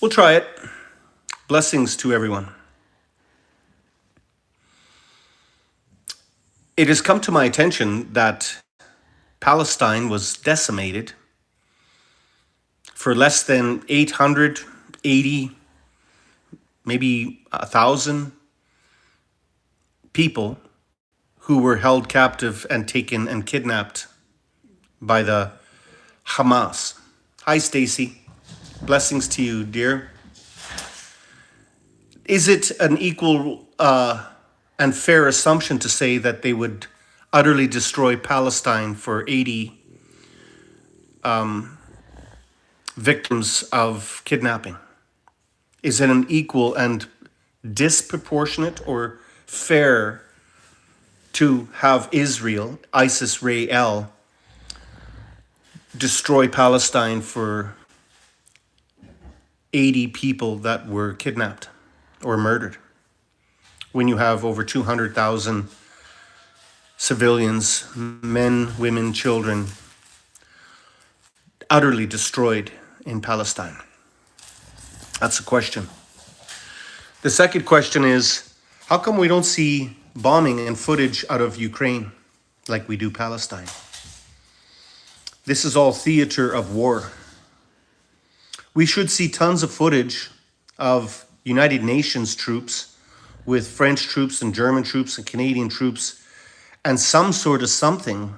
We'll try it. Blessings to everyone. It has come to my attention that Palestine was decimated for less than 880, maybe 1,000 people who were held captive and taken and kidnapped by the Hamas. Hi, Stacy. Blessings to you, dear. Is it an equal and fair assumption to say that they would utterly destroy Palestine for 80 victims of kidnapping? Is it an equal and disproportionate or fair to have Israel, ISIS Rael, destroy Palestine for 80 people that were kidnapped or murdered, when you have over 200,000 civilians, men, women, children, utterly destroyed in Palestine? That's a question. The second question is, how come we don't see bombing and footage out of Ukraine like we do Palestine? This is all theater of war. We should see tons of footage of United Nations troops with French troops and German troops and Canadian troops and some sort of something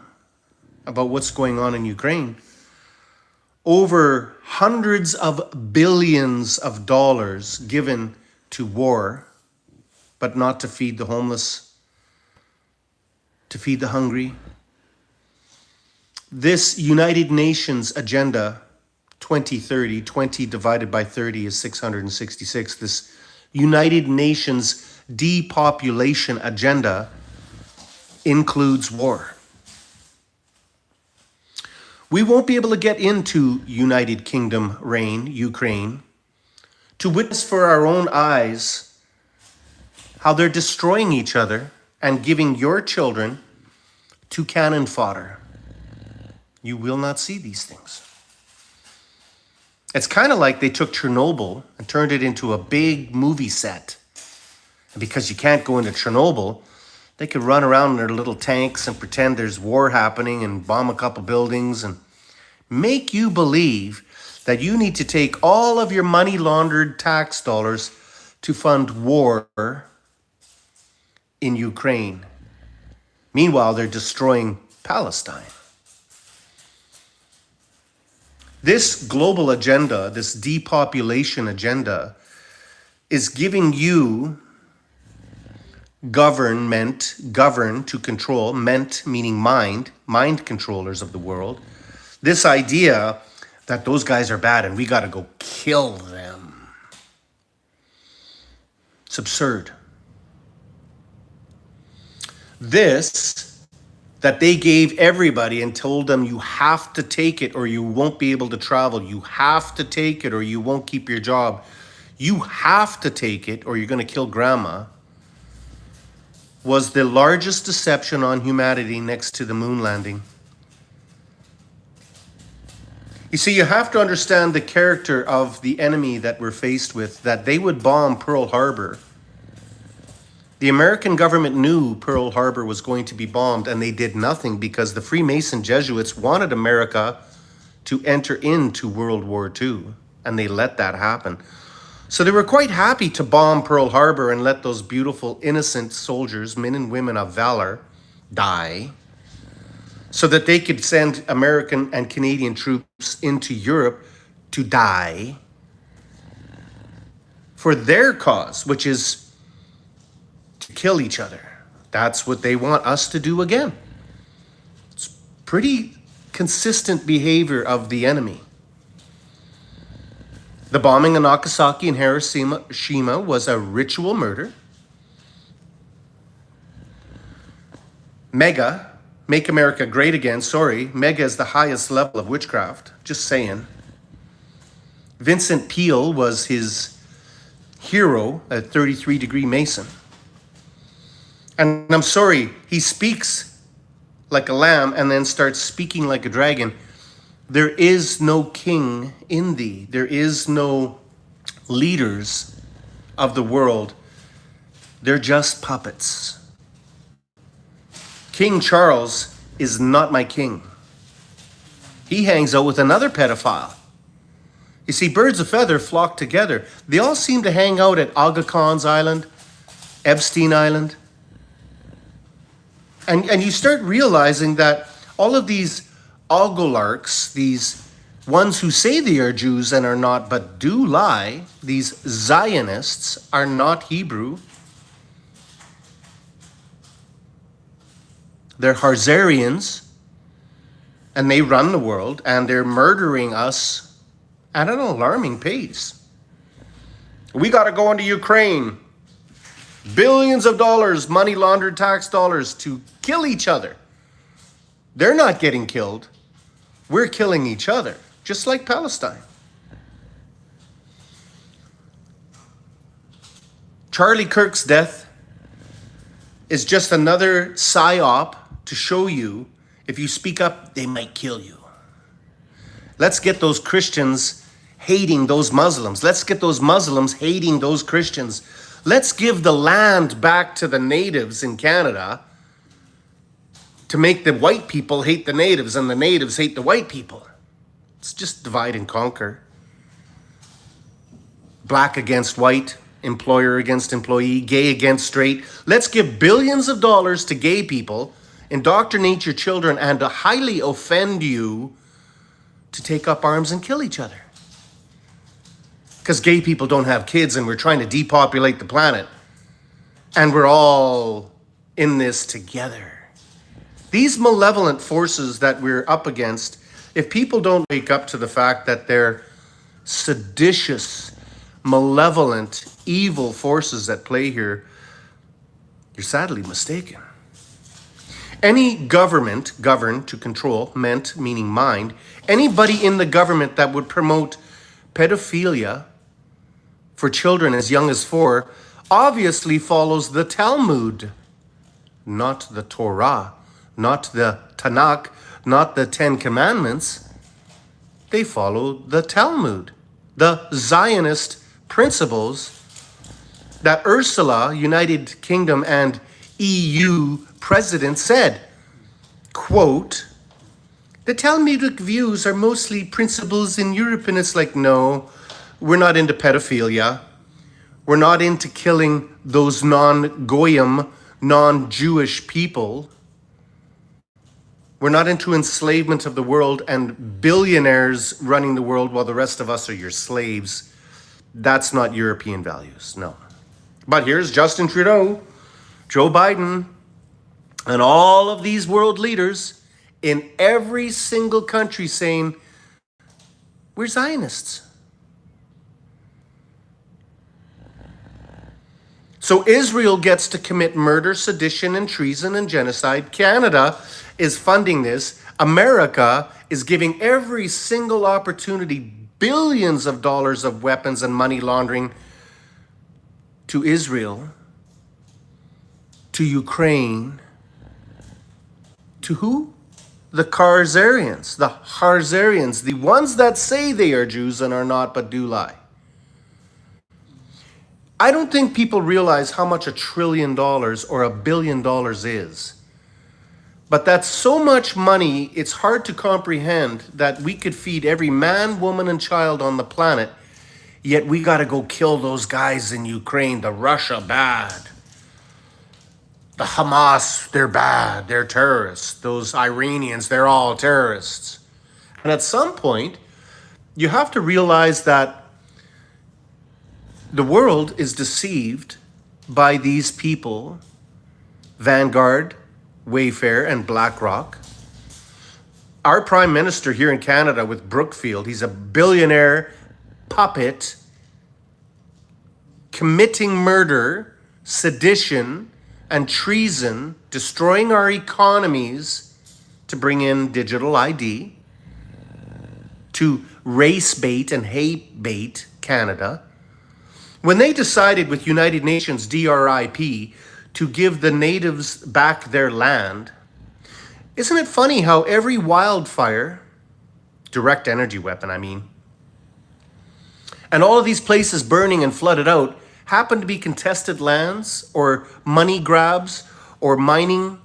about what's going on in Ukraine. Over hundreds of billions of dollars given to war, but not to feed the homeless, to feed the hungry. This United Nations agenda 2030, 20 divided by 30 is 666. This United Nations depopulation agenda includes war. We won't be able to get into United Kingdom reign, Ukraine, to witness for our own eyes how they're destroying each other and giving your children to cannon fodder. You will not see these things. It's kind of like they took Chernobyl and turned it into a big movie set. And because you can't go into Chernobyl, they could run around in their little tanks and pretend there's war happening and bomb a couple buildings and make you believe that you need to take all of your money laundered tax dollars to fund war in Ukraine. Meanwhile, they're destroying Palestine. This global agenda, this depopulation agenda, is giving you govern to control, ment meaning mind controllers of the world. This idea that those guys are bad and we got to go kill them. It's absurd. This that they gave everybody and told them you have to take it or you won't be able to travel. You have to take it or you won't keep your job. You have to take it or you're going to kill grandma, was the largest deception on humanity next to the moon landing. You see, you have to understand the character of the enemy that we're faced with, that they would bomb Pearl Harbor. The American government knew Pearl Harbor was going to be bombed, and they did nothing because the Freemason Jesuits wanted America to enter into World War II, and they let that happen. So they were quite happy to bomb Pearl Harbor and let those beautiful, innocent soldiers, men and women of valor, die, so that they could send American and Canadian troops into Europe to die for their cause, which is to kill each other. That's what they want us to do again. It's pretty consistent behavior of the enemy. The bombing of Nagasaki and Hiroshima was a ritual murder. Mega, Make America Great Again, mega is the highest level of witchcraft, just saying. Vincent Peale was his hero, a 33-degree Mason. And I'm sorry, he speaks like a lamb and then starts speaking like a dragon. There is no king in thee. There is no leaders of the world, they're just puppets. King Charles is not my king. He hangs out with another pedophile. You see, birds of feather flock together. They all seem to hang out at Aga Khan's Island, Epstein Island. And you start realizing that all of these oligarchs, these ones who say they are Jews and are not but do lie, these Zionists are not Hebrew. They're Harzarians, and they run the world, and they're murdering us at an alarming pace. We got to go into Ukraine. Billions of dollars, money laundered tax dollars to kill each other. They're not getting killed. We're killing each other, just like Palestine. Charlie Kirk's death is just another psyop to show you if you speak up, they might kill you. Let's get those Christians hating those Muslims. Let's get those Muslims hating those Christians. Let's give the land back to the natives in Canada to make the white people hate the natives and the natives hate the white people. It's just divide and conquer. Black against white, employer against employee, gay against straight. Let's give billions of dollars to gay people, indoctrinate your children, and to highly offend you to take up arms and kill each other. Because gay people don't have kids and we're trying to depopulate the planet. And we're all in this together. These malevolent forces that we're up against, if people don't wake up to the fact that they're seditious, malevolent, evil forces at play here, you're sadly mistaken. Any government, govern to control, meant meaning mind, anybody in the government that would promote pedophilia for children as young as 4 obviously follows the Talmud, not the Torah, not the Tanakh, not the 10 Commandments. They follow the Talmud, the Zionist principles that Ursula, United Kingdom and EU president, said, quote, the Talmudic views are mostly principles in Europe. And it's like, no, we're not into pedophilia. We're not into killing those non-Goyim, non-Jewish people. We're not into enslavement of the world and billionaires running the world while the rest of us are your slaves. That's not European values, no. But here's Justin Trudeau, Joe Biden, and all of these world leaders in every single country saying, we're Zionists. So Israel gets to commit murder, sedition, and treason and genocide. Canada is funding this. America is giving every single opportunity, billions of dollars of weapons and money laundering to Israel, to Ukraine, to who? The Harzarians, the ones that say they are Jews and are not but do lie. I don't think people realize how much $1 trillion or $1 billion is. But that's so much money, it's hard to comprehend that we could feed every man, woman, and child on the planet, yet we got to go kill those guys in Ukraine, the Russia bad. The Hamas, they're bad, they're terrorists. Those Iranians, they're all terrorists. And at some point, you have to realize that the world is deceived by these people, Vanguard, Wayfair, and BlackRock. Our Prime Minister here in Canada with Brookfield, he's a billionaire puppet committing murder, sedition, and treason, destroying our economies to bring in digital ID, to race bait and hate bait Canada. When they decided with United Nations DRIP to give the natives back their land, isn't it funny how every wildfire, direct energy weapon I mean, And all of these places burning and flooded out happen to be contested lands or money grabs or mining.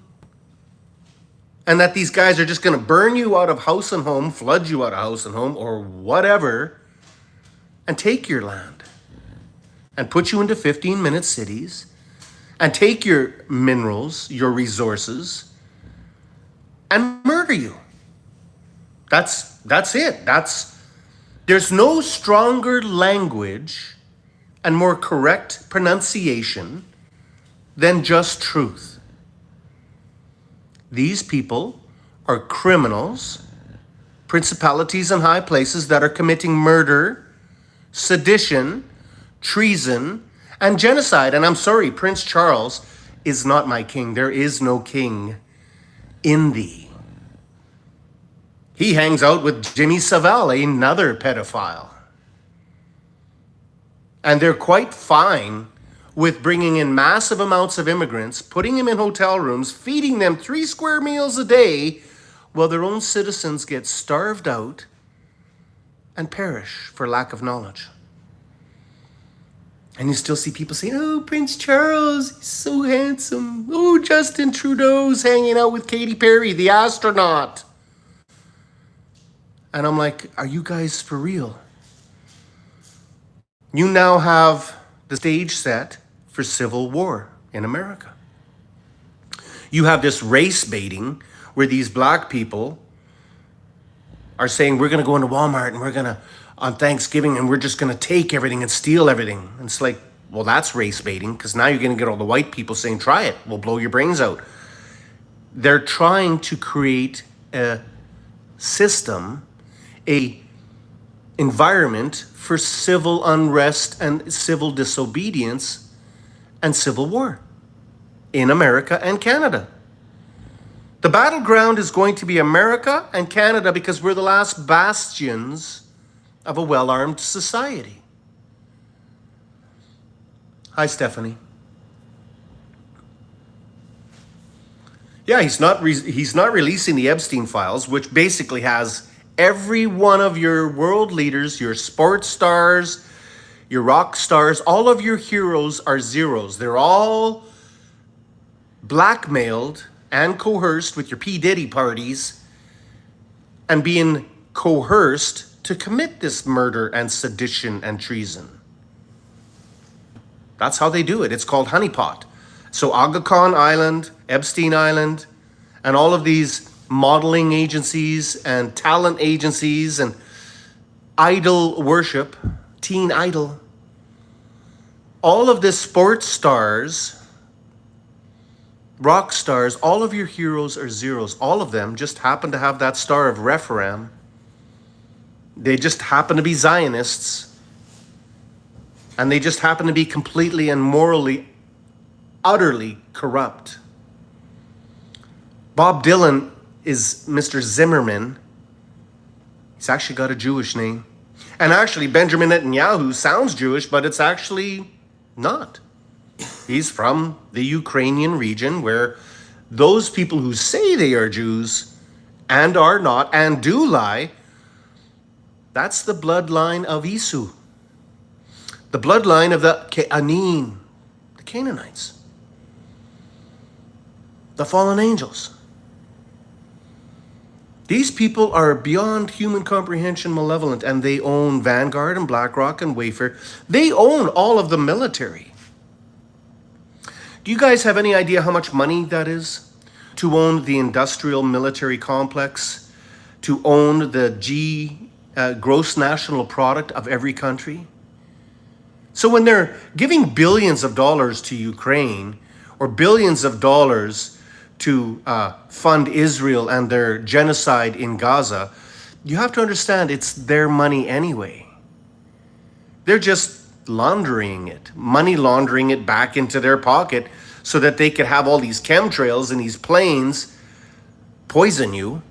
And that these guys are just going to burn you out of house and home, flood you out of house and home, or whatever, and take your land and put you into 15-minute cities and take your minerals, your resources, and murder you. That's it. There's no stronger language and more correct pronunciation than just truth. These people are criminals, principalities in high places that are committing murder, sedition, treason, and genocide. And I'm sorry, Prince Charles is not my king. There is no king in thee. He hangs out with Jimmy Savile, another pedophile. And they're quite fine with bringing in massive amounts of immigrants, putting them in hotel rooms, feeding them 3 square meals a day, while their own citizens get starved out and perish for lack of knowledge. And you still see people saying, oh, Prince Charles, he's so handsome. Oh, Justin Trudeau's hanging out with Katy Perry, the astronaut. And I'm like, are you guys for real? You now have the stage set for civil war in America. You have this race baiting where these black people are saying, we're going to go into Walmart and we're going to, on Thanksgiving, and we're just going to take everything and steal everything. And it's like, well, that's race baiting, because now you're going to get all the white people saying, try it, we'll blow your brains out. They're trying to create a system, a environment for civil unrest and civil disobedience and civil war in America and Canada. The battleground is going to be America and Canada because we're the last bastions of a well-armed society. Hi, Stephanie. Yeah, he's not releasing the Epstein files, which basically has every one of your world leaders, your sports stars, your rock stars, all of your heroes are zeros. They're all blackmailed and coerced with your P. Diddy parties and being coerced to commit this murder and sedition and treason. That's how they do it. It's called honeypot. So Aga Khan Island, Epstein Island, and all of these modeling agencies and talent agencies and idol worship, teen idol, all of the sports stars, rock stars, all of your heroes are zeros. All of them just happen to have that star of Rephaim. They just happen to be Zionists. And they just happen to be completely and morally, utterly corrupt. Bob Dylan is Mr. Zimmerman. He's actually got a Jewish name. And actually, Benjamin Netanyahu sounds Jewish, but it's actually not. He's from the Ukrainian region where those people who say they are Jews and are not and do lie, that's the bloodline of Esau. The bloodline of the Anim, the Canaanites, the fallen angels. These people are beyond human comprehension malevolent, and they own Vanguard and BlackRock and Wayfair. They own all of the military. Do you guys have any idea how much money that is? To own the industrial military complex, to own the gross national product of every country? So when they're giving billions of dollars to Ukraine or billions of dollars to fund Israel and their genocide in Gaza, you have to understand it's their money anyway. They're just laundering it, money laundering it back into their pocket so that they could have all these chemtrails and these planes poison you.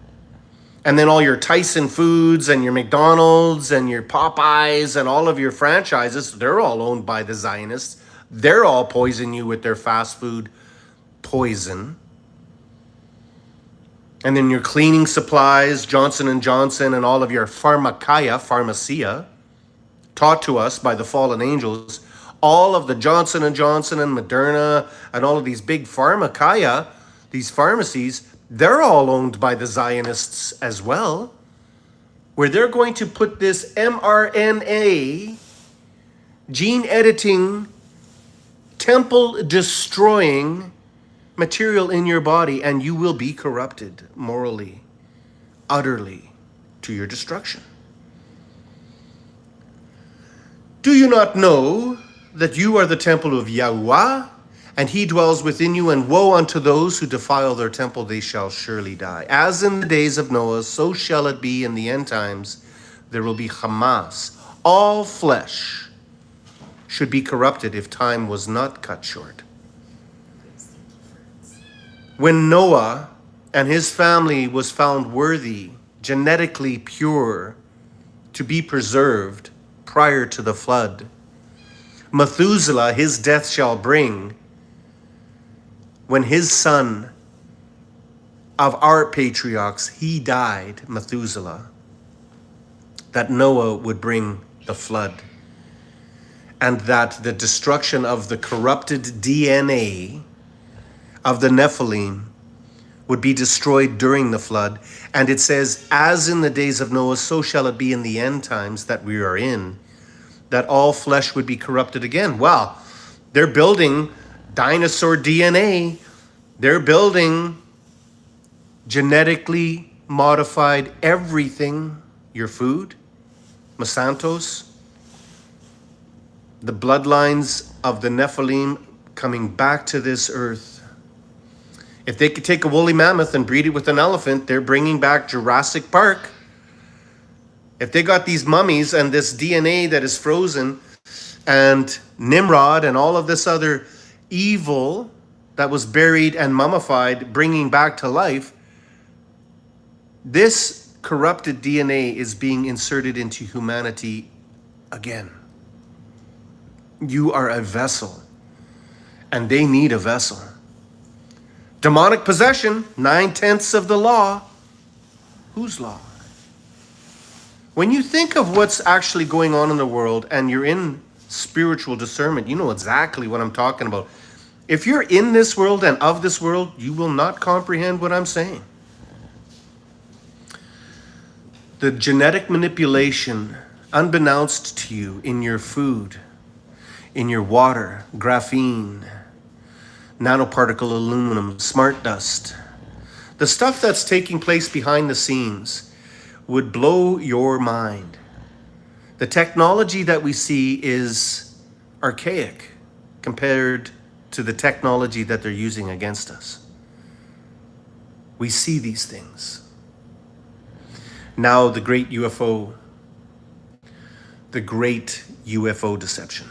And then all your Tyson Foods and your McDonald's and your Popeyes and all of your franchises, they're all owned by the Zionists. They're all poisoning you with their fast food poison. And then your cleaning supplies, Johnson & Johnson, and all of your pharmacia, taught to us by the fallen angels, all of the Johnson & Johnson and Moderna and all of these big pharmacia, these pharmacies, they're all owned by the Zionists as well, where they're going to put this mRNA, gene editing, temple destroying material in your body, and you will be corrupted morally, utterly, to your destruction. Do you not know that you are the temple of Yahuwah, and he dwells within you, and woe unto those who defile their temple, they shall surely die. As in the days of Noah, so shall it be in the end times. There will be Hamas. All flesh should be corrupted if time was not cut short. When Noah and his family was found worthy, genetically pure, to be preserved prior to the flood, Methuselah his death shall bring, when his son of our patriarchs, he died, Methuselah, that Noah would bring the flood, and that the destruction of the corrupted DNA of the Nephilim would be destroyed during the flood. And it says, as in the days of Noah, so shall it be in the end times that we are in, that all flesh would be corrupted again. Well, they're building dinosaur DNA. They're building genetically modified everything, your food, Monsanto's, the bloodlines of the Nephilim coming back to this earth. If they could take a woolly mammoth and breed it with an elephant, they're bringing back Jurassic Park. If they got these mummies and this DNA that is frozen, and Nimrod and all of this other evil that was buried and mummified, bringing back to life, this corrupted DNA is being inserted into humanity again. You are a vessel, and they need a vessel. Demonic possession, 9/10 of the law. Whose law? When you think of what's actually going on in the world and you're in spiritual discernment, you know exactly what I'm talking about. If you're in this world and of this world, you will not comprehend what I'm saying. The genetic manipulation, unbeknownst to you, in your food, in your water, graphene, nanoparticle aluminum, smart dust, the stuff that's taking place behind the scenes would blow your mind. The technology that we see is archaic compared to the technology that they're using against us. We see these things. Now the great UFO deception.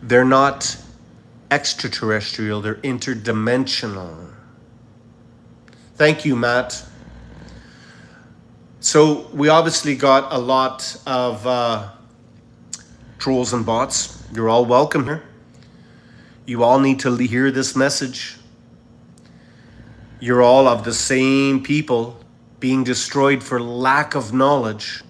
They're not extraterrestrial, they're interdimensional. Thank you, Matt. So we obviously got a lot of trolls and bots. You're all welcome here. You all need to hear this message. You're all of the same people being destroyed for lack of knowledge.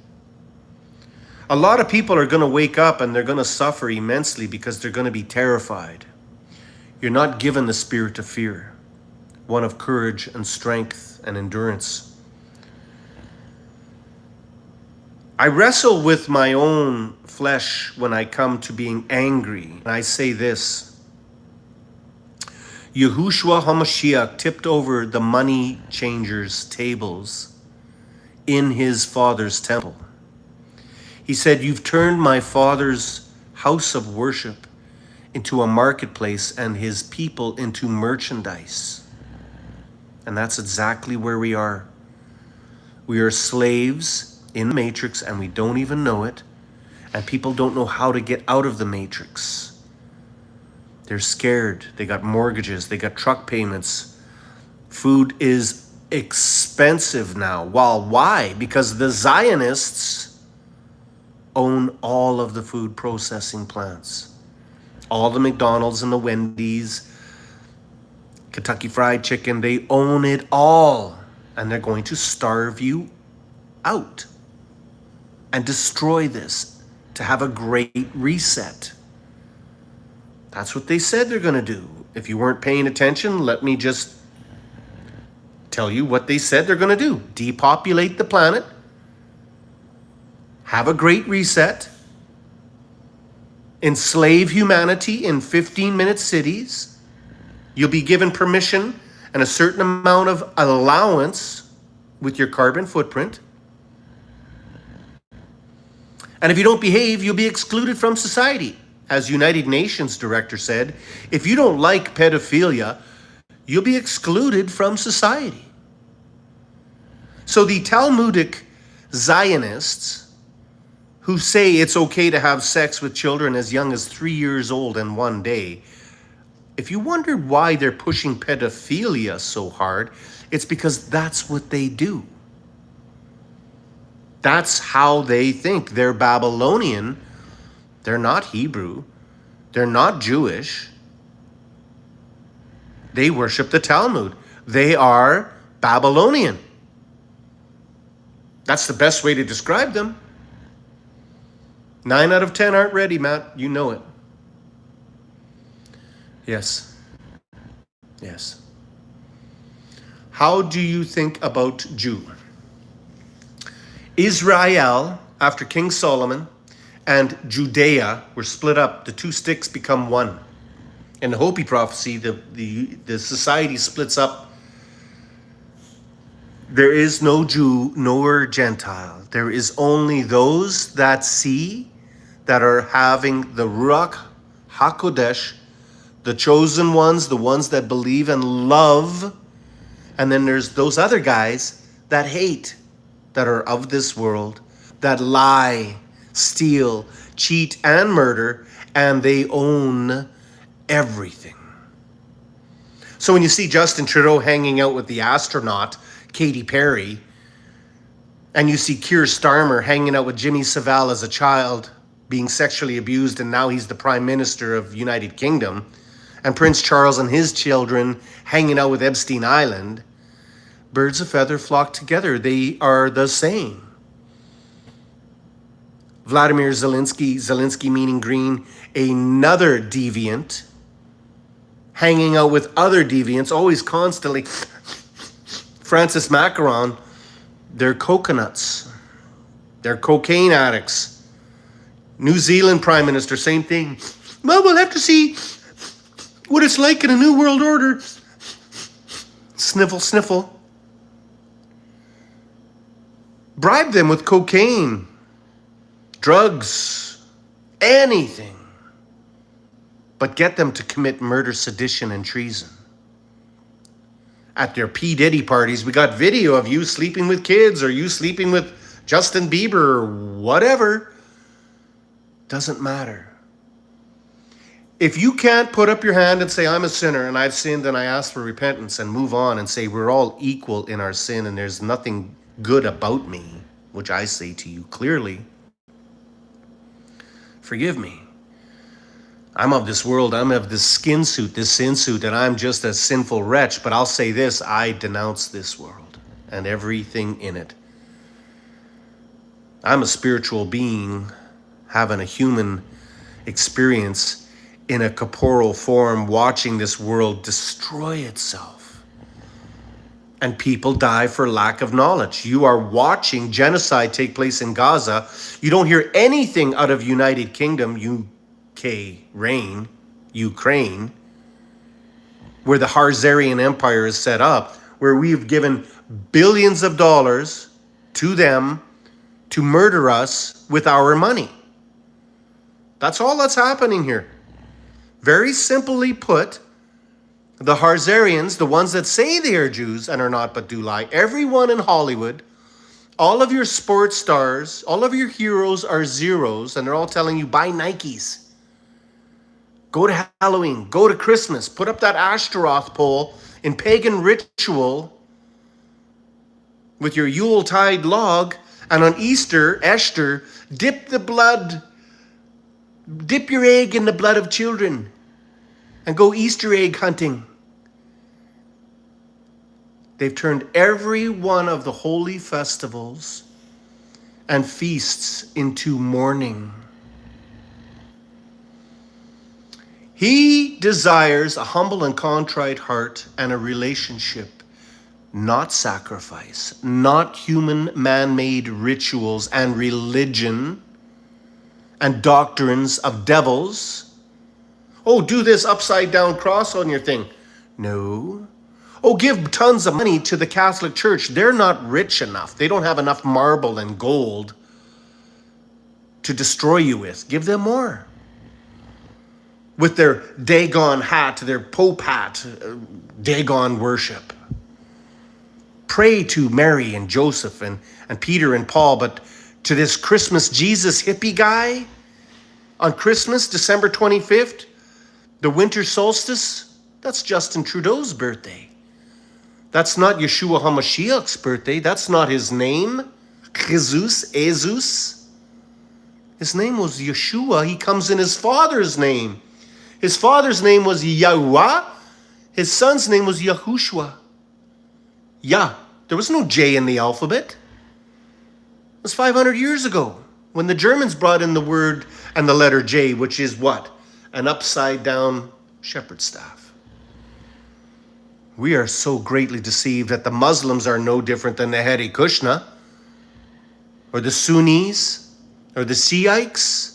A lot of people are going to wake up and they're going to suffer immensely because they're going to be terrified. You're not given the spirit of fear, one of courage and strength and endurance. I wrestle with my own flesh when I come to being angry. And I say this: Yahushua HaMashiach tipped over the money changers' tables in his father's temple. He said, "You've turned my father's house of worship into a marketplace and his people into merchandise." And that's exactly where we are. We are slaves in the matrix and we don't even know it. And people don't know how to get out of the matrix. They're scared. They got mortgages. They got truck payments. Food is expensive now. Well, why? Because the Zionists own all of the food processing plants. All the McDonald's and the Wendy's, Kentucky Fried Chicken, they own it all. And they're going to starve you out and destroy this to have a great reset. That's what they said they're going to do. If you weren't paying attention, let me just tell you what they said they're going to do. Depopulate the planet, have a great reset, enslave humanity in 15-minute cities. You'll be given permission and a certain amount of allowance with your carbon footprint. And if you don't behave, you'll be excluded from society. As United Nations director said, if you don't like pedophilia, you'll be excluded from society. So the Talmudic Zionists who say it's okay to have sex with children as young as 3 years old and 1 day, if you wondered why they're pushing pedophilia so hard, it's because that's what they do. That's how they think. They're Babylonian. They're not Hebrew. They're not Jewish. They worship the Talmud. They are Babylonian. That's the best way to describe them. 9 out of 10 aren't ready, Matt. You know it. Yes. Yes. How do you think about Jew? Israel, after King Solomon, and Judea were split up. The two sticks become one. In the Hopi prophecy, the society splits up. There is no Jew nor Gentile. There is only those that see, that are having the Ruach HaKodesh, the chosen ones, the ones that believe and love. And then there's those other guys that hate, that are of this world, that lie, steal, cheat, and murder, and they own everything. So when you see Justin Trudeau hanging out with the astronaut, Katy Perry, and you see Keir Starmer hanging out with Jimmy Savile as a child, being sexually abused, and now he's the Prime Minister of United Kingdom, and Prince Charles and his children hanging out with Epstein Island, birds of feather flock together. They are the same. Vladimir Zelensky meaning green, another deviant, hanging out with other deviants, always constantly. Francis Macron, they're coconuts. They're cocaine addicts. New Zealand Prime Minister, same thing. Well, we'll have to see what it's like in a new world order. Sniffle, sniffle. Bribe them with cocaine, drugs, anything, but get them to commit murder, sedition, and treason. At their P. Diddy parties, we got video of you sleeping with kids, or you sleeping with Justin Bieber, or whatever. Doesn't matter. If you can't put up your hand and say, I'm a sinner and I've sinned and I ask for repentance, and move on and say we're all equal in our sin and there's nothing good about me, which I say to you clearly, forgive me. I'm of this world, I'm of this skin suit, this sin suit, and I'm just a sinful wretch. But I'll say this, I denounce this world and everything in it. I'm a spiritual being having a human experience in a corporeal form, watching this world destroy itself. And people die for lack of knowledge. You are watching genocide take place in Gaza. You don't hear anything out of United Kingdom, UK reign, Ukraine, where the Khazarian Empire is set up, where we've given billions of dollars to them to murder us with our money. That's all that's happening here. Very simply put, the Khazarians, the ones that say they are Jews and are not but do lie, everyone in Hollywood, all of your sports stars, all of your heroes are zeros, and they're all telling you, buy Nikes. Go to Halloween, go to Christmas, put up that Ashtaroth pole in pagan ritual with your Yuletide log, and on Easter, dip your egg in the blood of children and go Easter egg hunting. They've turned every one of the holy festivals and feasts into mourning. He desires a humble and contrite heart and a relationship, not sacrifice, not human man-made rituals and religion and doctrines of devils. Oh, do this upside down cross on your thing. No. Oh, give tons of money to the Catholic Church. They're not rich enough. They don't have enough marble and gold to destroy you with. Give them more. With their Dagon hat, their Pope hat, Dagon worship. Pray to Mary and Joseph and Peter and Paul, but to this Christmas Jesus hippie guy on Christmas, December 25th, the winter solstice, that's Justin Trudeau's birthday. That's not Yeshua HaMashiach's birthday. That's not his name. Jesus. His name was Yeshua. He comes in his father's name. His father's name was Yahuwah. His son's name was Yahushua. Yah. There was no J in the alphabet. It was 500 years ago when the Germans brought in the word and the letter J, which is what? An upside down shepherd's staff. We are so greatly deceived that the Muslims are no different than the Hare Krishna or the Sunnis or the Sikhs.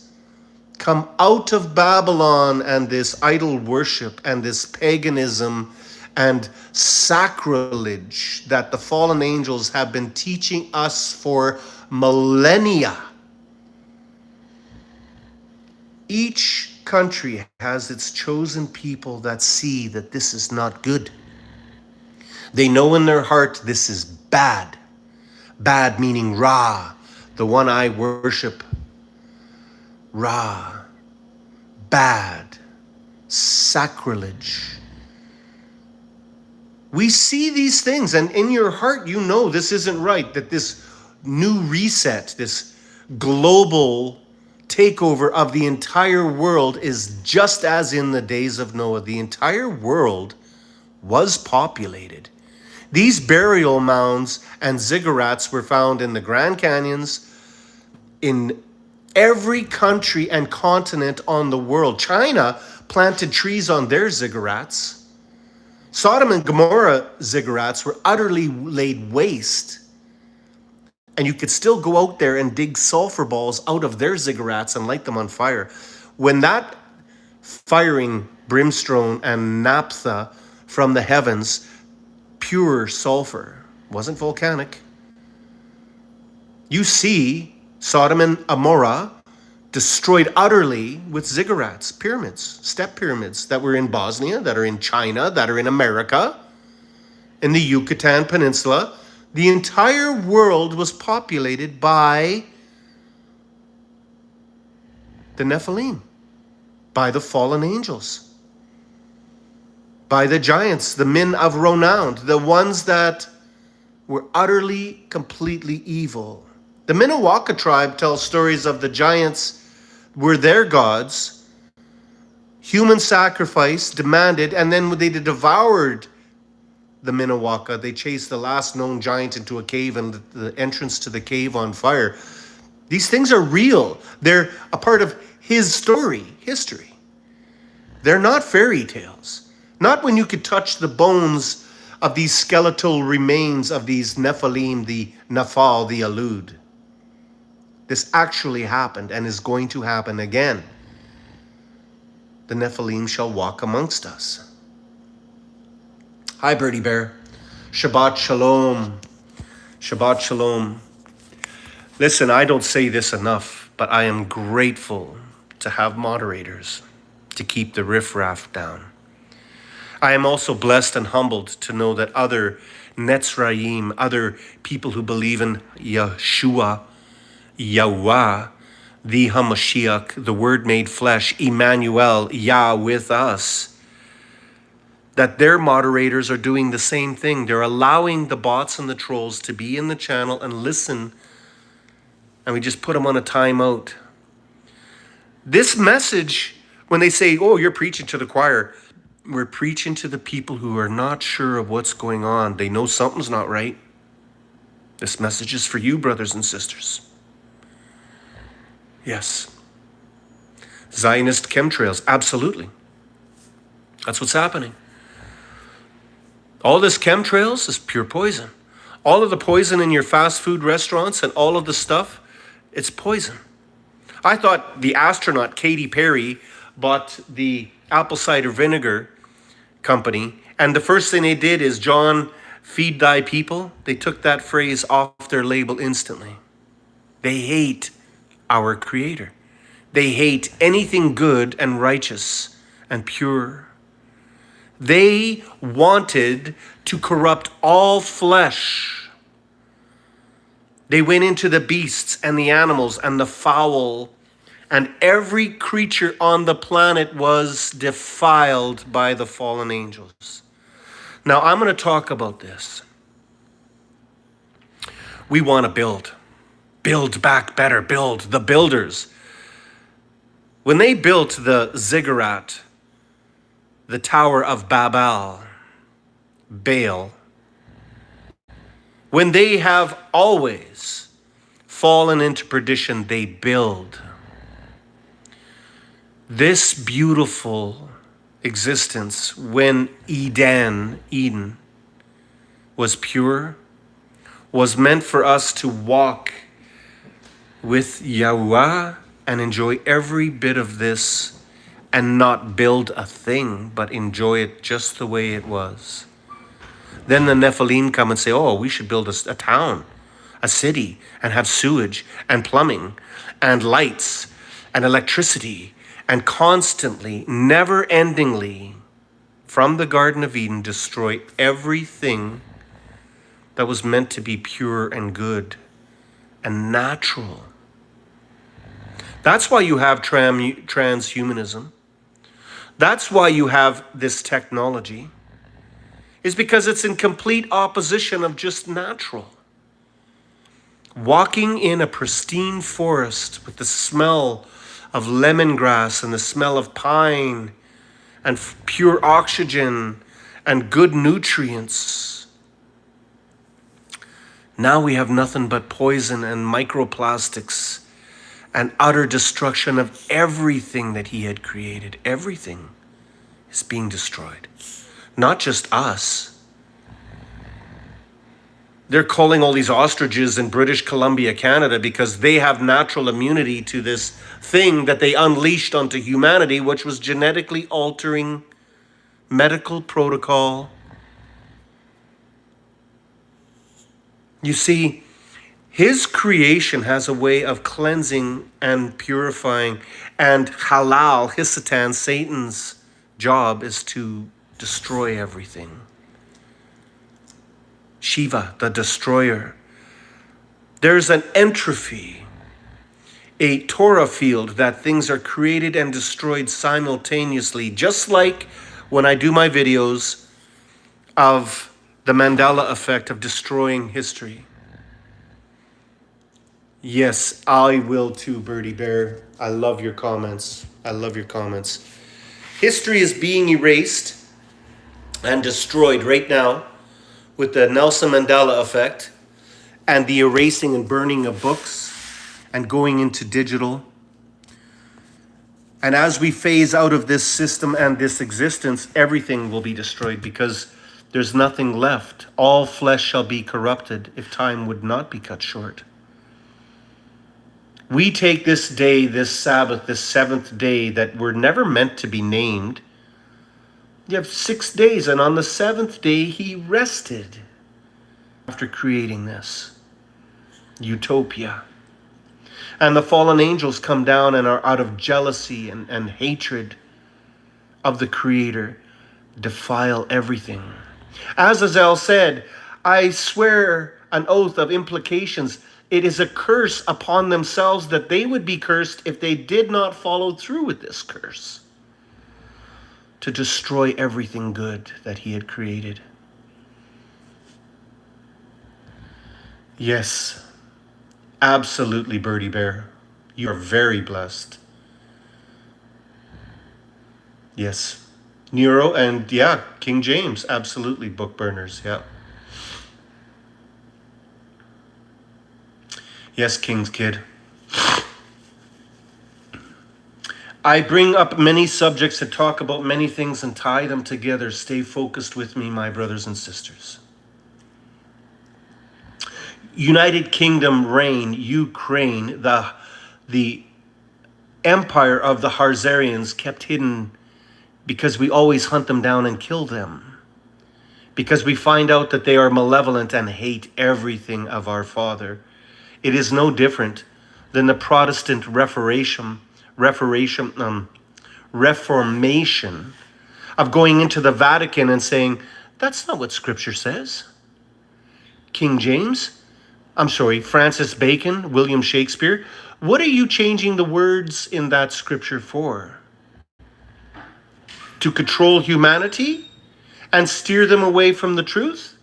Come out of Babylon and this idol worship and this paganism and sacrilege that the fallen angels have been teaching us for millennia. Each country has its chosen people that see that this is not good. They know in their heart this is bad. Bad meaning Ra, the one I worship. Ra. Bad. Sacrilege. We see these things, and in your heart you know this isn't right, that this new reset, this global takeover of the entire world is just as in the days of Noah. The entire world was populated. These burial mounds and ziggurats were found in the Grand Canyons, in every country and continent on the world. China planted trees on their ziggurats. Sodom and Gomorrah ziggurats were utterly laid waste. And you could still go out there and dig sulfur balls out of their ziggurats and light them on fire. When that firing brimstone and naphtha from the heavens, pure sulfur, wasn't volcanic. You see Sodom and Gomorrah destroyed utterly with ziggurats, pyramids, step pyramids that were in Bosnia, that are in China, that are in America, in the Yucatan Peninsula. The entire world was populated by the Nephilim, by the fallen angels, by the giants, the men of renown, the ones that were utterly, completely evil. The Minnewaca tribe tells stories of the giants were their gods, human sacrifice demanded, and then they devoured the Minnewaca. They chased the last known giant into a cave and lit the entrance to the cave on fire. These things are real. They're a part of his story, history. They're not fairy tales. Not when you could touch the bones of these skeletal remains of these Nephilim, the Nephal, the Alud. This actually happened and is going to happen again. The Nephilim shall walk amongst us. Hi, Birdie Bear. Shabbat Shalom. Shabbat Shalom. Listen, I don't say this enough, but I am grateful to have moderators to keep the riffraff down. I am also blessed and humbled to know that other Netzraim, other people who believe in Yeshua, Yahuwah, the HaMashiach, the Word made flesh, Emmanuel, Yah with us, that their moderators are doing the same thing. They're allowing the bots and the trolls to be in the channel and listen, and we just put them on a timeout. This message, when they say, oh, you're preaching to the choir, we're preaching to the people who are not sure of what's going on. They know something's not right. This message is for you, brothers and sisters. Yes. Zionist chemtrails, absolutely. That's what's happening. All this chemtrails is pure poison. All of the poison in your fast food restaurants and all of the stuff, it's poison. I thought the astronaut Katy Perry bought the apple cider vinegar company, and the first thing they did is, John, feed thy people. They took that phrase off their label instantly. They hate our Creator. They hate anything good and righteous and pure. They wanted to corrupt all flesh. They went into the beasts and the animals and the fowl, and every creature on the planet was defiled by the fallen angels. Now, I'm going to talk about this. We want to build back better, build. The builders. When they built the ziggurat, the Tower of Babel, Baal, when they have always fallen into perdition, they build. This beautiful existence, when Eden was pure, was meant for us to walk with Yahweh and enjoy every bit of this and not build a thing, but enjoy it just the way it was. Then the Nephilim come and say, oh, we should build a town, a city, and have sewage and plumbing and lights and electricity, and constantly, never-endingly, from the Garden of Eden, destroy everything that was meant to be pure and good and natural. That's why you have transhumanism. That's why you have this technology, is because it's in complete opposition of just natural. Walking in a pristine forest with the smell of lemongrass and the smell of pine and pure oxygen and good nutrients. Now we have nothing but poison and microplastics and utter destruction of everything that he had created. Everything is being destroyed. Not just us. They're calling all these ostriches in British Columbia, Canada, because they have natural immunity to this thing that they unleashed onto humanity, which was genetically altering medical protocol. You see, his creation has a way of cleansing and purifying, and halal, Hisatan, Satan's job is to destroy everything. Shiva, the destroyer. There's an entropy, a Torah field that things are created and destroyed simultaneously, just like when I do my videos of the Mandela effect of destroying history. Yes, I will too, Birdie Bear. I love your comments. I love your comments. History is being erased and destroyed right now with the Nelson Mandela effect and the erasing and burning of books and going into digital. And as we phase out of this system and this existence, everything will be destroyed because there's nothing left. All flesh shall be corrupted if time would not be cut short. We take this day, this Sabbath, this seventh day that were never meant to be named. You have 6 days, and on the seventh day he rested after creating this utopia. And the fallen angels come down and are out of jealousy and hatred of the Creator, defile everything. Azazel said, I swear an oath of implications. It is a curse upon themselves that they would be cursed if they did not follow through with this curse, to destroy everything good that he had created. Yes, absolutely, Birdie Bear. You are very blessed. Yes. Nero and, yeah, King James, absolutely, book burners, yeah. Yes, King's Kid. I bring up many subjects and talk about many things and tie them together. Stay focused with me, my brothers and sisters. United Kingdom reign, Ukraine, the empire of the Khazarians kept hidden because we always hunt them down and kill them. Because we find out that they are malevolent and hate everything of our Father. It is no different than the Protestant Reformation of going into the Vatican and saying, that's not what Scripture says. Francis Bacon, William Shakespeare, what are you changing the words in that Scripture for? To control humanity and steer them away from the truth?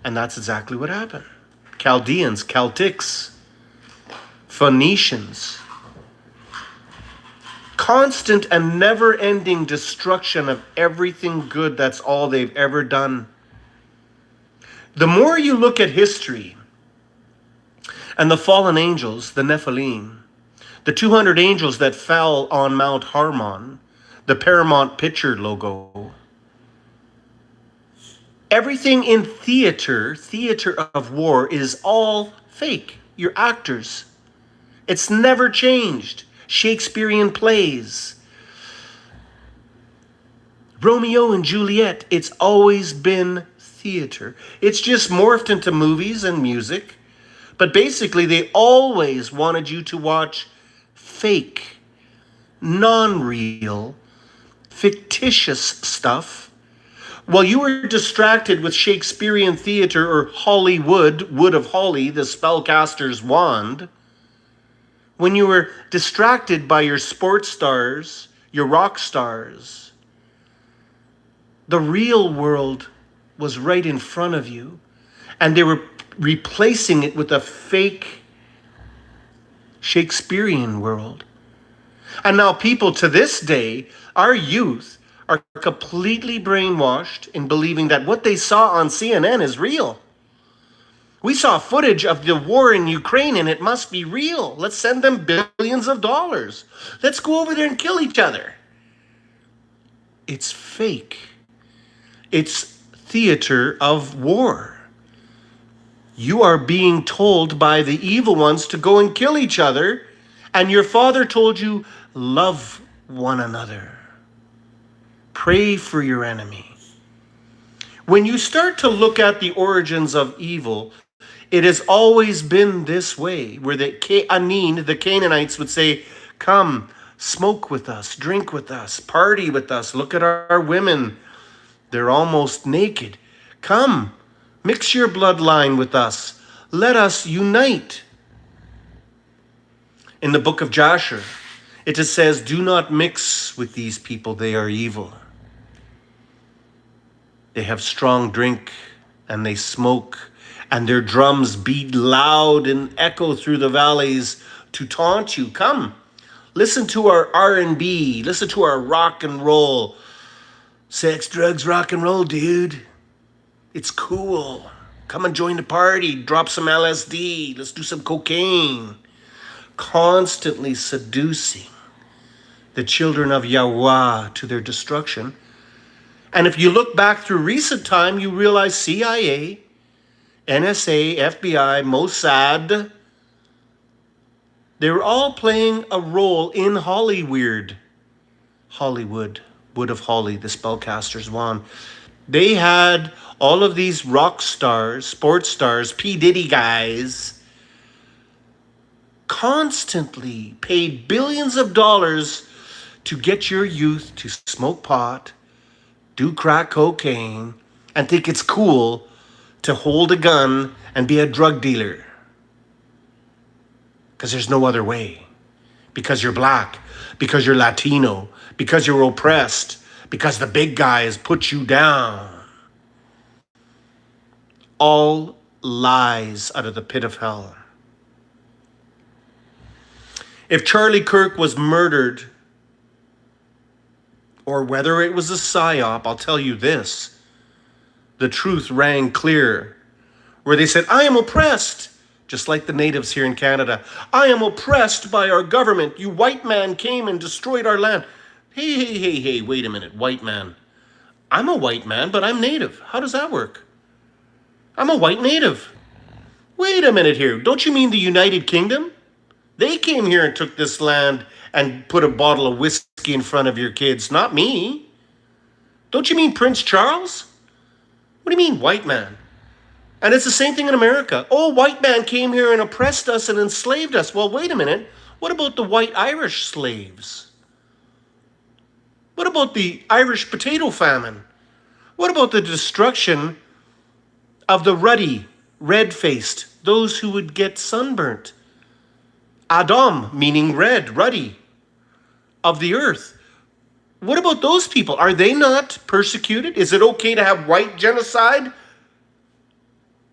And that's exactly what happened. Chaldeans, Celtics, Phoenicians, constant and never-ending destruction of everything good. That's all they've ever done. The more you look at history and the fallen angels, the Nephilim, the 200 angels that fell on Mount Hermon, the Paramount Picture logo, everything in theater of war is all fake. You're actors. It's never changed. Shakespearean plays. Romeo and Juliet, it's always been theater. It's just morphed into movies and music. But basically, they always wanted you to watch fake, non-real, fictitious stuff while you were distracted with Shakespearean theater or Hollywood, wood of holly, the spellcaster's wand. When you were distracted by your sports stars, your rock stars, the real world was right in front of you, and they were replacing it with a fake Shakespearean world. And now people to this day, our youth, are completely brainwashed in believing that what they saw on CNN is real. We saw footage of the war in Ukraine and it must be real. Let's send them billions of dollars. Let's go over there and kill each other. It's fake. It's theater of war. You are being told by the evil ones to go and kill each other, and your Father told you, love one another. Pray for your enemy. When you start to look at the origins of evil, it has always been this way, where the Canaanites would say, come, smoke with us, drink with us, party with us. Look at our women. They're almost naked. Come, mix your bloodline with us. Let us unite. In the book of Jasher, it says, do not mix with these people. They are evil. They have strong drink and they smoke, and their drums beat loud and echo through the valleys to taunt you. Come, listen to our R&B, listen to our rock and roll. Sex, drugs, rock and roll, dude. It's cool. Come and join the party. Drop some LSD. Let's do some cocaine. Constantly seducing the children of Yahweh to their destruction. And if you look back through recent time, you realize CIA, NSA, FBI, Mossad, they're all playing a role in Hollywood, wood of holly, the spellcaster's wand. They had all of these rock stars, sports stars, P. Diddy guys, constantly paid billions of dollars to get your youth to smoke pot, do crack cocaine, and think it's cool to hold a gun and be a drug dealer. Because there's no other way. Because you're black. Because you're Latino. Because you're oppressed. Because the big guys put you down. All lies out of the pit of hell. If Charlie Kirk was murdered, or whether it was a psyop, I'll tell you this. The truth rang clear, where they said, I am oppressed. just like the natives here in Canada. I am oppressed by our government. You white man came and destroyed our land. Hey, wait a minute, white man. I'm a white man, but I'm native. How does that work? I'm a white native. Wait a minute here. Don't you mean the United Kingdom? They came here and took this land and put a bottle of whiskey in front of your kids, not me. Don't you mean Prince Charles? What do you mean, white man? And it's the same thing in America. Oh, white man came here and oppressed us and enslaved us. Well, wait a minute. What about the white Irish slaves? What about the Irish potato famine? What about the destruction of the ruddy, red-faced, those who would get sunburnt? Adam, meaning red, ruddy, of the earth. What about those people? Are they not persecuted? Is it okay to have white genocide,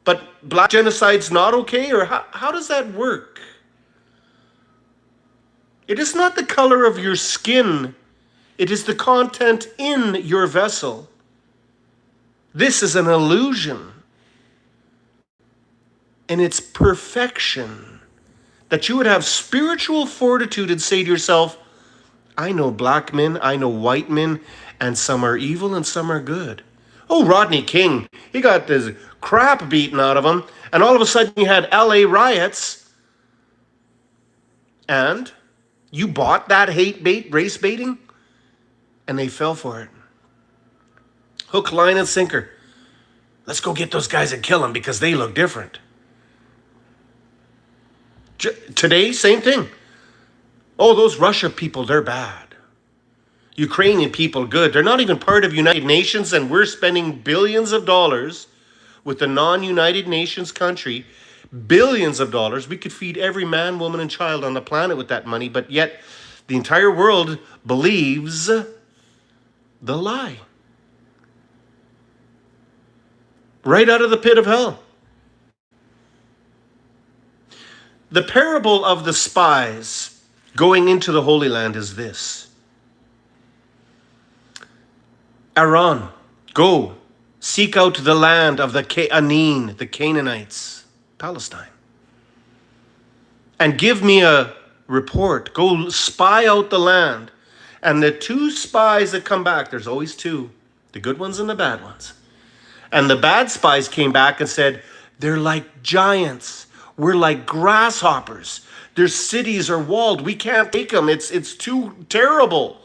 but black genocide's not okay? Or how does that work? It is not the color of your skin. It is the content in your vessel. This is an illusion. And it's perfection. That you would have spiritual fortitude and say to yourself, I know black men, I know white men, and some are evil and some are good. Oh, Rodney King, he got this crap beaten out of him, and all of a sudden you had LA riots, and you bought that hate bait, race baiting, and they fell for it. Hook, line, and sinker. Let's go get those guys and kill them because they look different. Today, same thing. Oh, those Russia people, they're bad. Ukrainian people, good. They're not even part of United Nations, and we're spending billions of dollars with the non-United Nations country. Billions of dollars. We could feed every man, woman, and child on the planet with that money, but yet the entire world believes the lie. Right out of the pit of hell. The parable of the spies going into the Holy Land is this. Aaron, go, seek out the land of the Canaan, the Canaanites, Palestine. And give me a report. Go spy out the land. And the two spies that come back, there's always two, the good ones and the bad ones. And the bad spies came back and said, they're like giants. We're like grasshoppers. Their cities are walled. We can't take them. It's too terrible.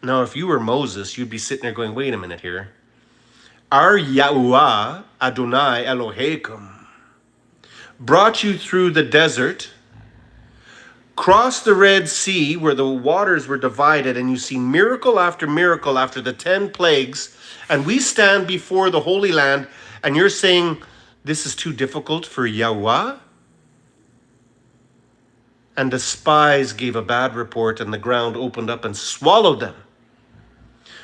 Now, if you were Moses, you'd be sitting there going, wait a minute here. Our Yahuwah Adonai Eloheikum brought you through the desert, crossed the Red Sea where the waters were divided, and you see miracle after the 10 plagues, and we stand before the Holy Land, and you're saying, this is too difficult for Yahuwah? And the spies gave a bad report, and the ground opened up and swallowed them.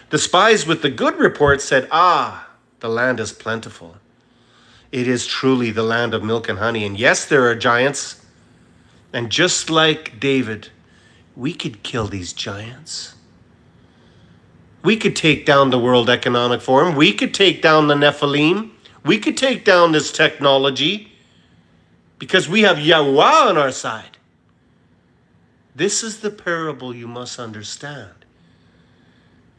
The spies with the good report said, the land is plentiful. It is truly the land of milk and honey. And yes, there are giants. And just like David, we could kill these giants. We could take down the World Economic Forum. We could take down the Nephilim. We could take down this technology because we have Yahuwah on our side. This is the parable you must understand.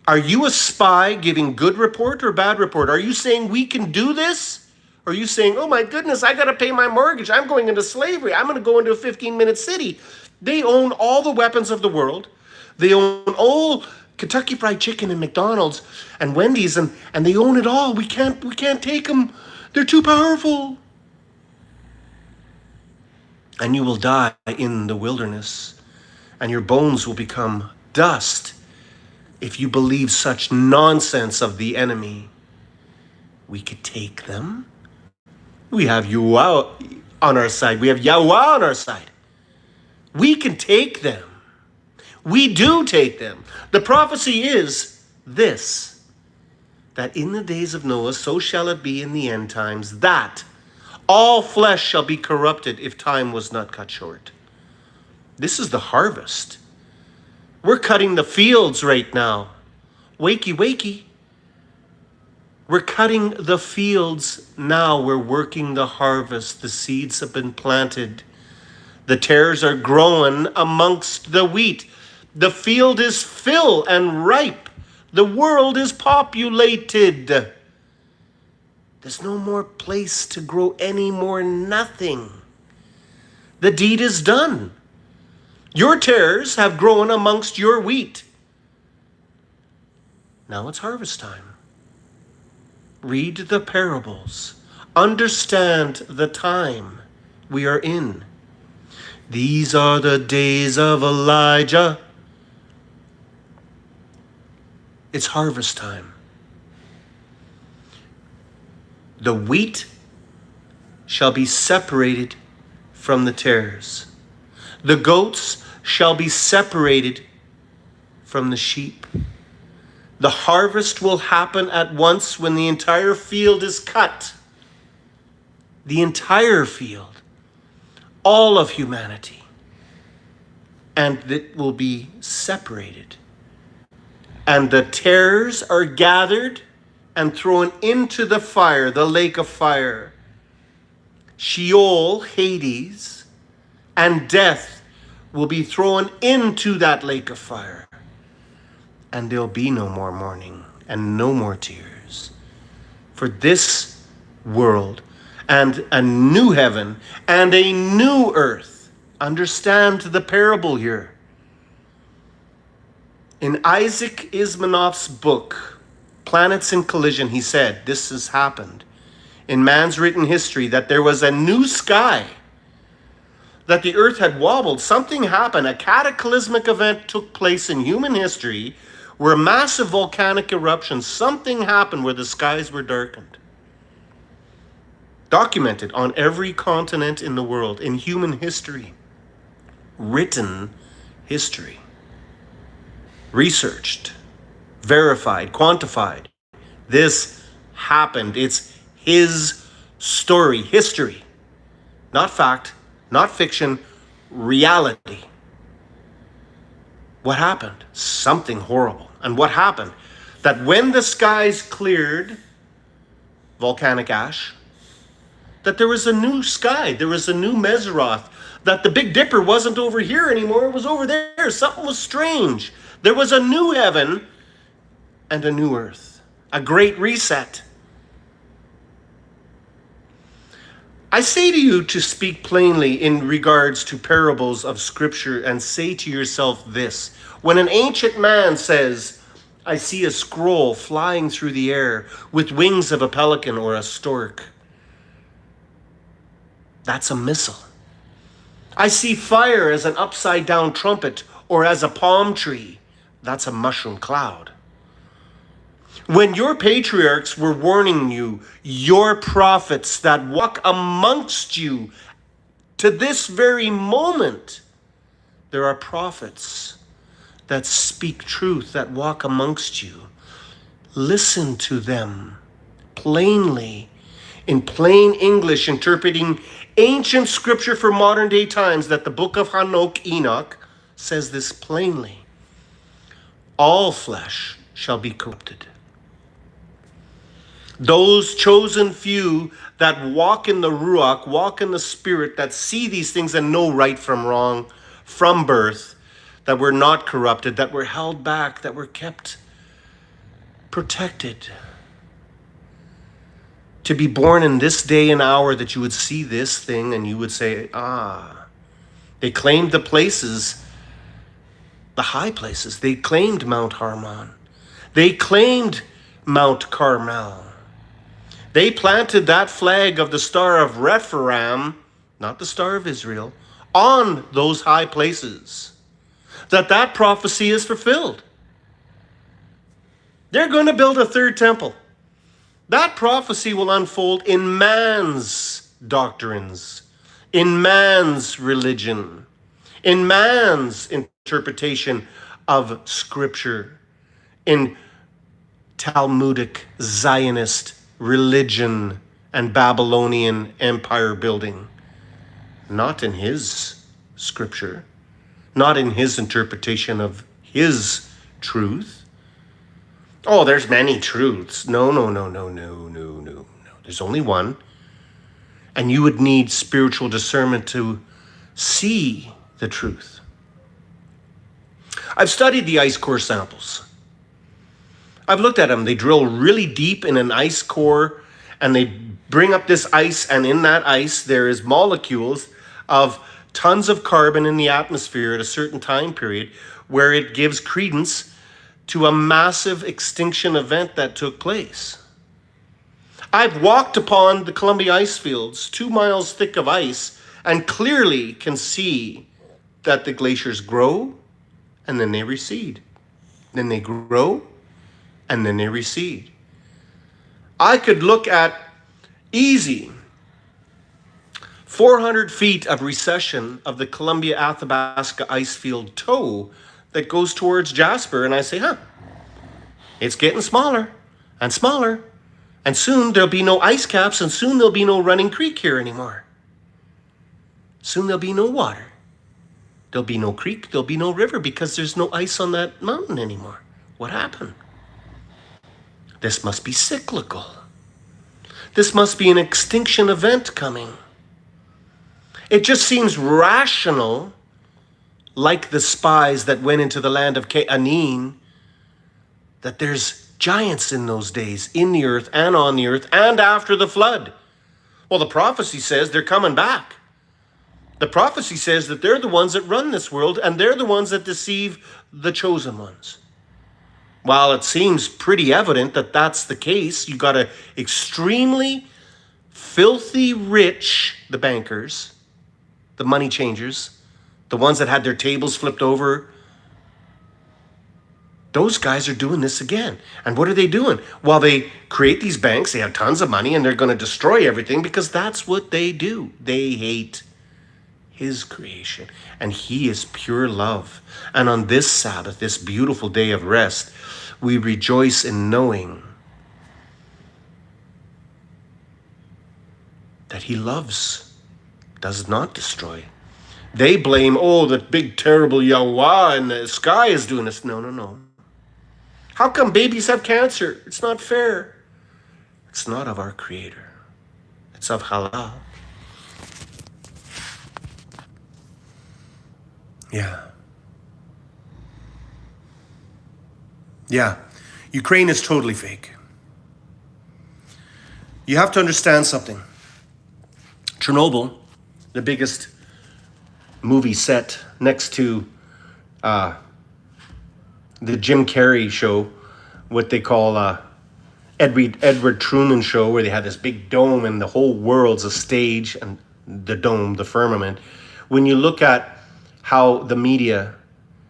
Are you a spy giving good report or bad report? Are you saying we can do this? Or are you saying, oh my goodness, I got to pay my mortgage. I'm going into slavery. I'm going to go into a 15-minute city. They own all the weapons of the world. They own all Kentucky Fried Chicken and McDonald's and Wendy's, and they own it all. We can't take them. They're too powerful. And you will die in the wilderness, and your bones will become dust if you believe such nonsense of the enemy. We could take them. We have Yahuwah on our side. We have Yahuwah on our side. We can take them. We do take them. The prophecy is this, that in the days of Noah, so shall it be in the end times, that all flesh shall be corrupted if time was not cut short. This is the harvest. We're cutting the fields right now. Wakey, wakey. We're cutting the fields now. We're working the harvest. The seeds have been planted. The tares are growing amongst the wheat. The field is full and ripe. The world is populated. There's no more place to grow any more nothing. The deed is done. Your tares have grown amongst your wheat. Now it's harvest time. Read the parables. Understand the time we are in. These are the days of Elijah. It's harvest time. The wheat shall be separated from the tares. The goats shall be separated from the sheep. The harvest will happen at once when the entire field is cut. The entire field. All of humanity. And it will be separated. And the tares are gathered and thrown into the fire, the lake of fire. Sheol, Hades, and death will be thrown into that lake of fire. And there'll be no more mourning and no more tears. For this world and a new heaven and a new earth. Understand the parable here. In Isaac Ismanoff's book, Planets in Collision, he said, this has happened in man's written history, that there was a new sky, that the earth had wobbled. Something happened. A cataclysmic event took place in human history where massive volcanic eruptions, something happened where the skies were darkened. Documented on every continent in the world, in human history. Written history. Researched, verified, quantified. This happened. It's his story, history. Not fact, not fiction, reality. What happened? Something horrible. And what happened? That when the skies cleared, volcanic ash, that there was a new sky, there was a new Meseroth, that the Big Dipper wasn't over here anymore, it was over there. Something was strange. There was a new heaven and a new earth, a great reset. I say to you to speak plainly in regards to parables of Scripture and say to yourself this. When an ancient man says, I see a scroll flying through the air with wings of a pelican or a stork, that's a missile. I see fire as an upside down trumpet or as a palm tree, that's a mushroom cloud. When your patriarchs were warning you, your prophets that walk amongst you, to this very moment, there are prophets that speak truth, that walk amongst you. Listen to them plainly, in plain English, interpreting ancient scripture for modern day times, that the book of Enoch says this plainly. All flesh shall be corrupted. Those chosen few that walk in the Ruach, walk in the Spirit, that see these things and know right from wrong from birth, that were not corrupted, that were held back, that were kept protected. To be born in this day and hour that you would see this thing and you would say, they claimed the places, the high places. They claimed Mount Hermon. They claimed Mount Carmel. They planted that flag of the Star of Rephaim, not the Star of Israel, on those high places. That prophecy is fulfilled. They're going to build a third temple. That prophecy will unfold in man's doctrines, in man's religion, in man's interpretation of Scripture, in Talmudic Zionist religion and Babylonian empire building. Not in his Scripture, not in his interpretation of his truth. Oh, there's many truths. No, no, no, no, no, no, no, no. There's only one. And you would need spiritual discernment to see the truth. I've studied the ice core samples. I've looked at them. They drill really deep in an ice core and they bring up this ice, and in that ice there is molecules of tons of carbon in the atmosphere at a certain time period where it gives credence to a massive extinction event that took place. I've walked upon the Columbia ice fields, 2 miles thick of ice, and clearly can see that the glaciers grow and then they recede. Then they grow and then they recede. I could look at easy 400 feet of recession of the Columbia Athabasca ice field toe that goes towards Jasper, and I say, it's getting smaller and smaller, and soon there'll be no ice caps, and soon there'll be no running creek here anymore. Soon there'll be no water. There'll be no creek, there'll be no river, because there's no ice on that mountain anymore. What happened? This must be cyclical. This must be an extinction event coming. It just seems rational, like the spies that went into the land of Canaan, that there's giants in those days, in the earth and on the earth and after the flood. Well, the prophecy says they're coming back. The prophecy says that they're the ones that run this world, and they're the ones that deceive the chosen ones. While it seems pretty evident that that's the case, you got a extremely filthy rich, the bankers, the money changers, the ones that had their tables flipped over. Those guys are doing this again. And what are they doing? Well, they create these banks, they have tons of money, and they're going to destroy everything because that's what they do. They hate his creation, and he is pure love. And on this Sabbath, this beautiful day of rest, we rejoice in knowing that he loves, does not destroy. They blame, the big terrible Yahweh in the sky is doing this. No, no, no. How come babies have cancer? It's not fair. It's not of our Creator. It's of halal. Yeah. Ukraine is totally fake. You have to understand something. Chernobyl, the biggest movie set next to the Jim Carrey show, what they call Edward Truman Show, where they had this big dome and the whole world's a stage, and the dome, the firmament. When you look at how the media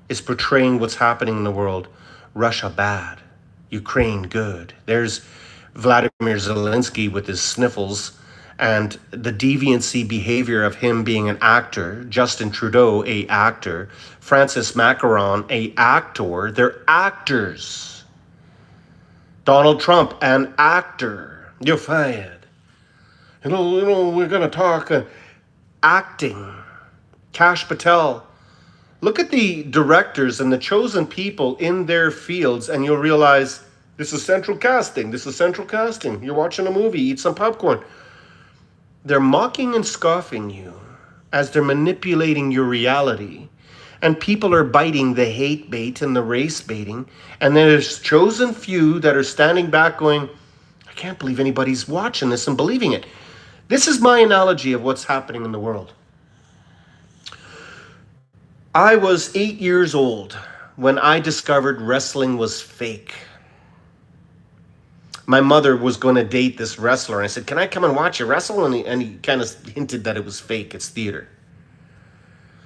is portraying what's happening in the world, Russia bad, Ukraine good. There's Vladimir Zelensky with his sniffles and the deviancy behavior of him being an actor, Justin Trudeau, a actor, Francis Macron, a actor. They're actors. Donald Trump, an actor. You're fired. We're going to talk acting. Kash Patel. Look at the directors and the chosen people in their fields, and you'll realize this is central casting. This is central casting. You're watching a movie, eat some popcorn. They're mocking and scoffing you as they're manipulating your reality. And people are biting the hate bait and the race baiting. And there's chosen few that are standing back going, I can't believe anybody's watching this and believing it. This is my analogy of what's happening in the world. I was 8 years old when I discovered wrestling was fake. My mother was going to date this wrestler, and I said, can I come and watch you wrestle? And he kind of hinted that it was fake. It's theater.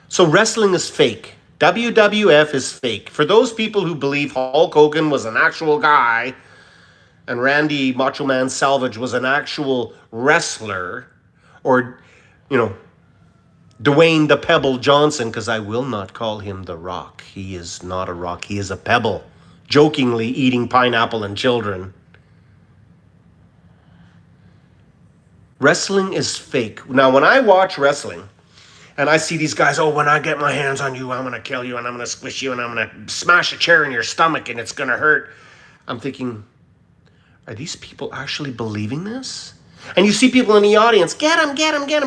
So wrestling is fake. WWF is fake. For those people who believe Hulk Hogan was an actual guy and Randy Macho Man Savage was an actual wrestler, or, Dwayne the Pebble Johnson, because I will not call him the Rock. He is not a rock. He is a pebble, jokingly eating pineapple and children. Wrestling is fake. Now, when I watch wrestling and I see these guys, when I get my hands on you, I'm going to kill you and I'm going to squish you and I'm going to smash a chair in your stomach and it's going to hurt. I'm thinking, are these people actually believing this? And you see people in the audience, get him,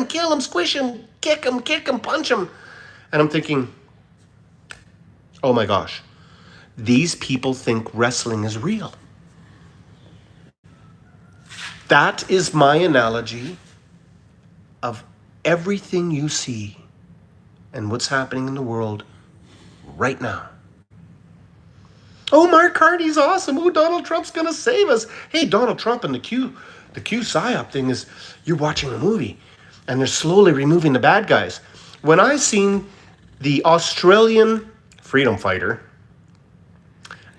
kill him, squish him, kick him, punch him. And I'm thinking, oh my gosh, these people think wrestling is real. That is my analogy of everything you see and what's happening in the world right now. Oh, Mark Carney's awesome. Oh, Donald Trump's going to save us. Hey, Donald Trump and the Q PSYOP thing is you're watching a movie and they're slowly removing the bad guys. When I seen the Australian freedom fighter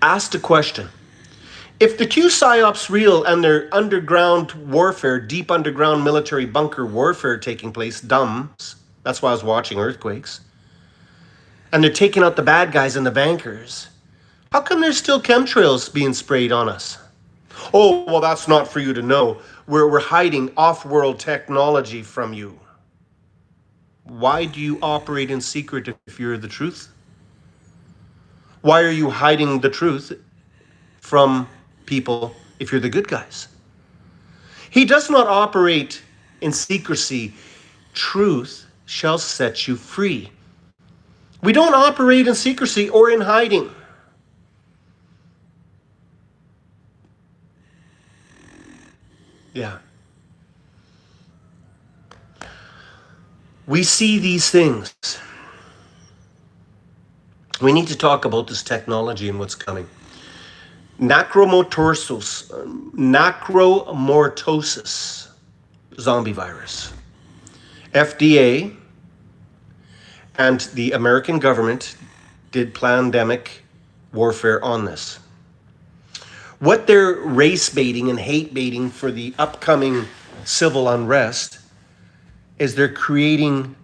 asked a question, if the Q PSYOP's real and their underground warfare, deep underground military bunker warfare taking place, that's why I was watching Earthquakes, and they're taking out the bad guys and the bankers, how come there's still chemtrails being sprayed on us? Oh, well, that's not for you to know. We're hiding off-world technology from you. Why do you operate in secret if you're the truth? Why are you hiding the truth from people if you're the good guys? He does not operate in secrecy. Truth shall set you free. We don't operate in secrecy or in hiding. Yeah. We see these things. We need to talk about this technology and what's coming. Necromorphosis zombie virus. FDA and the American government did pandemic warfare on this. What they're race baiting and hate baiting for the upcoming civil unrest is they're creating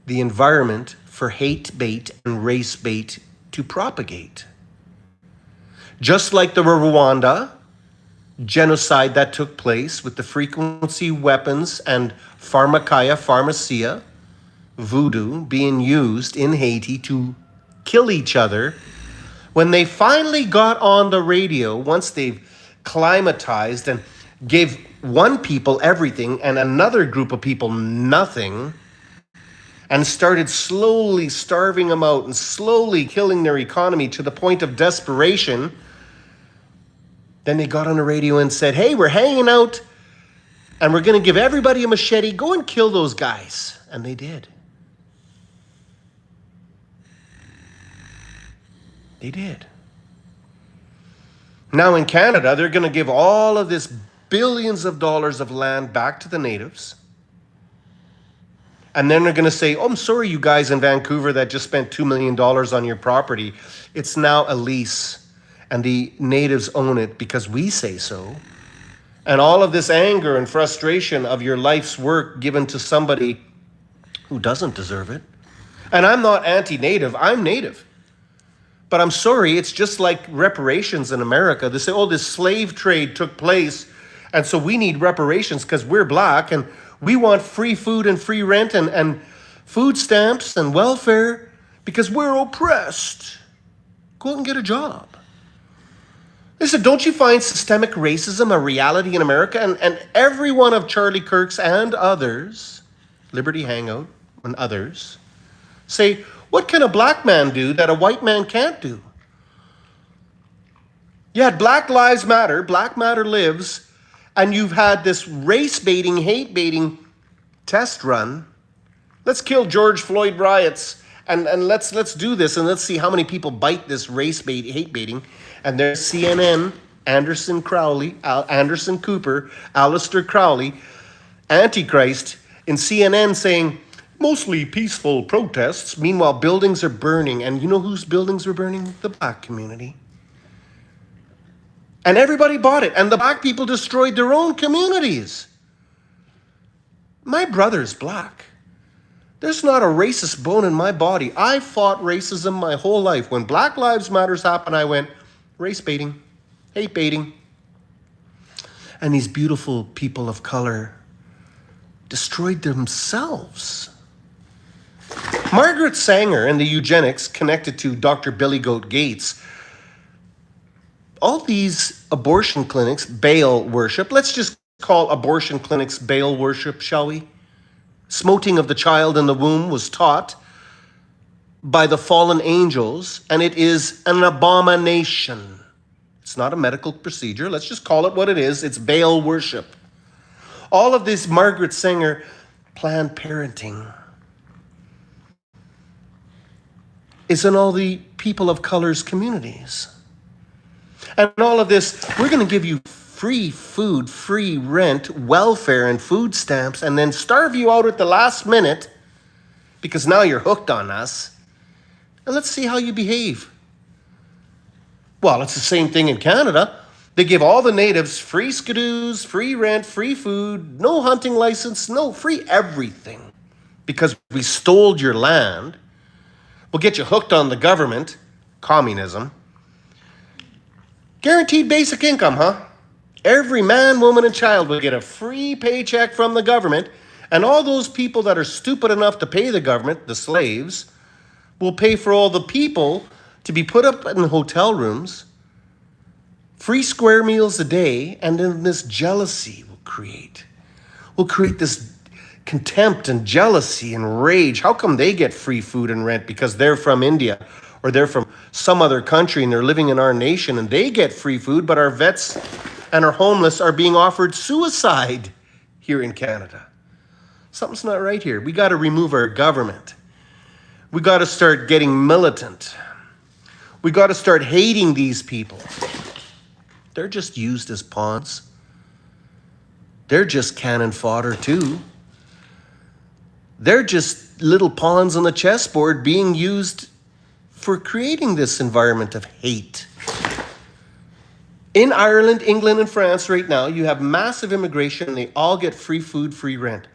the environment for hate bait and race bait to propagate. Just like the Rwanda genocide that took place with the frequency weapons and pharmacia, voodoo, being used in Haiti to kill each other. When they finally got on the radio, once they've climatized and gave one people everything and another group of people nothing, and started slowly starving them out and slowly killing their economy to the point of desperation, then they got on the radio and said, hey, we're hanging out and we're going to give everybody a machete. Go and kill those guys. And they did. They did. Now in Canada, they're going to give all of this billions of dollars of land back to the natives. And then they're going to say, oh, I'm sorry, you guys in Vancouver that just spent $2 million on your property. It's now a lease. And the natives own it because we say so. And all of this anger and frustration of your life's work given to somebody who doesn't deserve it. And I'm not anti-native, I'm native. But I'm sorry, it's just like reparations in America. They say, oh, this slave trade took place, and so we need reparations because we're black, and we want free food and free rent and food stamps and welfare because we're oppressed. Go out and get a job. They said, don't you find systemic racism a reality in America? And every one of Charlie Kirk's and others, Liberty Hangout and others, say, what can a black man do that a white man can't do? You had Black Lives Matter, Black Matter Lives, and you've had this race-baiting, hate-baiting test run. Let's kill George Floyd riots, and let's do this, and let's see how many people bite this race-bait, hate-baiting. And there's CNN, Anderson Cooper, Alistair Crowley, Antichrist, in CNN saying, mostly peaceful protests. Meanwhile, buildings are burning. And you know whose buildings were burning? The black community. And everybody bought it. And the black people destroyed their own communities. My brother's black. There's not a racist bone in my body. I fought racism my whole life. When Black Lives Matters happened, I went, race baiting, hate baiting. And these beautiful people of color destroyed themselves. Margaret Sanger and the eugenics connected to Dr. Billy Goat Gates All these abortion clinics, Baal worship, let's just call abortion clinics Baal worship, shall we? Smoting of the child in the womb was taught by the fallen angels, and it is an abomination. It's not a medical procedure. Let's just call it what it is. It's Baal worship. All of this Margaret Sanger Planned Parenting is in all the people of color's communities. And all of this, we're going to give you free food, free rent, welfare, and food stamps, and then starve you out at the last minute because now you're hooked on us. And let's see how you behave. Well, it's the same thing in Canada. They give all the natives free skidoos, free rent, free food, no hunting license, no free everything. Because we stole your land. We'll get you hooked on the government, communism. Guaranteed basic income, huh? Every man, woman, and child will get a free paycheck from the government, and all those people that are stupid enough to pay the government, the slaves, will pay for all the people to be put up in hotel rooms, free square meals a day, and then this jealousy will create. We'll create this contempt and jealousy and rage. How come they get free food and rent? Because they're from India or they're from some other country and they're living in our nation and they get free food, but our vets and our homeless are being offered suicide here in Canada. Something's not right here. We got to remove our government. We got to start getting militant. We got to start hating these people. They're just used as pawns. They're just cannon fodder too. They're just little pawns on the chessboard being used for creating this environment of hate. In Ireland, England, and France right now, you have massive immigration and they all get free food, free rent.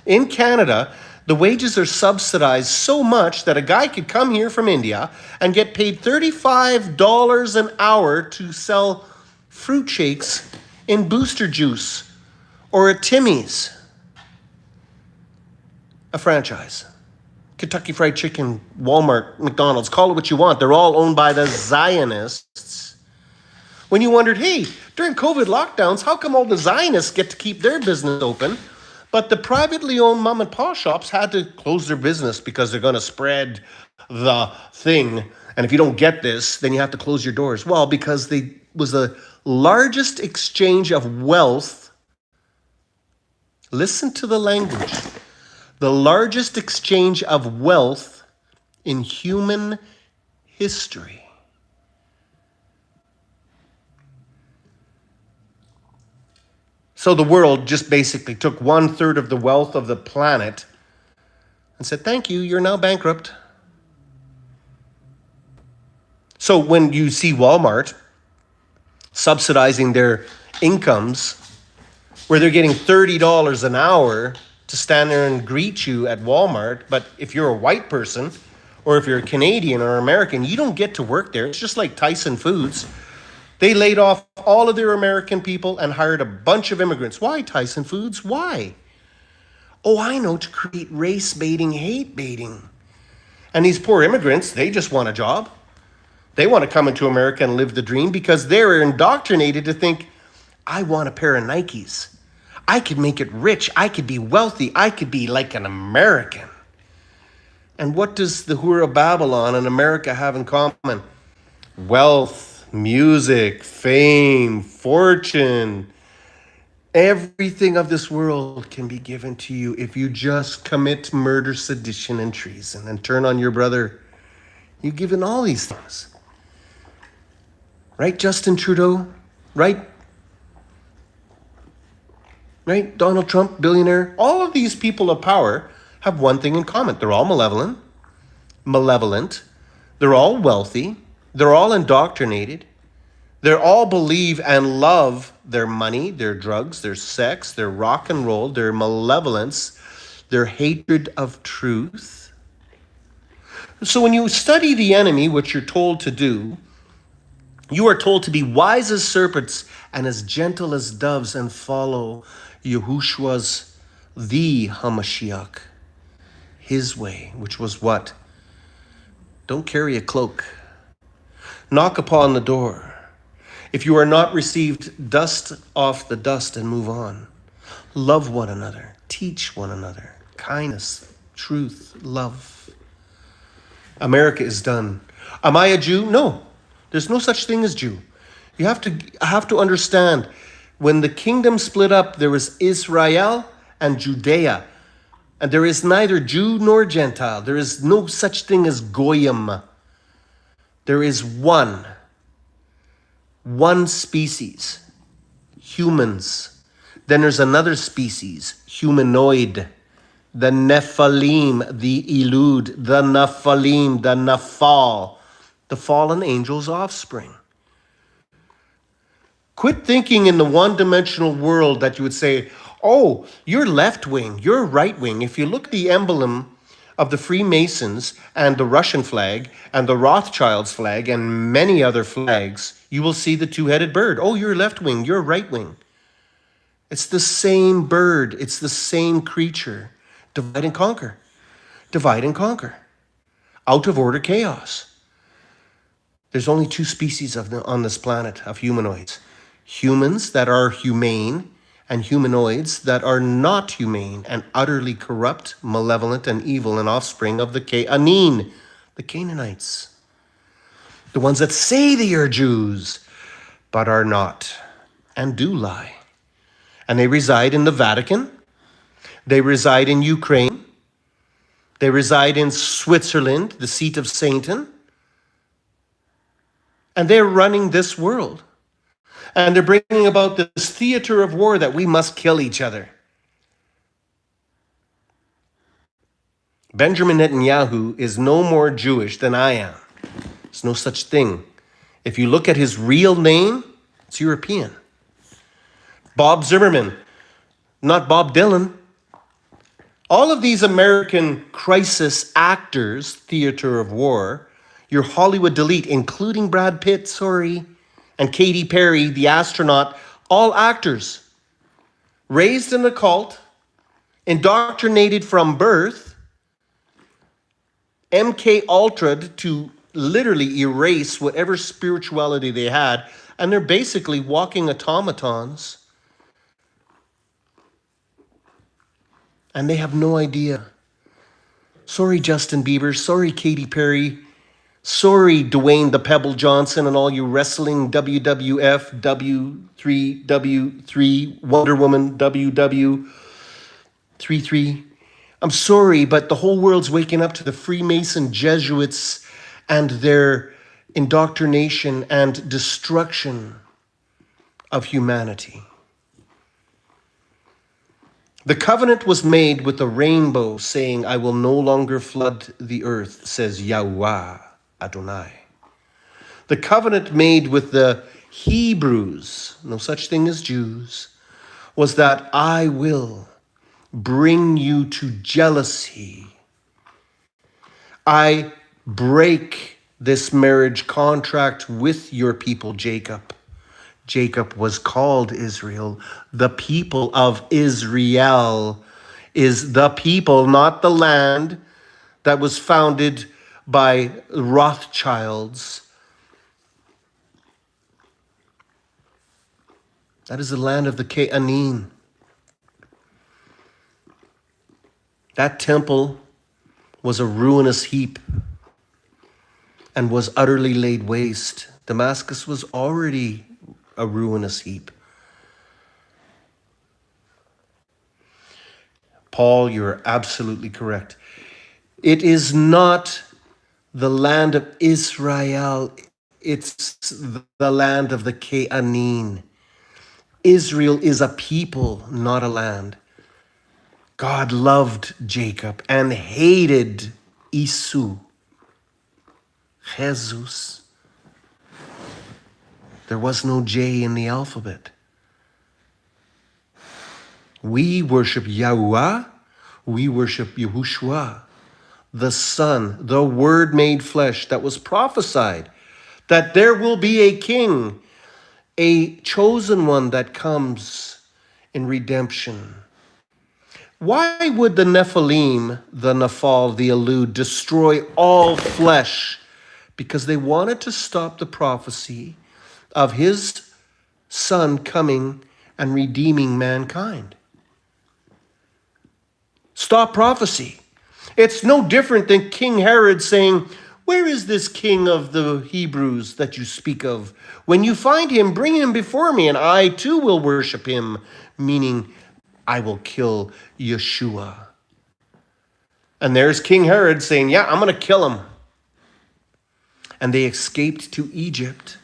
In Canada, the wages are subsidized so much that a guy could come here from India and get paid $35 an hour to sell fruit shakes in Booster Juice or at Timmy's. A franchise. Kentucky Fried Chicken, Walmart, McDonald's, call it what you want. They're all owned by the Zionists. When you wondered, hey, during COVID lockdowns, how come all the Zionists get to keep their business open, but the privately owned mom and pop shops had to close their business because they're going to spread the thing. And if you don't get this, then you have to close your doors. Well, because they was the largest exchange of wealth. Listen to the language. The largest exchange of wealth in human history. So the world just basically took 1/3 of the wealth of the planet and said, thank you, you're now bankrupt. So when you see Walmart subsidizing their incomes, where they're getting $30 an hour to stand there and greet you at Walmart, but if you're a white person, or if you're a Canadian or American, you don't get to work there. It's just like Tyson Foods. They laid off all of their American people and hired a bunch of immigrants. Why, Tyson Foods? Why? Oh, I know, to create race baiting, hate baiting. And these poor immigrants, they just want a job. They want to come into America and live the dream because they're indoctrinated to think, I want a pair of Nikes. I could make it rich. I could be wealthy. I could be like an American. And what does the Whore of Babylon and America have in common? Wealth, music, fame, fortune. Everything of this world can be given to you if you just commit murder, sedition, and treason and turn on your brother. You're given all these things. Right, Justin Trudeau? Right? Right? Donald Trump, billionaire. All of these people of power have one thing in common. They're all malevolent. They're all wealthy. They're all indoctrinated. They all believe and love their money, their drugs, their sex, their rock and roll, their malevolence, their hatred of truth. So when you study the enemy, which you're told to do, you are told to be wise as serpents and as gentle as doves and follow Yehushua's, the Hamashiach, his way, which was what? Don't carry a cloak. Knock upon the door. If you are not received, dust off the dust and move on. Love one another. Teach one another. Kindness, truth, love. America is done. Am I a Jew? No. There's no such thing as Jew. You have to understand, when the kingdom split up, there was Israel and Judea. And there is neither Jew nor Gentile. There is no such thing as Goyim. There is one species, humans. Then there's another species, humanoid. The Nephilim, the Elud, the Nephilim, the Nephal, the fallen angel's offspring. Quit thinking in the one-dimensional world that you would say, oh, you're left wing, you're right wing. If you look at the emblem of the Freemasons and the Russian flag and the Rothschilds flag and many other flags, you will see the two-headed bird. Oh, you're left wing, you're right wing. It's the same bird, it's the same creature. Divide and conquer. Divide and conquer. Out of order chaos. There's only two species on this planet of humanoids. Humans that are humane and humanoids that are not humane and utterly corrupt, malevolent, and evil, and offspring of the Canaan, the Canaanites. The ones that say they are Jews, but are not, and do lie. And they reside in the Vatican. They reside in Ukraine. They reside in Switzerland, the seat of Satan. And they're running this world. And they're bringing about this theater of war that we must kill each other. Benjamin Netanyahu is no more Jewish than I am. There's no such thing. If you look at his real name, it's European. Bob Zimmerman, not Bob Dylan. All of these American crisis actors, theater of war, your Hollywood elite, including Brad Pitt, and Katy Perry, the astronaut, all actors, raised in the cult, indoctrinated from birth, MK Ultra'd to literally erase whatever spirituality they had, and they're basically walking automatons. And they have no idea. Sorry, Justin Bieber. Sorry, Katy Perry. Sorry, Dwayne the Pebble Johnson and all you wrestling WWF, W3, Wonder Woman, WW33. I'm sorry, but the whole world's waking up to the Freemason Jesuits and their indoctrination and destruction of humanity. The covenant was made with a rainbow saying, I will no longer flood the earth, says Yahweh Adonai. The covenant made with the Hebrews, no such thing as Jews, was that I will bring you to jealousy. I break this marriage contract with your people, Jacob. Jacob was called Israel. The people of Israel is the people, not the land that was founded by Rothschilds. That is the land of the Canaan. That temple was a ruinous heap and was utterly laid waste. Damascus was already a ruinous heap. Paul, you're absolutely correct. It is not the land of Israel, it's the land of the Canaan. Israel is a people, not a land. God loved Jacob and hated Esau. Jesus. There was no J in the alphabet. We worship Yahuwah. We worship Yahushua, the Son, the Word made flesh that was prophesied, that there will be a king, a chosen one that comes in redemption. Why would the Nephilim, the Nephal, the Elud, destroy all flesh? Because they wanted to stop the prophecy of his Son coming and redeeming mankind. Stop prophecy. It's no different than King Herod saying, "Where is this king of the Hebrews that you speak of? When you find him, bring him before me, and I too will worship him," meaning I will kill Yeshua. And there's King Herod saying, "Yeah, I'm going to kill him." And they escaped to Egypt.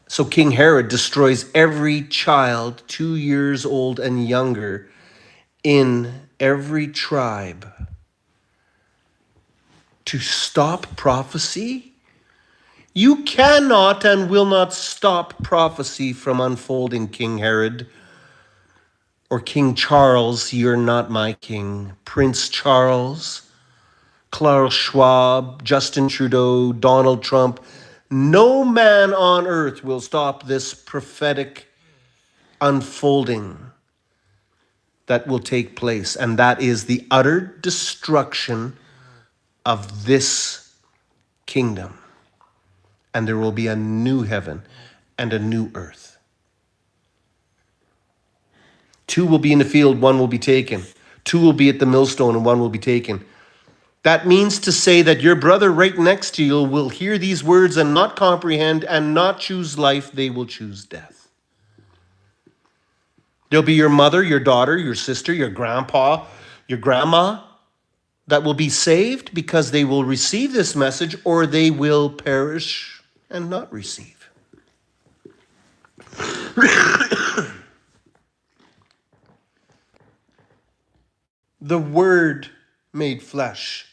So King Herod destroys every child 2 years old and younger in every tribe. To stop prophecy? You cannot and will not stop prophecy from unfolding, King Herod. Or King Charles, you're not my king. Prince Charles, Klaus Schwab, Justin Trudeau, Donald Trump. No man on earth will stop this prophetic unfolding that will take place. And that is the utter destruction of this kingdom. And there will be a new heaven and a new earth. 2 will be in the field, 1 will be taken. 2 will be at the millstone and 1 will be taken. That means to say that your brother right next to you will hear these words and not comprehend and not choose life. They will choose death. There'll be your mother, your daughter, your sister, your grandpa, your grandma that will be saved because they will receive this message, or they will perish and not receive. The Word made flesh.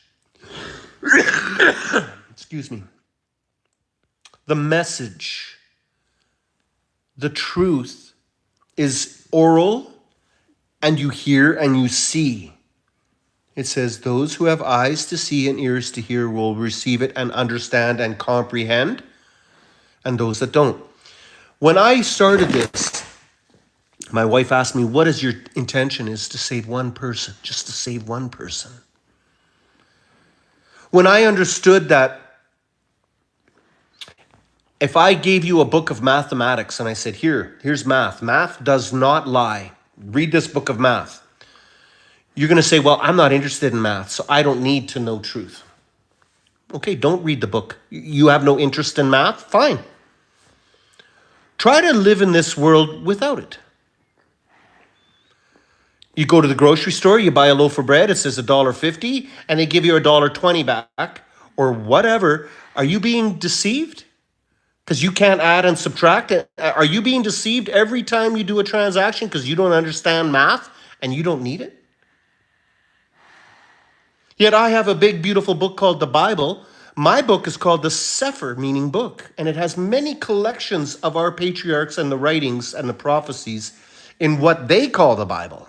Excuse me. The message, the truth is oral, and you hear and you see. It says, those who have eyes to see and ears to hear will receive it and understand and comprehend, and those that don't. When I started this, my wife asked me, what is your intention? Is to save one person, just to save one person. When I understood that if I gave you a book of mathematics and I said, here's math. Math does not lie. Read this book of math. You're going to say, well, I'm not interested in math, so I don't need to know truth. Okay, don't read the book. You have no interest in math? Fine. Try to live in this world without it. You go to the grocery store, you buy a loaf of bread, it says $1.50, and they give you $1.20 back, or whatever. Are you being deceived? Because you can't add and subtract it. Are you being deceived every time you do a transaction because you don't understand math and you don't need it? Yet I have a big, beautiful book called the Bible. My book is called the Sefer, meaning book, and it has many collections of our patriarchs and the writings and the prophecies in what they call the Bible.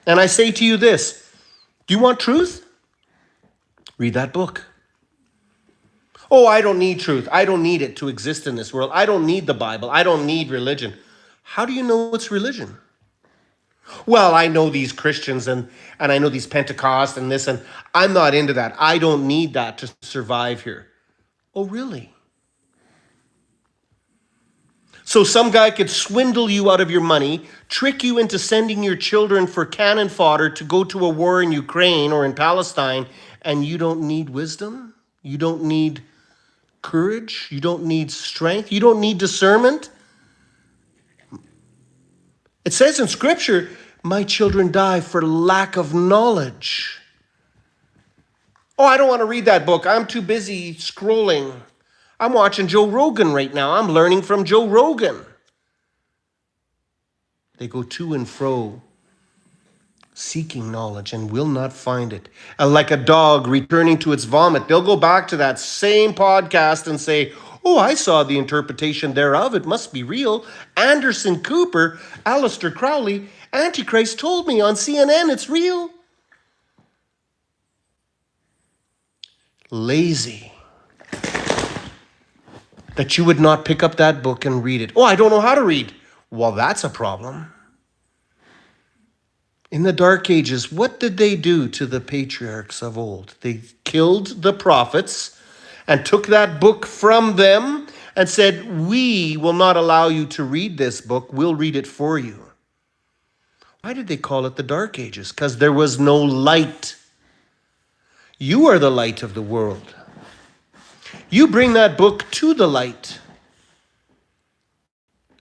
And I say to you this, do you want truth? Read that book. Oh, I don't need truth. I don't need it to exist in this world. I don't need the Bible. I don't need religion. How do you know it's religion? Well, I know these Christians and I know these Pentecost and this, and I'm not into that. I don't need that to survive here. Oh, really? So some guy could swindle you out of your money, trick you into sending your children for cannon fodder to go to a war in Ukraine or in Palestine, and you don't need wisdom? You don't need courage? You don't need strength? You don't need discernment? It says in Scripture, my children die for lack of knowledge. Oh, I don't want to read that book. I'm too busy scrolling. I'm watching Joe Rogan right now. I'm learning from Joe Rogan. They go to and fro, seeking knowledge and will not find it. And like a dog returning to its vomit, they'll go back to that same podcast and say, oh, I saw the interpretation thereof. It must be real. Anderson Cooper, Aleister Crowley, Antichrist told me on CNN it's real. Lazy. That you would not pick up that book and read it. Oh, I don't know how to read. Well, that's a problem. In the Dark Ages, what did they do to the patriarchs of old? They killed the prophets and took that book from them and said, we will not allow you to read this book. We'll read it for you. Why did they call it the Dark Ages? Because there was no light. You are the light of the world. You bring that book to the light.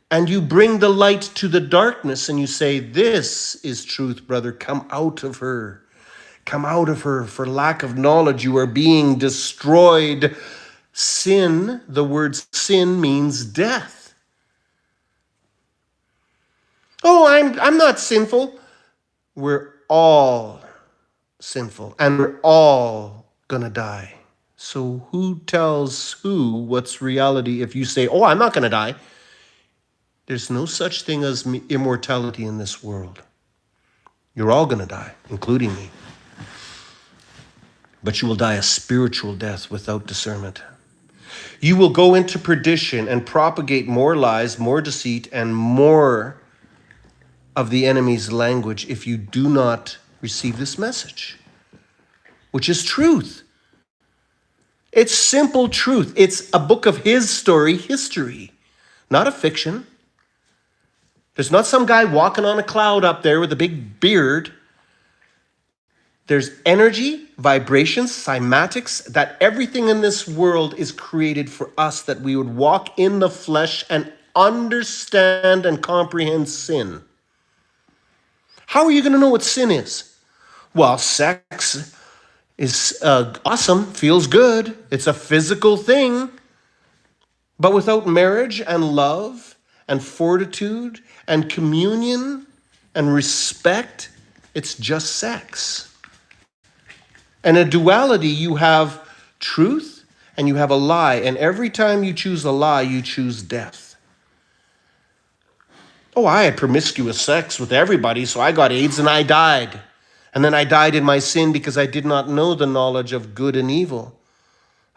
And you bring the light to the darkness and you say, this is truth, brother. Come out of her. Come out of her. For lack of knowledge, you are being destroyed. Sin, the word sin means death. Oh, I'm not sinful. We're all sinful and we're all gonna die. So who tells who what's reality if you say, oh, I'm not gonna die? There's no such thing as immortality in this world. You're all gonna die, including me. But you will die a spiritual death without discernment. You will go into perdition and propagate more lies, more deceit, and more of the enemy's language if you do not receive this message, which is truth. It's simple truth. It's a book of his story, history, not a fiction. There's not some guy walking on a cloud up there with a big beard. There's energy, vibrations, cymatics, that everything in this world is created for us, that we would walk in the flesh and understand and comprehend sin. How are you going to know what sin is? Well, sex is awesome, feels good. It's a physical thing. But without marriage and love and fortitude and communion and respect, it's just sex. And a duality, you have truth and you have a lie. And every time you choose a lie, you choose death. Oh, I had promiscuous sex with everybody, so I got AIDS and I died. And then I died in my sin because I did not know the knowledge of good and evil.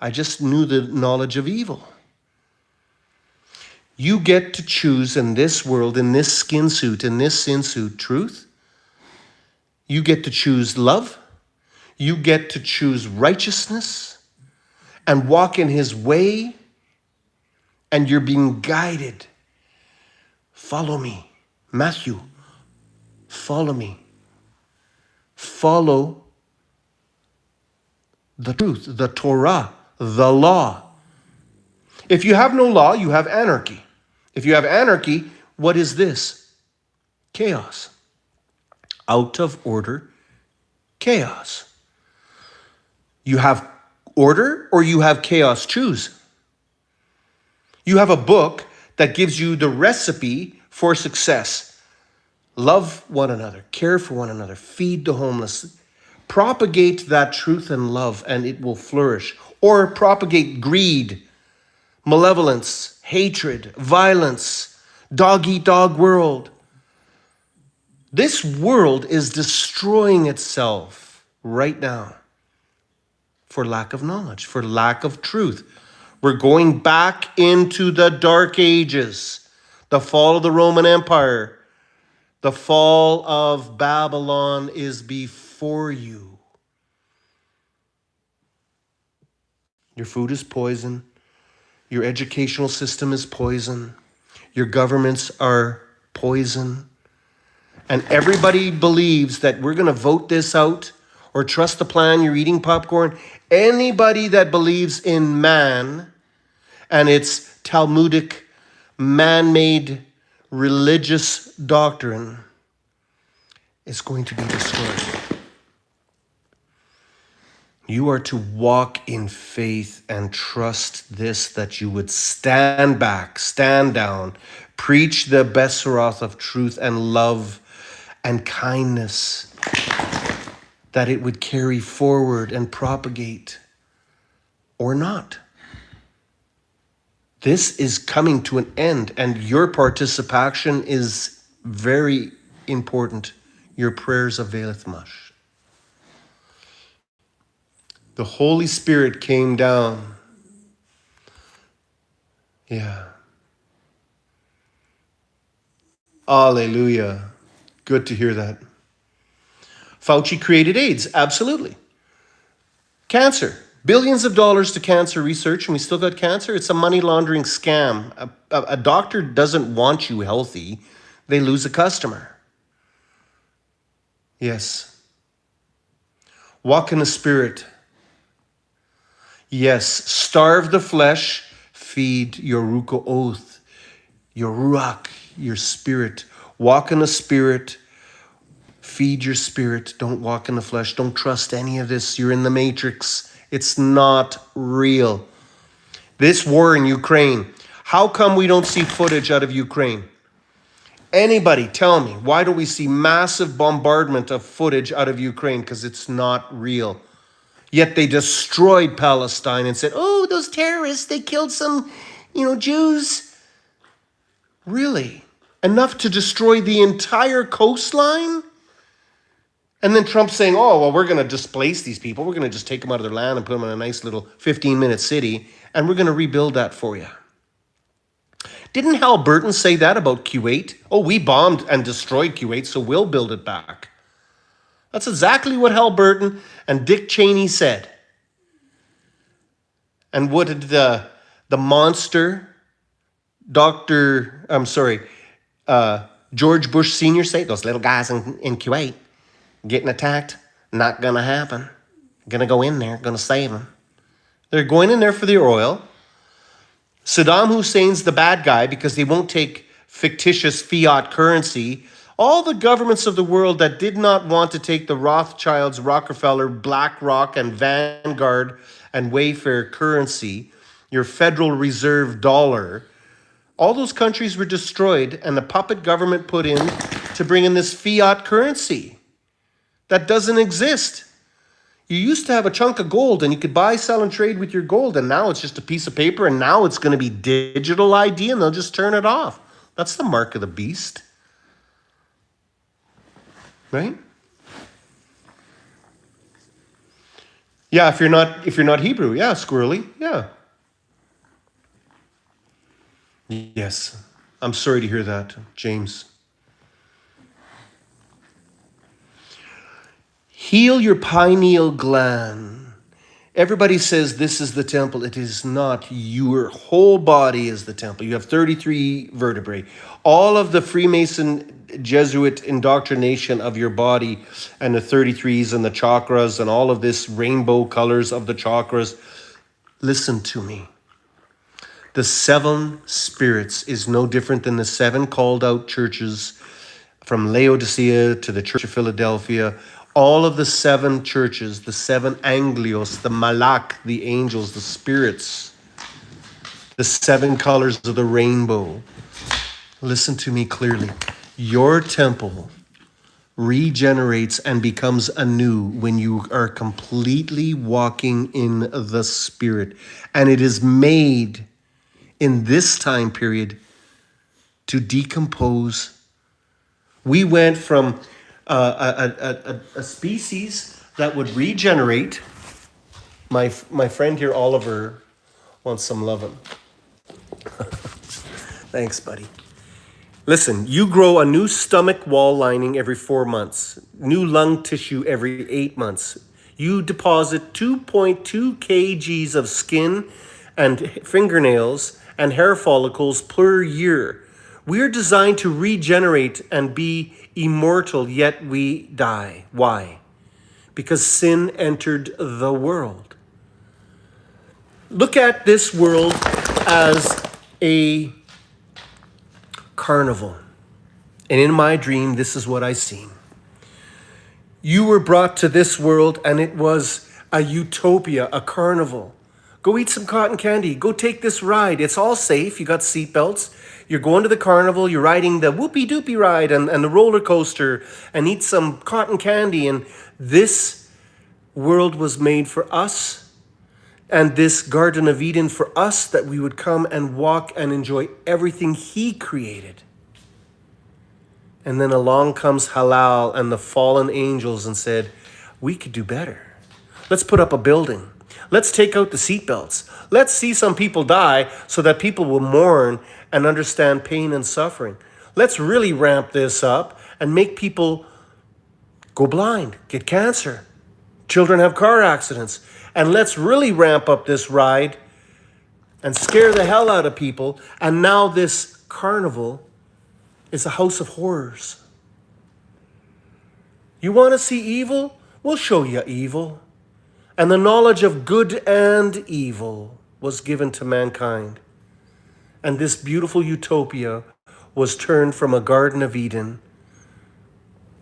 I just knew the knowledge of evil. You get to choose in this world, in this skin suit, in this sin suit, truth. You get to choose love. You get to choose righteousness and walk in his way, and you're being guided. Follow me. Matthew, follow me. Follow the truth, the Torah, the law. If you have no law, you have anarchy. If you have anarchy, what is this? Chaos. Out of order, chaos. You have order or you have chaos. Choose. You have a book that gives you the recipe for success. Love one another, care for one another, feed the homeless. Propagate that truth and love and it will flourish. Or propagate greed, malevolence, hatred, violence, dog-eat-dog world. This world is destroying itself right now for lack of knowledge, for lack of truth. We're going back into the Dark Ages, the fall of the Roman Empire. The fall of Babylon is before you. Your food is poison. Your educational system is poison. Your governments are poison. And everybody believes that we're going to vote this out or trust the plan, you're eating popcorn. Anybody that believes in man and its Talmudic, man-made religious doctrine is going to be destroyed. You are to walk in faith and trust this, that you would stand back, stand down, preach the Besaroth of truth and love and kindness, that it would carry forward and propagate or not. This is coming to an end, and your participation is very important. Your prayers availeth much. The Holy Spirit came down. Yeah. Hallelujah. Good to hear that. Fauci created AIDS. Absolutely. Cancer. Billions of dollars to cancer research, and we still got cancer. It's a money laundering scam. A doctor doesn't want you healthy. They lose a customer. Yes. Walk in the Spirit. Yes. Starve the flesh. Feed your Ruach oath. Your Ruach, your spirit. Walk in the Spirit. Feed your spirit. Don't walk in the flesh. Don't trust any of this. You're in the matrix. It's not real. This war in Ukraine, how come we don't see footage out of Ukraine? Anybody tell me, why don't we see massive bombardment of footage out of Ukraine? Because it's not real. Yet they destroyed Palestine and said, oh, those terrorists, they killed some, Jews. Really? Enough to destroy the entire coastline? And then Trump's saying, oh, well, we're going to displace these people. We're going to just take them out of their land and put them in a nice little 15-minute city, and we're going to rebuild that for you. Didn't Hal Burton say that about Kuwait? Oh, we bombed and destroyed Kuwait, so we'll build it back. That's exactly what Hal Burton and Dick Cheney said. And what did the monster, George Bush Sr. say? Those little guys in Kuwait getting attacked, not going to happen. Going to go in there, going to save them. They're going in there for the oil. Saddam Hussein's the bad guy because they won't take fictitious fiat currency. All the governments of the world that did not want to take the Rothschilds, Rockefeller, BlackRock, and Vanguard and Wayfair currency, your Federal Reserve dollar, all those countries were destroyed and the puppet government put in to bring in this fiat currency that doesn't exist. You used to have a chunk of gold and you could buy, sell, and trade with your gold, and now it's just a piece of paper, and now it's going to be digital ID and they'll just turn it off. That's the mark of the beast. Right? Yeah, if you're not Hebrew, yeah, squirrely, yeah. Yes. I'm sorry to hear that, James. Heal your pineal gland. Everybody says this is the temple. It is not. Your whole body is the temple. You have 33 vertebrae. All of the Freemason Jesuit indoctrination of your body and the 33s and the chakras and all of this rainbow colors of the chakras. Listen to me. The 7 spirits is no different than the 7 called out churches from Laodicea to the Church of Philadelphia. All of the 7 churches, the 7 anglios, the malak, the angels, the spirits, the 7 colors of the rainbow. Listen to me clearly. Your temple regenerates and becomes anew when you are completely walking in the Spirit. And it is made in this time period to decompose. We went from a species that would regenerate. My friend here, Oliver, wants some loving. Thanks, buddy. Listen, you grow a new stomach wall lining every 4 months, new lung tissue every 8 months. You deposit 2.2 kgs of skin and fingernails and hair follicles per year. We are designed to regenerate and be immortal, yet we die. Why? Because sin entered the world. Look at this world as a carnival. And in my dream, this is what I seen. You were brought to this world and it was a utopia, a carnival. Go eat some cotton candy. Go take this ride. It's all safe. You got seatbelts. You're going to the carnival. You're riding the whoopie-doopie ride and the roller coaster and eat some cotton candy. And this world was made for us, and this Garden of Eden for us, that we would come and walk and enjoy everything He created. And then along comes Halal and the fallen angels and said, we could do better. Let's put up a building. Let's take out the seatbelts. Let's see some people die so that people will mourn and understand pain and suffering. Let's really ramp this up and make people go blind, get cancer, Children have car accidents. And let's really ramp up this ride and scare the hell out of people. And now this carnival is a house of horrors. You want to see evil? We'll show you evil. And the knowledge of good and evil was given to mankind. And this beautiful utopia was turned from a Garden of Eden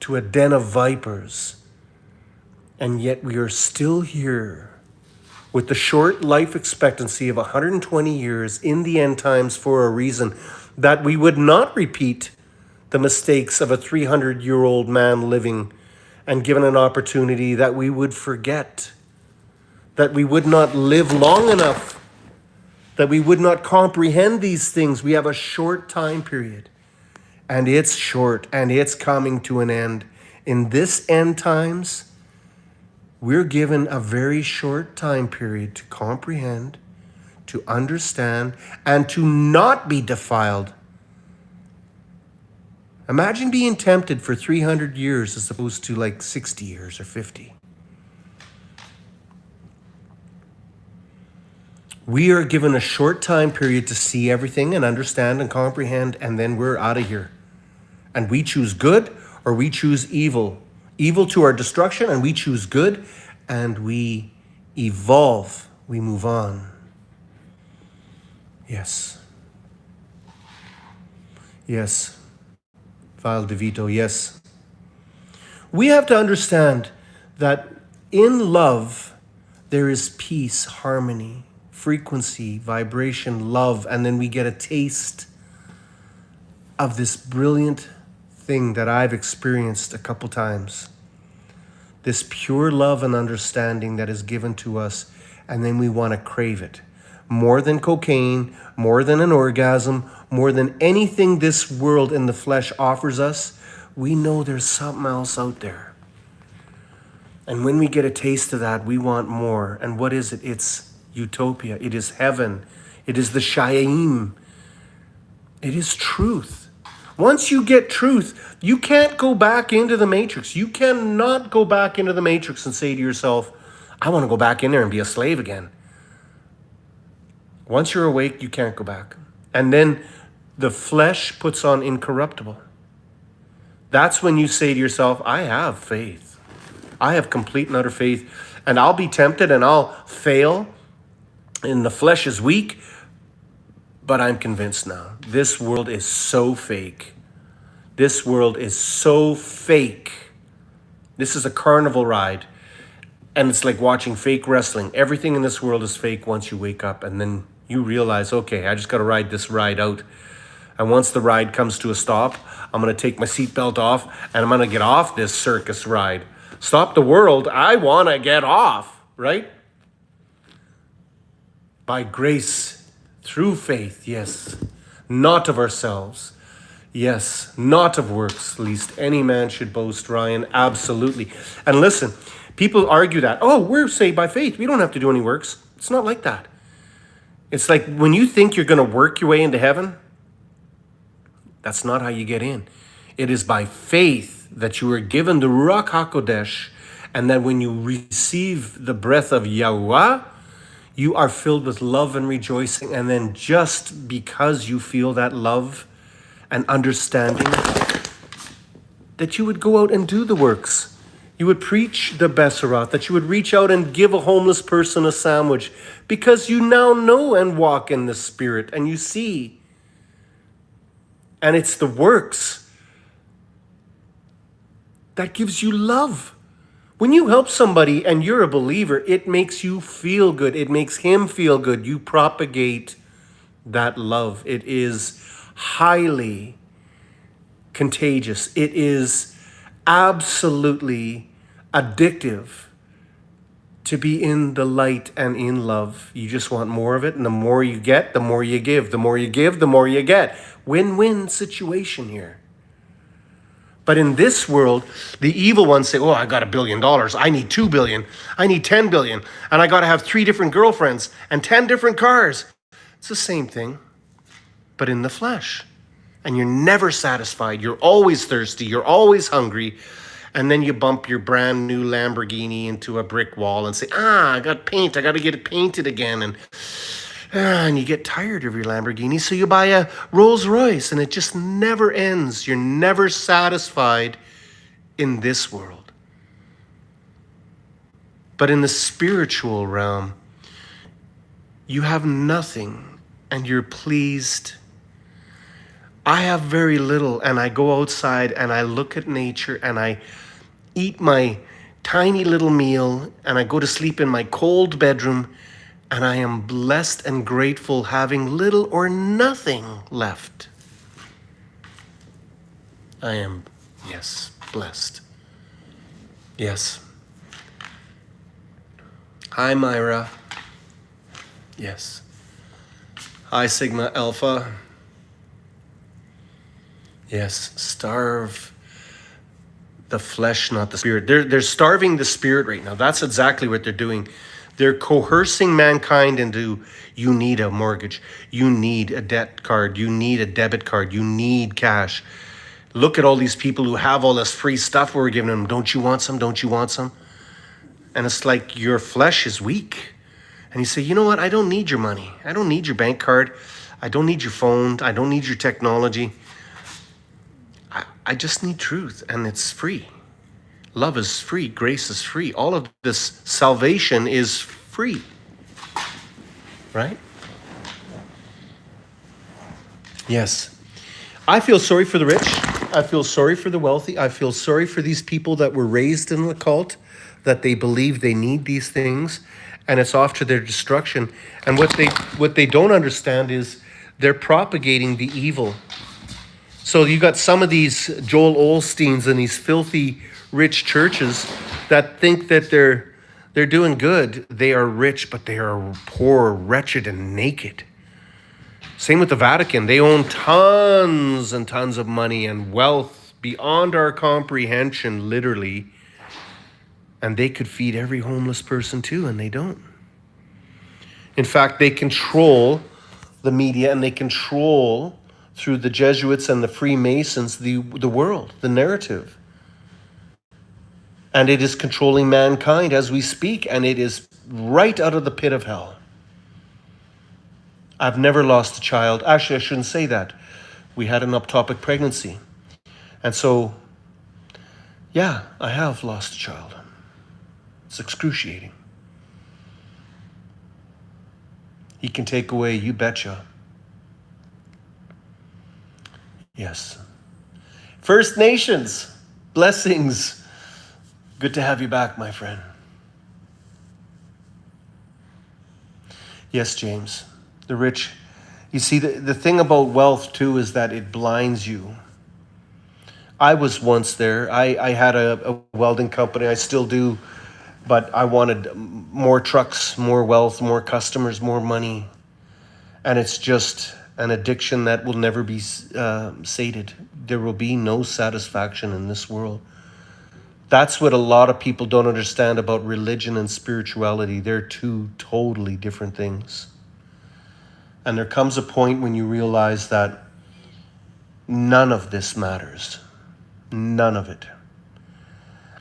to a den of vipers. And yet we are still here with the short life expectancy of 120 years in the end times for a reason, that we would not repeat the mistakes of a 300-year-old man living and given an opportunity, that we would forget, that we would not live long enough, that we would not comprehend these things. We have a short time period, and it's short, and it's coming to an end. In this end times, we're given a very short time period to comprehend, to understand, and to not be defiled. Imagine being tempted for 300 years as opposed to like 60 years or 50. We are given a short time period to see everything and understand and comprehend, and then we're out of here. And we choose good or we choose evil. Evil to our destruction, and we choose good, and we evolve. We move on. Yes. Yes. Val DeVito, yes. We have to understand that in love, there is peace, harmony, frequency, vibration, love, and then we get a taste of this brilliant thing that I've experienced a couple times. This pure love and understanding that is given to us, and then we want to crave it. More than cocaine, more than an orgasm, more than anything this world in the flesh offers us, we know there's something else out there. And when we get a taste of that, we want more. And what is it? It's utopia. It is heaven. It is the Shaim. It is truth. Once you get truth, you can't go back into the matrix. You cannot go back into the matrix and say to yourself, I want to go back in there and be a slave again. Once you're awake, you can't go back. And then the flesh puts on incorruptible. That's when you say to yourself, I have faith. I have complete and utter faith. And I'll be tempted and I'll fail. And the flesh is weak. But I'm convinced now, this world is so fake. This world is so fake. This is a carnival ride. And it's like watching fake wrestling. Everything in this world is fake once you wake up. And then you realize, okay, I just got to ride this ride out. And once the ride comes to a stop, I'm going to take my seatbelt off and I'm going to get off this circus ride. Stop the world. I want to get off, right? By grace. Through faith, yes, not of ourselves, yes, not of works, lest any man should boast, Ryan, absolutely. And listen, people argue that, oh, we're saved by faith. We don't have to do any works. It's not like that. It's like when you think you're going to work your way into heaven, that's not how you get in. It is by faith that you are given the Ruach HaKodesh, and that when you receive the breath of Yahuwah, you are filled with love and rejoicing. And then just because you feel that love and understanding, that you would go out and do the works. You would preach the Besserah, that you would reach out and give a homeless person a sandwich, because you now know and walk in the Spirit and you see. And it's the works that gives you love. When you help somebody and you're a believer, it makes you feel good. It makes him feel good. You propagate that love. It is highly contagious. It is absolutely addictive to be in the light and in love. You just want more of it. And the more you get, the more you give. The more you give, the more you get. Win-win situation here. But in this world, the evil ones say, oh, I got $1 billion. I need 2 billion. I need 10 billion. And I got to have 3 different girlfriends and 10 different cars. It's the same thing, but in the flesh. And you're never satisfied. You're always thirsty. You're always hungry. And then you bump your brand new Lamborghini into a brick wall and say, I got paint. I got to get it painted again. And you get tired of your Lamborghini. So you buy a Rolls Royce, and it just never ends. You're never satisfied in this world. But in the spiritual realm, you have nothing and you're pleased. I have very little, and I go outside and I look at nature and I eat my tiny little meal and I go to sleep in my cold bedroom, and I am blessed and grateful, having little or nothing left. I am, yes, blessed. Yes. Hi, Myra. Yes. Hi, Sigma Alpha. Yes, starve the flesh, not the spirit. They're starving the spirit right now. That's exactly what they're doing. They're coercing mankind into, you need a mortgage, you need a debt card, you need a debit card, you need cash. Look at all these people who have all this free stuff we're giving them. Don't you want some? Don't you want some? And it's like your flesh is weak. And you say, you know what? I don't need your money. I don't need your bank card. I don't need your phone. I don't need your technology. I just need truth, and it's free. Love is free. Grace is free. All of this salvation is free. Right? Yes. I feel sorry for the rich. I feel sorry for the wealthy. I feel sorry for these people that were raised in the cult, that they believe they need these things, and it's off to their destruction. And what they don't understand is they're propagating the evil. So you got some of these Joel Osteens and these filthy rich churches that think that they're doing good. They are rich, but they are poor, wretched, and naked. Same with the Vatican. They own tons and tons of money and wealth beyond our comprehension, literally. And they could feed every homeless person too, and they don't. In fact, they control the media, and they control, through the Jesuits and the Freemasons, the world, the narrative. And it is controlling mankind as we speak, and it is right out of the pit of hell. I've never lost a child. Actually, I shouldn't say that. We had an ectopic pregnancy. And so, yeah, I have lost a child. It's excruciating. He can take away, you betcha. Yes. First Nations, blessings. Good to have you back, my friend. Yes, James. The rich. You see, the thing about wealth, too, is that it blinds you. I was once there. I had a welding company. I still do. But I wanted more trucks, more wealth, more customers, more money. And it's just an addiction that will never be sated. There will be no satisfaction in this world. That's what a lot of people don't understand about religion and spirituality. They're two totally different things. And there comes a point when you realize that none of this matters. None of it.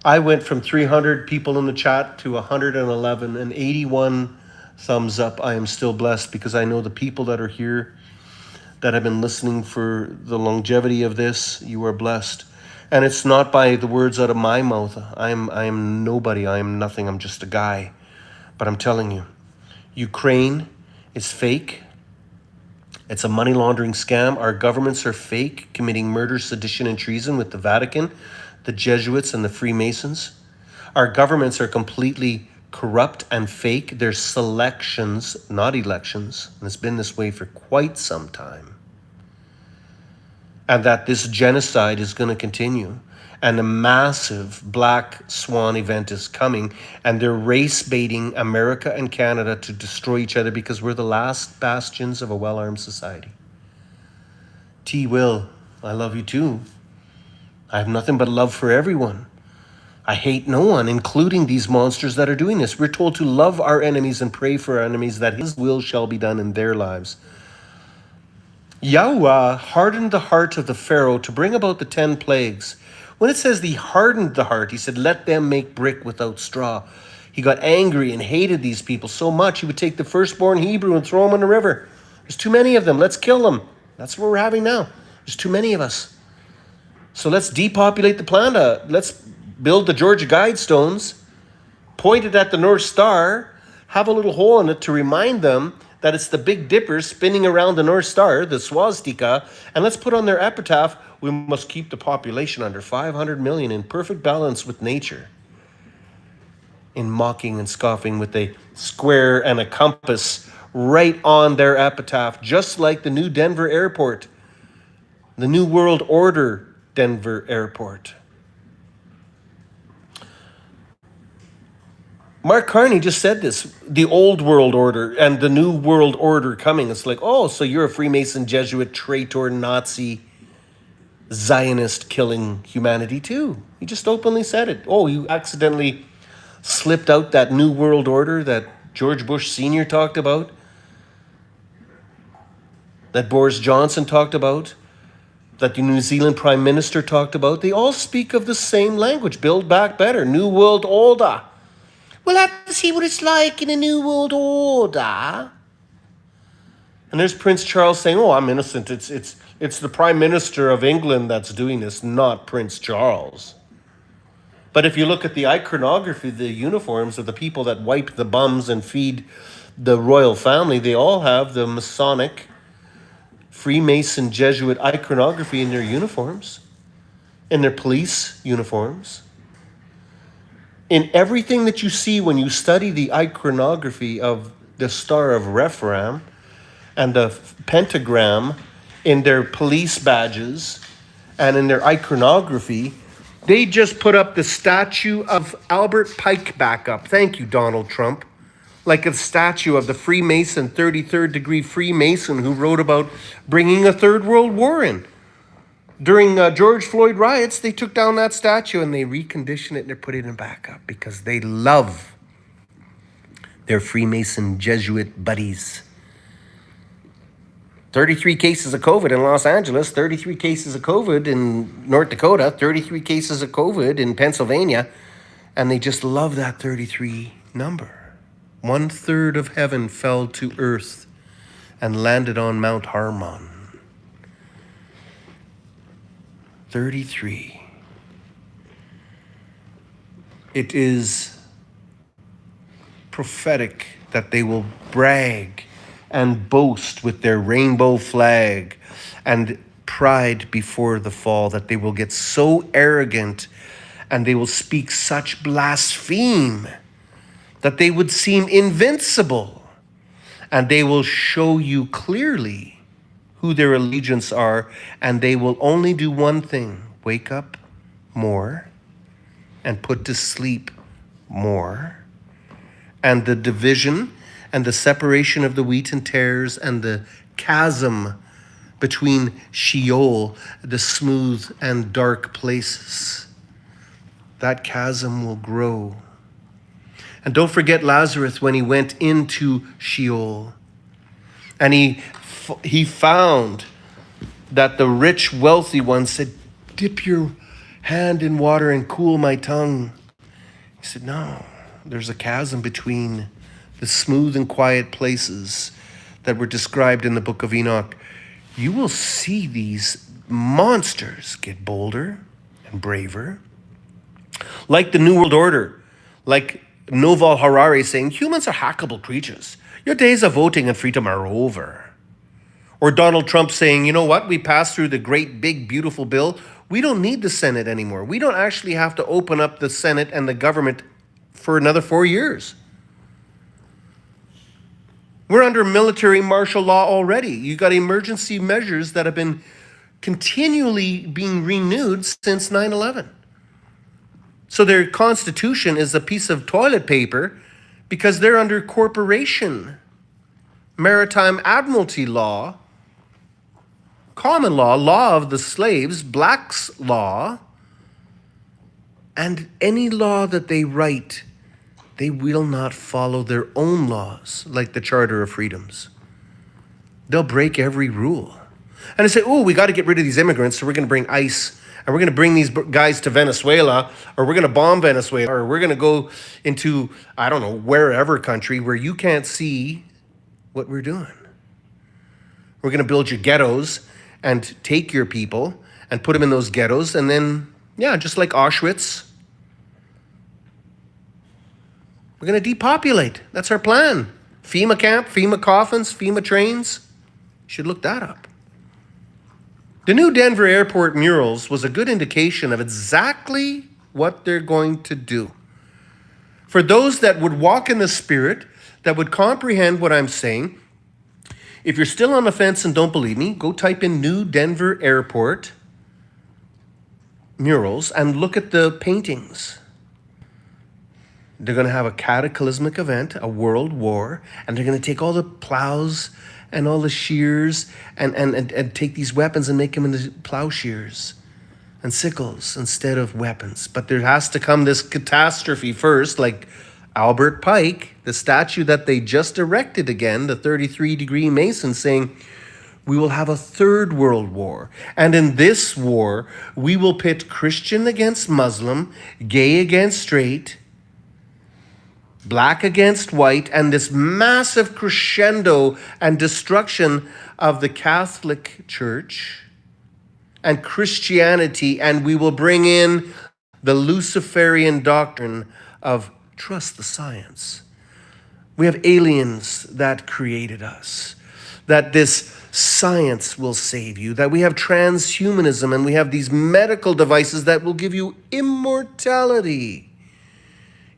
I went from 300 people in the chat to 111 and 81 thumbs up. I am still blessed because I know the people that are here that have been listening for the longevity of this, you are blessed. And it's not by the words out of my mouth. I am nobody. I am nothing. I'm just a guy. But I'm telling you, Ukraine is fake. It's a money laundering scam. Our governments are fake, committing murder, sedition, and treason with the Vatican, the Jesuits, and the Freemasons. Our governments are completely corrupt and fake. They're selections, not elections. And it's been this way for quite some time. And that this genocide is going to continue. And a massive black swan event is coming. And they're race baiting America and Canada to destroy each other because we're the last bastions of a well-armed society. T. Will, I love you too. I have nothing but love for everyone. I hate no one, including these monsters that are doing this. We're told to love our enemies and pray for our enemies, that His will shall be done in their lives. Yahweh hardened the heart of the Pharaoh to bring about the 10 plagues. When it says he hardened the heart, he said, let them make brick without straw. He got angry and hated these people so much, he would take the firstborn Hebrew and throw them in the river. There's too many of them. Let's kill them. That's what we're having now. There's too many of us. So let's depopulate the planet. Let's build the Georgia Guidestones, point it at the North Star, have a little hole in it to remind them that it's the Big Dipper spinning around the North Star, the swastika, and let's put on their epitaph, we must keep the population under 500 million in perfect balance with nature. In mocking and scoffing with a square and a compass right on their epitaph, just like the new Denver airport, the New World Order Denver airport. Mark Carney just said this, the old world order and the new world order coming. It's like, oh, so you're a Freemason, Jesuit, traitor, Nazi, Zionist killing humanity too. He just openly said it. Oh, you accidentally slipped out that new world order that George Bush Sr. talked about, that Boris Johnson talked about, that the New Zealand Prime Minister talked about. They all speak of the same language, build back better, new world order. We'll have to see what it's like in a new world order. And there's Prince Charles saying, oh, I'm innocent. It's the Prime Minister of England that's doing this, not Prince Charles. But if you look at the iconography, the uniforms of the people that wipe the bums and feed the royal family, they all have the Masonic, Freemason, Jesuit iconography in their uniforms, in their police uniforms. In everything that you see when you study the iconography of the Star of Rephaim and the pentagram in their police badges and in their iconography, they just put up the statue of Albert Pike back up. Thank you, Donald Trump. Like a statue of the Freemason, 33rd degree Freemason who wrote about bringing a third world war in. During George Floyd riots, they took down that statue and they reconditioned it and they're putting it back up because they love their Freemason Jesuit buddies. 33 cases of COVID in Los Angeles, 33 cases of COVID in North Dakota, 33 cases of COVID in Pennsylvania, and they just love that 33 number. 1/3 of heaven fell to earth and landed on Mount Hermon. 33. It is prophetic that they will brag and boast with their rainbow flag and pride before the fall, that they will get so arrogant and they will speak such blaspheme that they would seem invincible, and they will show you clearly who their allegiance are, and they will only do one thing: wake up more and put to sleep more. And the division and the separation of the wheat and tares and the chasm between Sheol, the smooth and dark places, that chasm will grow. And don't forget Lazarus when he went into Sheol and he found that the rich, wealthy one said, dip your hand in water and cool my tongue. He said, no, there's a chasm between the smooth and quiet places that were described in the book of Enoch. You will see these monsters get bolder and braver. Like the New World Order, like Noval Harari saying, humans are hackable creatures. Your days of voting and freedom are over. Or Donald Trump saying, you know what, we passed through the great, big, beautiful bill. We don't need the Senate anymore. We don't actually have to open up the Senate and the government for another 4 years. We're under military martial law already. You got emergency measures that have been continually being renewed since 9/11. So their constitution is a piece of toilet paper because they're under corporation, maritime admiralty law, common law, law of the slaves, blacks' law, and any law that they write, they will not follow their own laws, like the Charter of Freedoms. They'll break every rule. And I say, oh, we got to get rid of these immigrants, so we're going to bring ICE, and we're going to bring these guys to Venezuela, or we're going to bomb Venezuela, or we're going to go into, I don't know, wherever country where you can't see what we're doing. We're going to build your ghettos and take your people and put them in those ghettos, and then, yeah, just like Auschwitz, we're going to depopulate. That's our plan. FEMA camp, FEMA coffins, FEMA trains. You should look that up. The new Denver airport murals was a good indication of exactly what they're going to do. For those that would walk in the Spirit, that would comprehend what I'm saying, if you're still on the fence and don't believe me, go type in new Denver airport murals and look at the paintings. They're going to have a cataclysmic event, a world war, and they're going to take all the plows and all the shears and take these weapons and make them into plowshares and sickles instead of weapons. But there has to come this catastrophe first, like Albert Pike, the statue that they just erected again, the 33-degree Mason, saying, we will have a third world war. And in this war, we will pit Christian against Muslim, gay against straight, black against white, and this massive crescendo and destruction of the Catholic Church and Christianity, and we will bring in the Luciferian doctrine of trust the science. We have aliens that created us, that this science will save you, that we have transhumanism, and we have these medical devices that will give you immortality.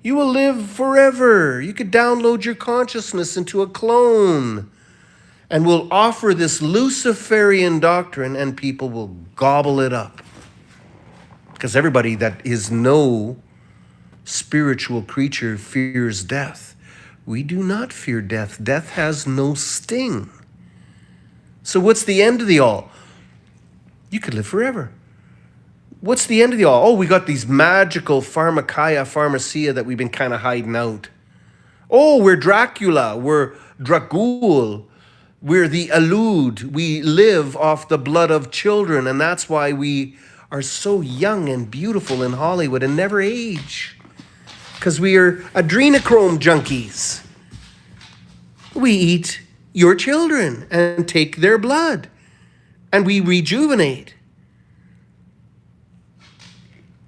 You will live forever. You could download your consciousness into a clone. And we'll offer this Luciferian doctrine and people will gobble it up. Because everybody that is no spiritual creature fears death. We do not fear death. Death has no sting. So what's the end of the all? You could live forever. What's the end of the all? Oh, we got these magical pharmacia that we've been kind of hiding out. Oh, we're Dracula. We're Dracul. We're the Alud. We live off the blood of children, and that's why we are so young and beautiful in Hollywood and never age. Because we are adrenochrome junkies. We eat your children and take their blood, and we rejuvenate.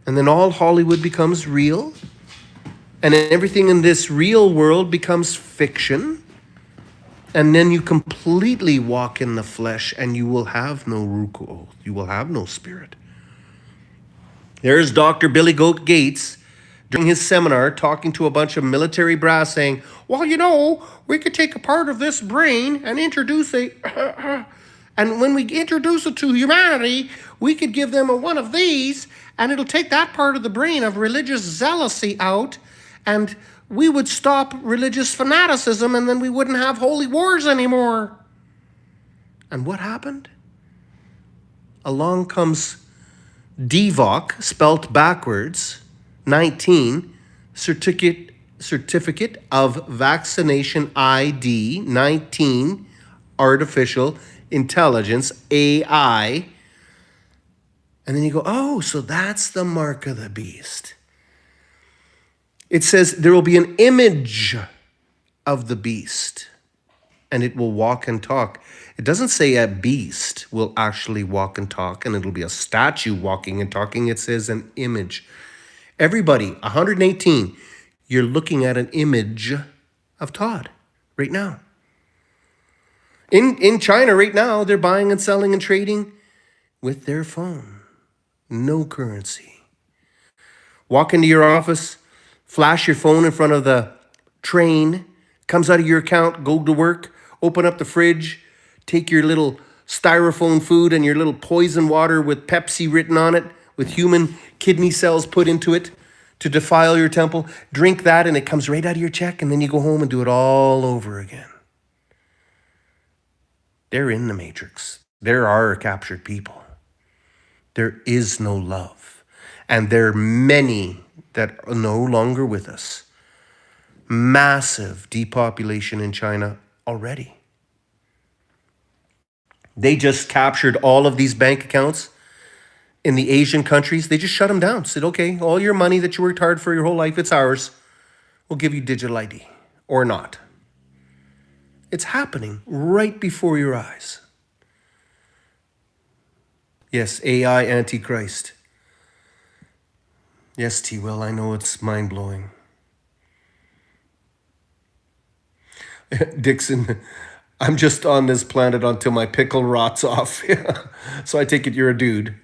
And then all Hollywood becomes real, and everything in this real world becomes fiction. And then you completely walk in the flesh, and you will have no ruko. You will have no spirit. There's Dr. Billy Goat Gates during his seminar talking to a bunch of military brass saying, well, you know, we could take a part of this brain and introduce and when we introduce it to humanity, we could give them one of these, and it'll take that part of the brain of religious zealousy out, and we would stop religious fanaticism, and then we wouldn't have holy wars anymore. And what happened? Along comes DVOC, spelt backwards, 19, certificate of vaccination ID, 19, artificial intelligence, AI. And then you go, oh, so that's the mark of the beast. It says there will be an image of the beast, and it will walk and talk. It doesn't say a beast will actually walk and talk, and it'll be a statue walking and talking. It says an image. Everybody, 118, you're looking at an image of Todd right now. In China right now, they're buying and selling and trading with their phone. No currency. Walk into your office, flash your phone in front of the train, comes out of your account, go to work, open up the fridge, take your little styrofoam food and your little poison water with Pepsi written on it, with human kidney cells put into it to defile your temple. Drink that and it comes right out of your check, and then you go home and do it all over again. They're in the matrix. There are captured people. There is no love. And there are many that are no longer with us. Massive depopulation in China already. They just captured all of these bank accounts in the Asian countries. They just shut them down. Said, okay, all your money that you worked hard for your whole life, it's ours. We'll give you digital ID or not. It's happening right before your eyes. Yes, AI Antichrist. Yes, T. Will, I know it's mind-blowing. Dixon, I'm just on this planet until my pickle rots off. So I take it you're a dude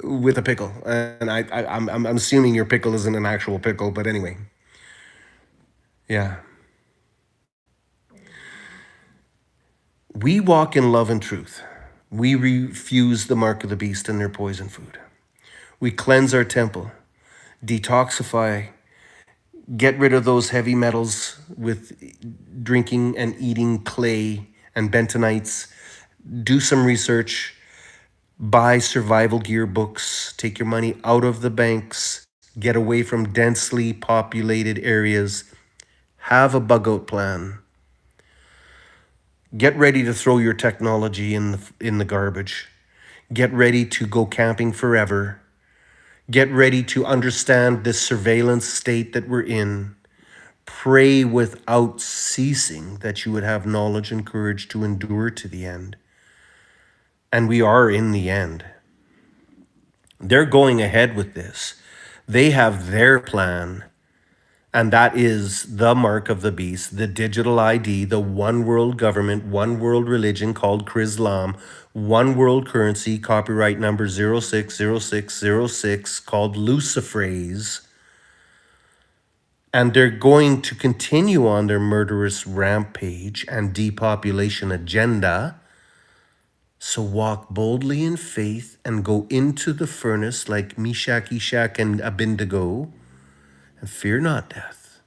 with a pickle. And I'm assuming your pickle isn't an actual pickle, but anyway. Yeah. We walk in love and truth. We refuse the mark of the beast and their poison food. We cleanse our temple, detoxify, get rid of those heavy metals with drinking and eating clay and bentonites. Do some research, buy survival gear books, take your money out of the banks, get away from densely populated areas, have a bug out plan. Get ready to throw your technology in the garbage. Get ready to go camping forever. Get ready to understand this surveillance state that we're in. Pray without ceasing that you would have knowledge and courage to endure to the end. And we are in the end. They're going ahead with this. They have their plan. And that is the mark of the beast, the digital ID, the one world government, one world religion called Chrislam, one world currency, copyright number 060606 called Lucifrays. And they're going to continue on their murderous rampage and depopulation agenda. So walk boldly in faith and go into the furnace like Meshach, Eshach, and Abednego. And fear not death.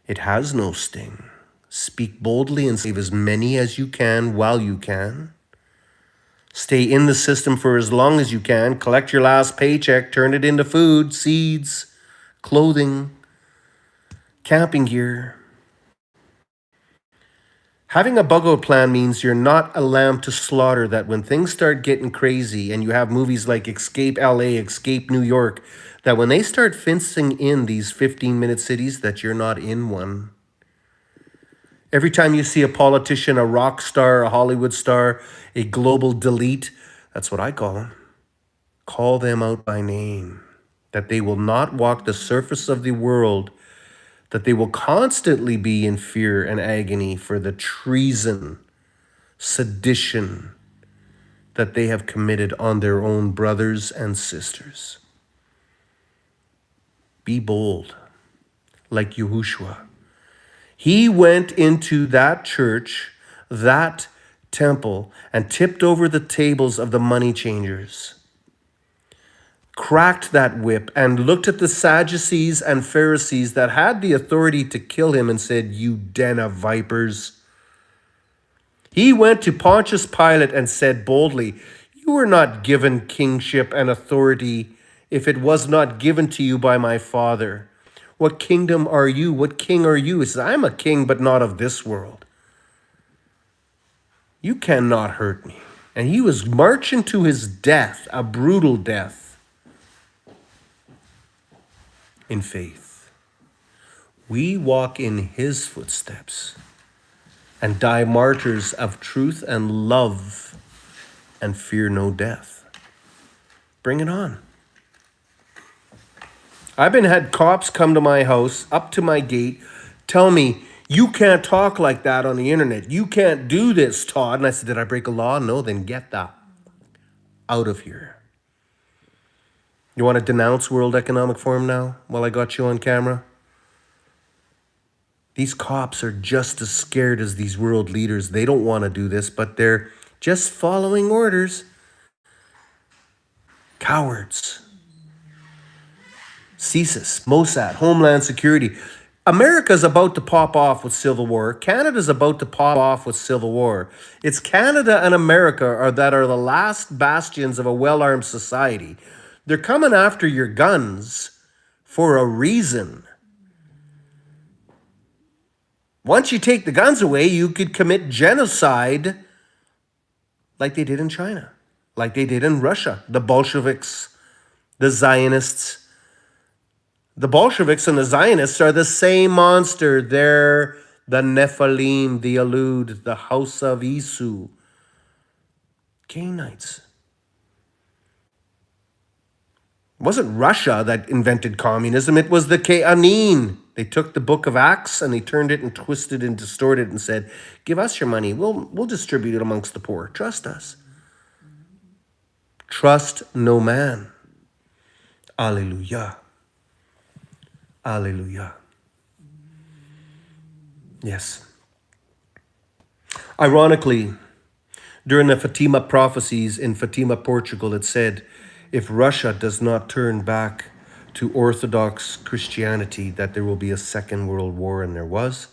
It has no sting. Speak boldly and save as many as you can while you can. Stay in the system for as long as you can. Collect your last paycheck, turn it into food, seeds, clothing, camping gear. Having a bug out plan means you're not a lamb to slaughter, that when things start getting crazy and you have movies like Escape LA, Escape New York, that when they start fencing in these 15-minute cities, that you're not in one. Every time you see a politician, a rock star, a Hollywood star, a global delete, that's what I call them. Call them out by name, that they will not walk the surface of the world, that they will constantly be in fear and agony for the treason, sedition that they have committed on their own brothers and sisters. Be bold, like Yahushua. He went into that church, that temple, and tipped over the tables of the money changers, cracked that whip, and looked at the Sadducees and Pharisees that had the authority to kill him and said, "You den of vipers." He went to Pontius Pilate and said boldly, "You were not given kingship and authority if it was not given to you by my Father. What kingdom are you? What king are you?" He says, "I'm a king, but not of this world. You cannot hurt me." And he was marching to his death, a brutal death, in faith. We walk in his footsteps and die martyrs of truth and love and fear no death. Bring it on. I've had cops come to my house, up to my gate, tell me, "You can't talk like that on the internet. You can't do this, Todd." And I said, "Did I break a law?" "No." "Then get that out of here." You want to denounce World Economic Forum now while I got you on camera? These cops are just as scared as these world leaders. They don't want to do this, but they're just following orders. Cowards. CSIS, Mossad, Homeland Security. America's about to pop off with civil war. Canada's about to pop off with civil war. It's Canada and America that are the last bastions of a well-armed society. They're coming after your guns for a reason. Once you take the guns away, you could commit genocide like they did in China, like they did in Russia. The Bolsheviks, the Zionists. The Bolsheviks and the Zionists are the same monster. They're the Nephilim, the Alud, the house of Esau. Canaanites. It wasn't Russia that invented communism. It was the Canaan. They took the book of Acts and they turned it and twisted and distorted and said, give us your money. We'll distribute it amongst the poor. Trust us. Trust no man. Alleluia. Alleluia. Yes. Ironically, during the Fatima prophecies in Fatima, Portugal, it said, if Russia does not turn back to Orthodox Christianity, that there will be a second world war, and there was.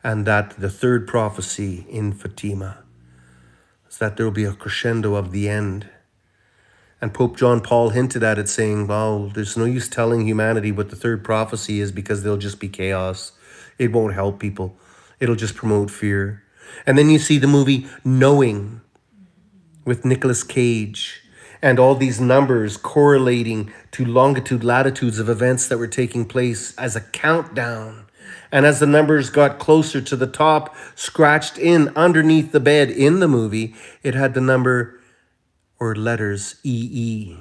And that the third prophecy in Fatima is that there will be a crescendo of the end. And Pope John Paul hinted at it, saying, well, there's no use telling humanity what the third prophecy is because there'll just be chaos. It won't help people. It'll just promote fear. And then you see the movie Knowing with Nicolas Cage and all these numbers correlating to longitude, latitudes of events that were taking place as a countdown. And as the numbers got closer to the top, scratched in underneath the bed in the movie, it had the number or letters EE,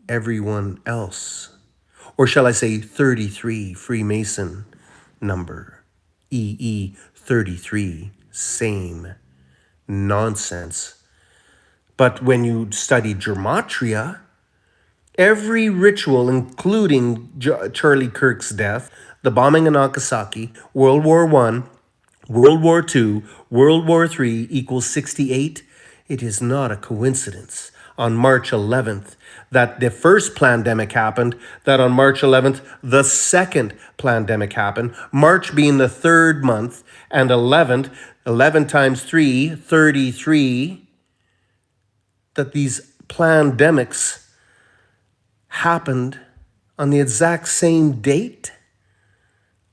everyone else. Or shall I say 33, Freemason number. EE, 33, same nonsense. But when you study gematria, every ritual, including Charlie Kirk's death, the bombing in Nagasaki, World War I, World War II, World War III equals 68, it is not a coincidence on March 11th that the first pandemic happened, that on March 11th, the second pandemic happened, March being the third month, and 11 times 3, 33, that these pandemics happened on the exact same date?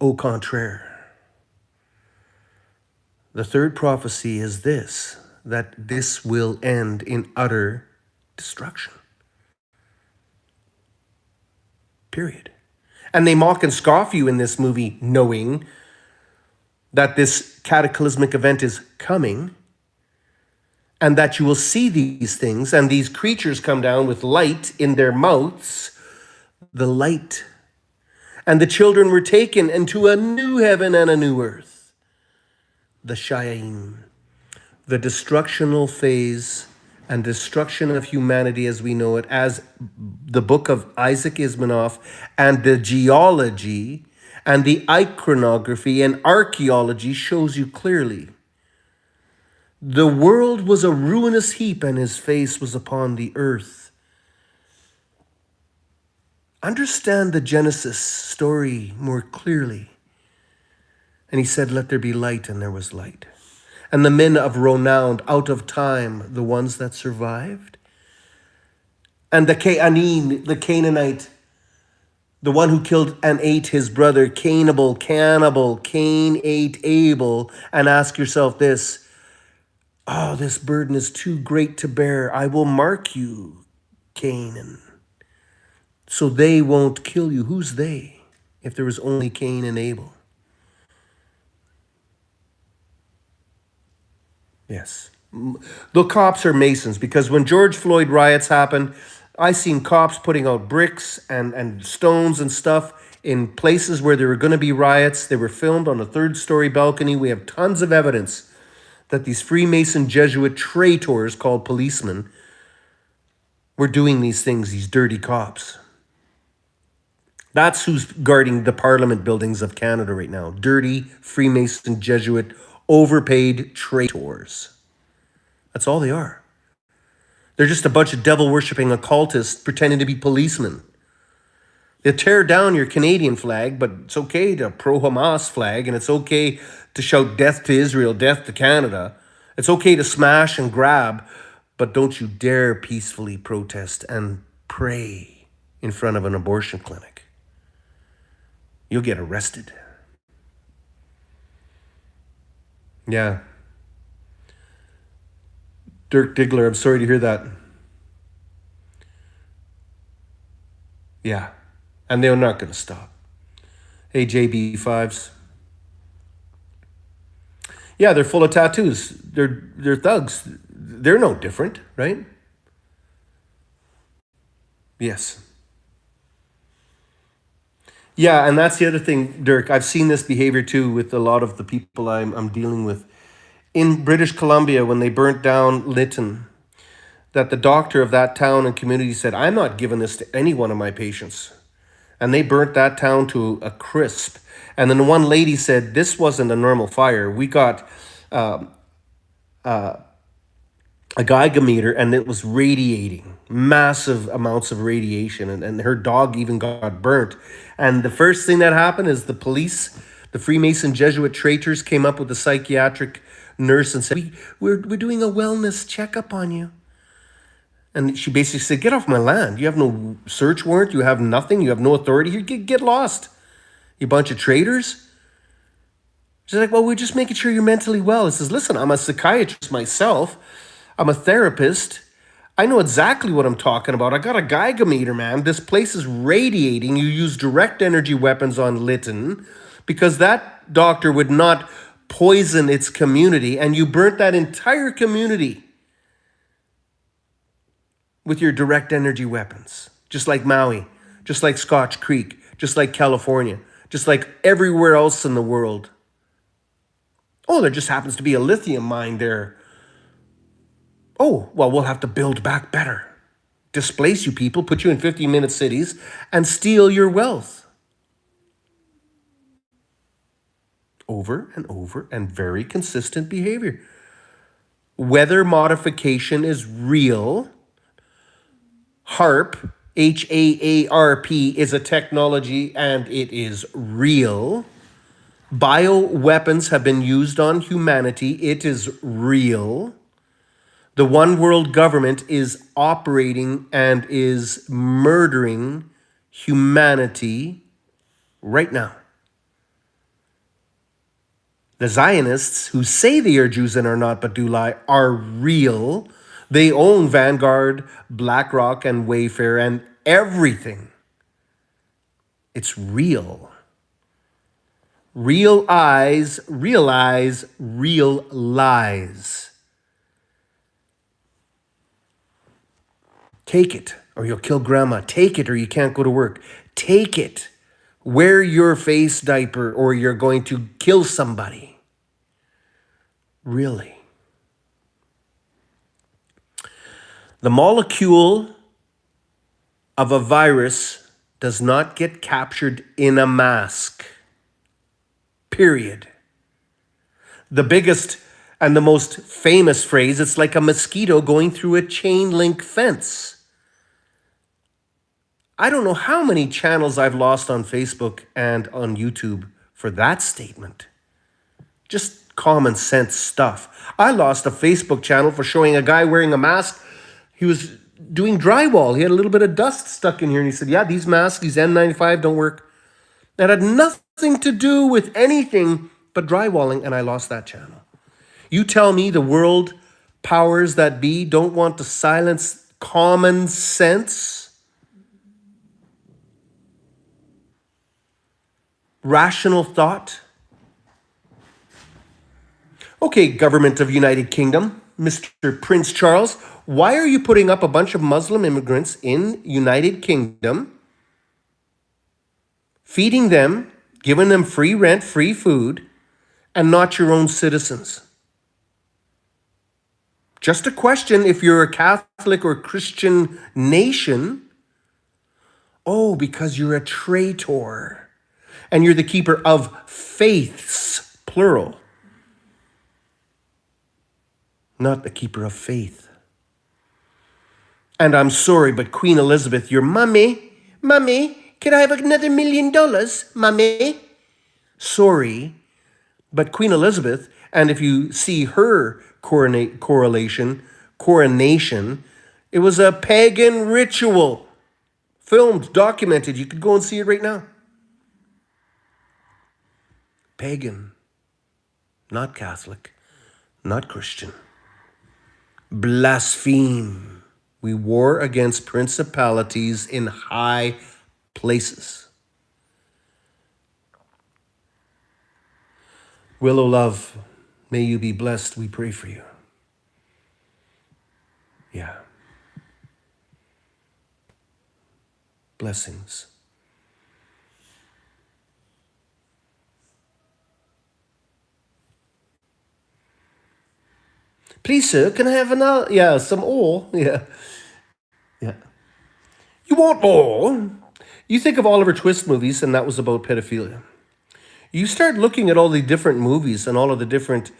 Au contraire. The third prophecy is this, that this will end in utter destruction. Period. And they mock and scoff you in this movie, knowing that this cataclysmic event is coming, and that you will see these things, and these creatures come down with light in their mouths, the light. And the children were taken into a new heaven and a new earth, the Shayaim, the destructional phase and destruction of humanity as we know it, as the book of Isaac Ismanoff and the geology and the iconography and archaeology shows you clearly. The world was a ruinous heap, and his face was upon the earth. Understand the Genesis story more clearly. And he said, let there be light, and there was light. And the men of renown out of time, the ones that survived. And the Canaan, the Canaanite, the one who killed and ate his brother, cannibal, Cain ate Abel. And ask yourself this, oh, this burden is too great to bear. I will mark you, Canaan, so they won't kill you. Who's they, if there was only Cain and Abel? Yes. The cops are Masons, because when George Floyd riots happened, I seen cops putting out bricks and stones and stuff in places where there were going to be riots. They were filmed on a third-story balcony. We have tons of evidence that these Freemason Jesuit traitors called policemen were doing these things, these dirty cops. That's who's guarding the Parliament buildings of Canada right now. Dirty Freemason Jesuit overpaid traitors. That's all they are. They're just a bunch of devil-worshipping occultists pretending to be policemen. They tear down your Canadian flag, but it's okay to pro-Hamas flag, and it's okay to shout death to Israel, death to Canada. It's okay to smash and grab, but don't you dare peacefully protest and pray in front of an abortion clinic. You'll get arrested. Yeah. Dirk Diggler, I'm sorry to hear that. Yeah. And they're not going to stop. Hey, JB5s. Yeah, they're full of tattoos. They're thugs. They're no different, right? Yes. Yeah, and that's the other thing, Dirk. I've seen this behavior too with a lot of the people I'm dealing with. In British Columbia, when they burnt down Lytton, that the doctor of that town and community said, I'm not giving this to any one of my patients. And they burnt that town to a crisp. And then one lady said, this wasn't a normal fire. We got a Geiger meter and it was radiating massive amounts of radiation. And her dog even got burnt. And the first thing that happened is the police, the Freemason Jesuit traitors, came up with a psychiatric nurse and said, we're doing a wellness checkup on you. And she basically said, get off my land. You have no search warrant. You have nothing. You have no authority here. Get lost, you bunch of traitors. She's like, well, we're just making sure you're mentally well. He says, listen, I'm a psychiatrist myself. I'm a therapist. I know exactly what I'm talking about. I got a Geiger meter, man. This place is radiating. You use direct energy weapons on Lytton because that doctor would not poison its community, and you burnt that entire community with your direct energy weapons, just like Maui, just like Scotch Creek, just like California, just like everywhere else in the world. Oh, there just happens to be a lithium mine there. Oh, well, we'll have to build back better. Displace you people, put you in 15-minute cities, and steal your wealth. Over and over, and very consistent behavior. Weather modification is real. HAARP, HAARP, is a technology and it is real. Bioweapons have been used on humanity. It is real. The one world government is operating and is murdering humanity right now. The Zionists, who say they are Jews and are not but do lie, are real. They own Vanguard, BlackRock, and Wayfair and everything. It's real. Real eyes realize real lies. Take it or you'll kill grandma. Take it or you can't go to work. Take it. Wear your face diaper or you're going to kill somebody. Really. The molecule of a virus does not get captured in a mask. Period. The biggest and the most famous phrase, it's like a mosquito going through a chain link fence. I don't know how many channels I've lost on Facebook and on YouTube for that statement. Just common sense stuff. I lost a Facebook channel for showing a guy wearing a mask. He was doing drywall. He had a little bit of dust stuck in here. And he said, yeah, these masks, these N95 don't work. That had nothing to do with anything but drywalling. And I lost that channel. You tell me the world powers that be don't want to silence common sense? Rational thought? Okay, government of United Kingdom, Mr. Prince Charles, why are you putting up a bunch of Muslim immigrants in United Kingdom, feeding them, giving them free rent, free food, and not your own citizens? Just a question, if you're a Catholic or Christian nation, oh, because you're a traitor. And you're the keeper of faiths, plural. Not the keeper of faith. And I'm sorry, but Queen Elizabeth, your mummy, can I have another $1 million, mummy? Sorry, but Queen Elizabeth, and if you see her coronation, it was a pagan ritual. Filmed, documented. You could go and see it right now. Pagan, not Catholic, not Christian. blaspheme. We war against principalities in high places. Willow Love, may you be blessed. We pray for you. Yeah. Blessings. Please, sir, can I have another? Yeah, some more. Yeah. Yeah. You want more? You think of Oliver Twist movies, and that was about pedophilia. You start looking at all the different movies and all of the different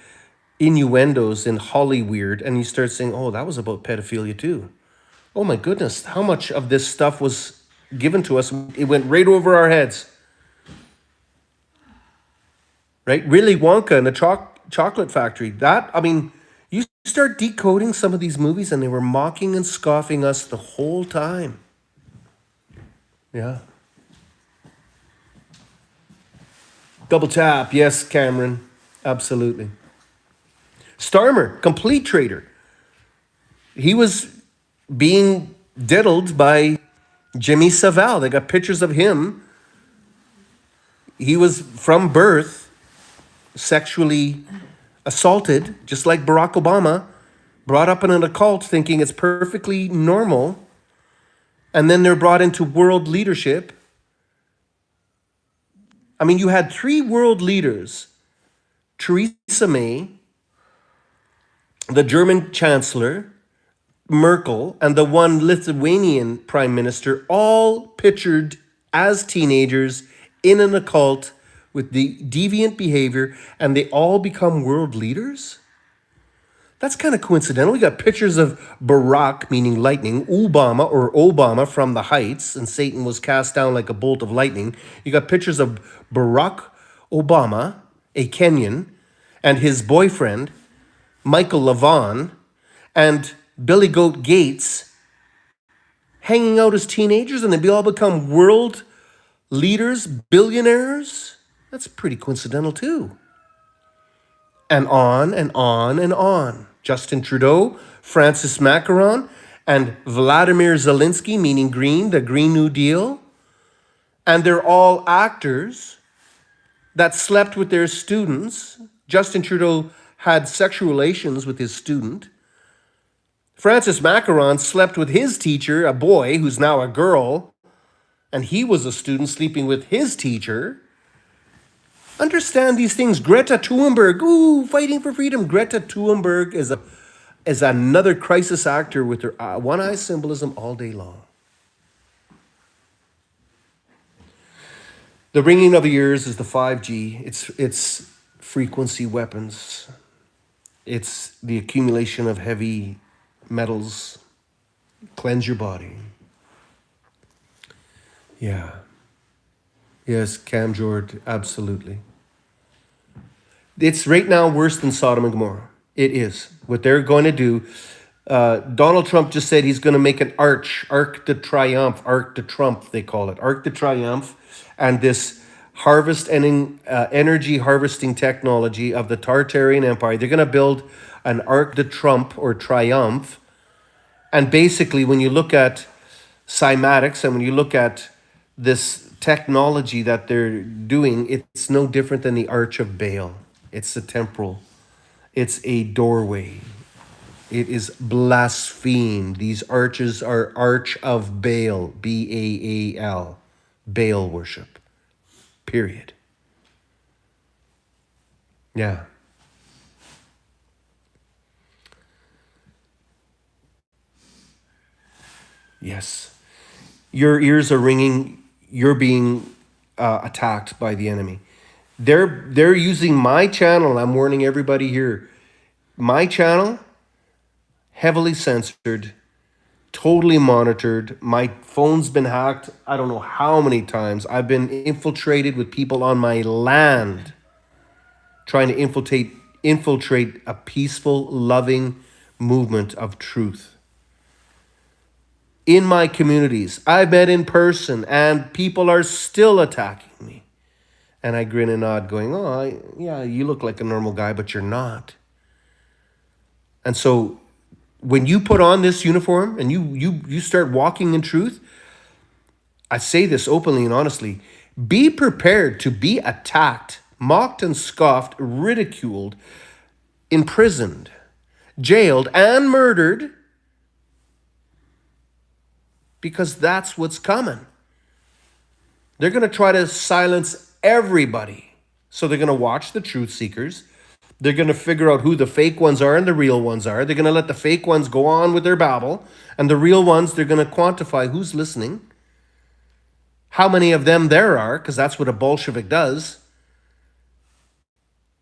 innuendos in Hollyweird, and you start saying, oh, that was about pedophilia too. Oh my goodness, how much of this stuff was given to us? It went right over our heads. Right? Really Wonka and the chocolate factory. You start decoding some of these movies and they were mocking and scoffing us the whole time. Yeah. Double tap. Yes, Cameron. Absolutely. Starmer, complete traitor. He was being diddled by Jimmy Savile. They got pictures of him. He was from birth sexually assaulted, just like Barack Obama, brought up in an occult thinking it's perfectly normal. And then they're brought into world leadership. I mean, you had 3 world leaders, Theresa May, the German Chancellor, Merkel, and the one Lithuanian Prime Minister, all pictured as teenagers in an occult with the deviant behavior, and they all become world leaders? That's kind of coincidental. We got pictures of Barack, meaning lightning, Obama from the heights, and Satan was cast down like a bolt of lightning. You got pictures of Barack Obama, a Kenyan, and his boyfriend, Michael Lavon, and Billy Goat Gates hanging out as teenagers, and they all become world leaders, billionaires. That's pretty coincidental too. And on and on and on. Justin Trudeau, Francis Macron, and Vladimir Zelensky, meaning green, the Green New Deal. And they're all actors that slept with their students. Justin Trudeau had sexual relations with his student. Francis Macron slept with his teacher, a boy who's now a girl, and he was a student sleeping with his teacher. Understand these things. Greta Thunberg, fighting for freedom. Greta Thunberg is another crisis actor with her one-eye symbolism all day long. The ringing of ears is the 5G. It's frequency weapons. It's the accumulation of heavy metals. Cleanse your body. Yeah. Yes, Cam Jord, absolutely. It's right now worse than Sodom and Gomorrah. It is. What they're going to do, Donald Trump just said he's going to make an Arc de Triomphe, Arc de Trump, they call it, Arc de Triomphe, and this harvest and energy harvesting technology of the Tartarian Empire. They're going to build an Arc de Trump or Triumph. And basically, when you look at cymatics and when you look at this technology that they're doing, it's no different than the Arch of Baal. It's a temporal. It's a doorway. It is blaspheme. These arches are Arch of Baal, Baal, Baal worship, period. Yeah. Yes. Your ears are ringing. You're being attacked by the enemy. They're using my channel. I'm warning everybody here. My channel, heavily censored, totally monitored. My phone's been hacked. I don't know how many times. I've been infiltrated with people on my land trying to infiltrate a peaceful, loving movement of truth. In my communities, I've met in person, and people are still attacking me. And I grin and nod going, yeah, you look like a normal guy, but you're not. And so when you put on this uniform and you start walking in truth, I say this openly and honestly, be prepared to be attacked, mocked and scoffed, ridiculed, imprisoned, jailed, and murdered, because that's what's coming. They're going to try to silence everybody. So they're going to watch the truth seekers. They're going to figure out who the fake ones are and the real ones are. They're going to let the fake ones go on with their babble. And the real ones, they're going to quantify who's listening, how many of them there are, because that's what a Bolshevik does.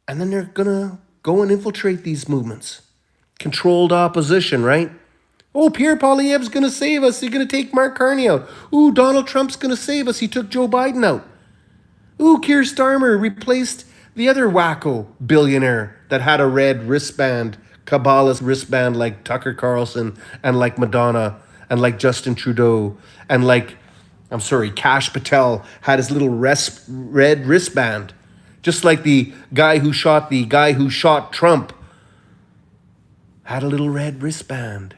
And then they're going to go and infiltrate these movements. Controlled opposition, right? Oh, Pierre Poilievre's going to save us. He's going to take Mark Carney out. Ooh, Donald Trump's going to save us. He took Joe Biden out. Ooh, Keir Starmer replaced the other wacko billionaire that had a red wristband, Kabbalist wristband like Tucker Carlson and like Madonna and like Justin Trudeau and like, Kash Patel had his little red wristband. Just like the guy who shot Trump had a little red wristband.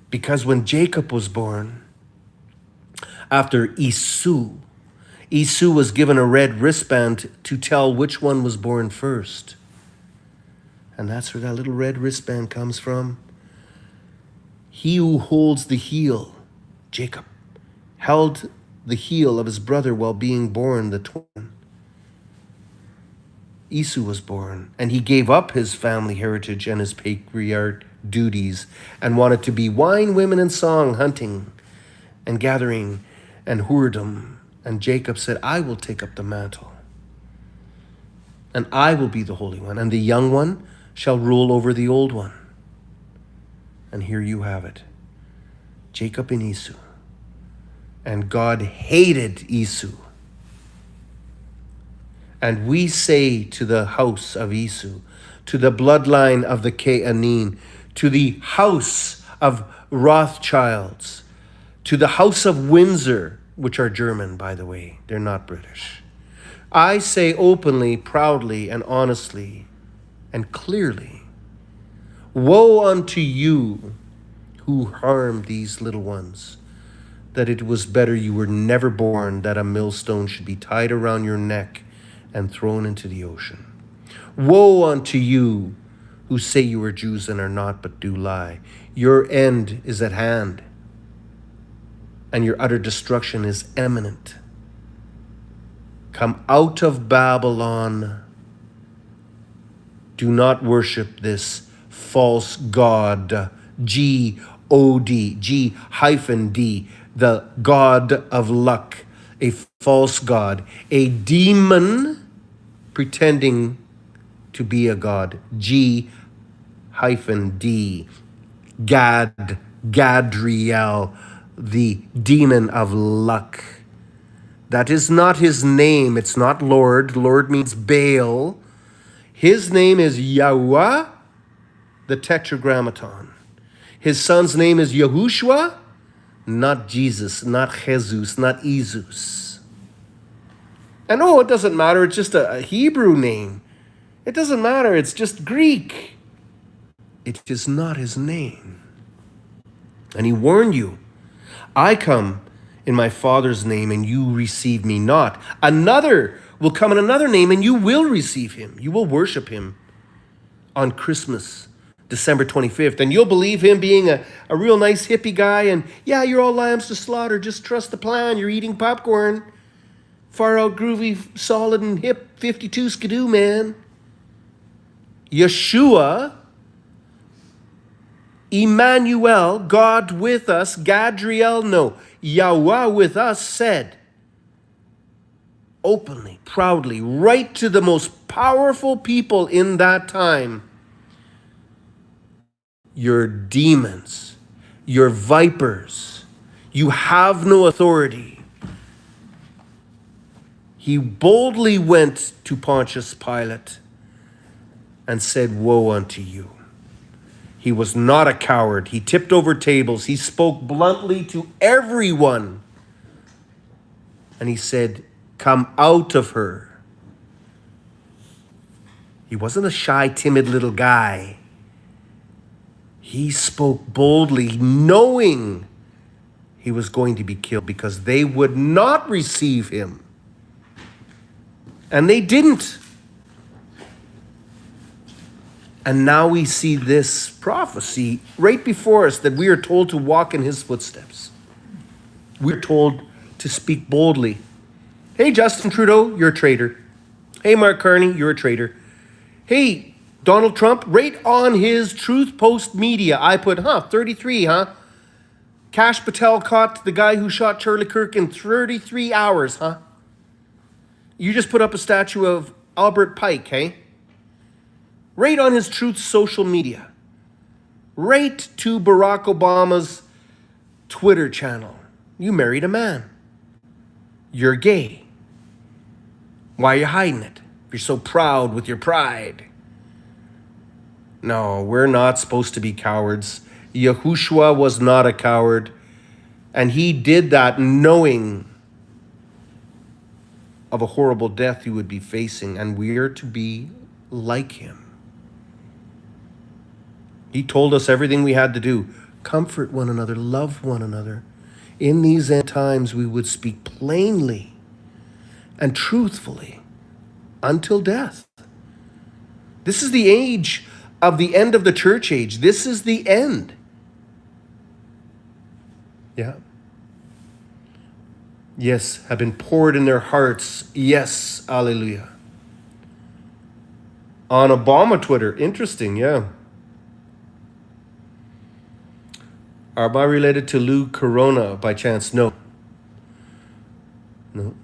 Because when Jacob was born, after Esau was given a red wristband to tell which one was born first. And that's where that little red wristband comes from. He who holds the heel, Jacob, held the heel of his brother while being born, the twin. Esau was born, and he gave up his family heritage and his patriarch duties and wanted to be wine, women, and song, hunting and gathering and whoredom. And Jacob said, I will take up the mantle, and I will be the Holy One, and the young one shall rule over the old one. And here you have it, Jacob and Esau. And God hated Esau. And we say to the house of Esau, to the bloodline of the Canaanite, to the house of Rothschilds, to the house of Windsor, which are German, by the way, they're not British. I say openly, proudly, and honestly, and clearly, woe unto you who harm these little ones, that it was better you were never born, that a millstone should be tied around your neck and thrown into the ocean. Woe unto you who say you are Jews and are not, but do lie. Your end is at hand, and your utter destruction is imminent. Come out of Babylon. Do not worship this false god, G-O-D, G-D, the god of luck, a false god, a demon pretending to be a god, G-D, Gadriel, the demon of luck. That is not his name. It's not Lord. Lord means Baal. His name is Yahweh, the Tetragrammaton. His son's name is Yahushua, not Jesus, not Jesus, not Isus. And it doesn't matter. It's just a Hebrew name. It doesn't matter. It's just Greek. It is not his name. And he warned you, I come in my Father's name, and you receive me not. Another will come in another name, and you will receive him. You will worship him on Christmas, December 25th. And you'll believe him being a real nice hippie guy. And yeah, you're all lambs to slaughter. Just trust the plan. You're eating popcorn. Far out, groovy, solid, and hip 52 skidoo, man. Yeshua, Emmanuel, God with us, Gadriel, no, Yahweh with us, said openly, proudly, right to the most powerful people in that time, you're demons, you're vipers, you have no authority. He boldly went to Pontius Pilate and said, woe unto you. He was not a coward. He tipped over tables. He spoke bluntly to everyone. And he said, come out of her. He wasn't a shy, timid little guy. He spoke boldly, knowing he was going to be killed because they would not receive him. And they didn't. And now we see this prophecy right before us that we are told to walk in his footsteps. We're told to speak boldly. Hey, Justin Trudeau, you're a traitor. Hey, Mark Carney, you're a traitor. Hey, Donald Trump, right on his Truth Post media, I put, 33, Kash Patel caught the guy who shot Charlie Kirk in 33 hours, You just put up a statue of Albert Pike, hey? Right on his Truth social media. Right to Barack Obama's Twitter channel. You married a man. You're gay. Why are you hiding it? You're so proud with your pride. No, we're not supposed to be cowards. Yahushua was not a coward. And he did that knowing of a horrible death he would be facing. And we are to be like him. He told us everything we had to do. Comfort one another, love one another. In these end times, we would speak plainly and truthfully until death. This is the age of the end of the church age. This is the end. Yeah. Yes, have been poured in their hearts. Yes, hallelujah. On Obama Twitter, interesting, yeah. Am I related to Lou Corona by chance? No. No.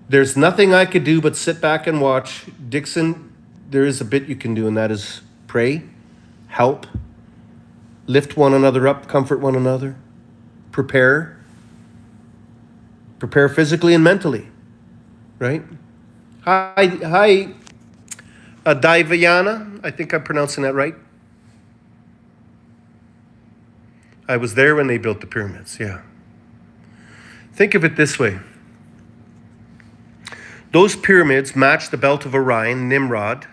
There's nothing I could do but sit back and watch. Dixon, there is a bit you can do, and that is pray, help, lift one another up, comfort one another, prepare physically and mentally, right? Hi, Daivayana, I think I'm pronouncing that right. I was there when they built the pyramids, yeah. Think of it this way. Those pyramids match the belt of Orion, Nimrod,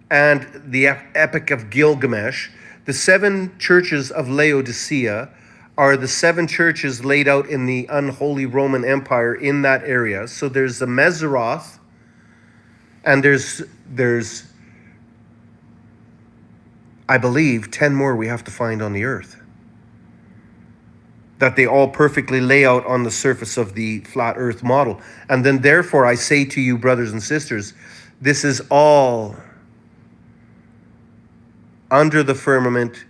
and the Epic of Gilgamesh. The 7 churches of Laodicea are the 7 churches laid out in the unholy Roman Empire in that area. So there's the Meseroth, and there's I believe 10 more we have to find on the earth. That they all perfectly lay out on the surface of the flat earth model. And then therefore I say to you, brothers and sisters, this is all under the firmament,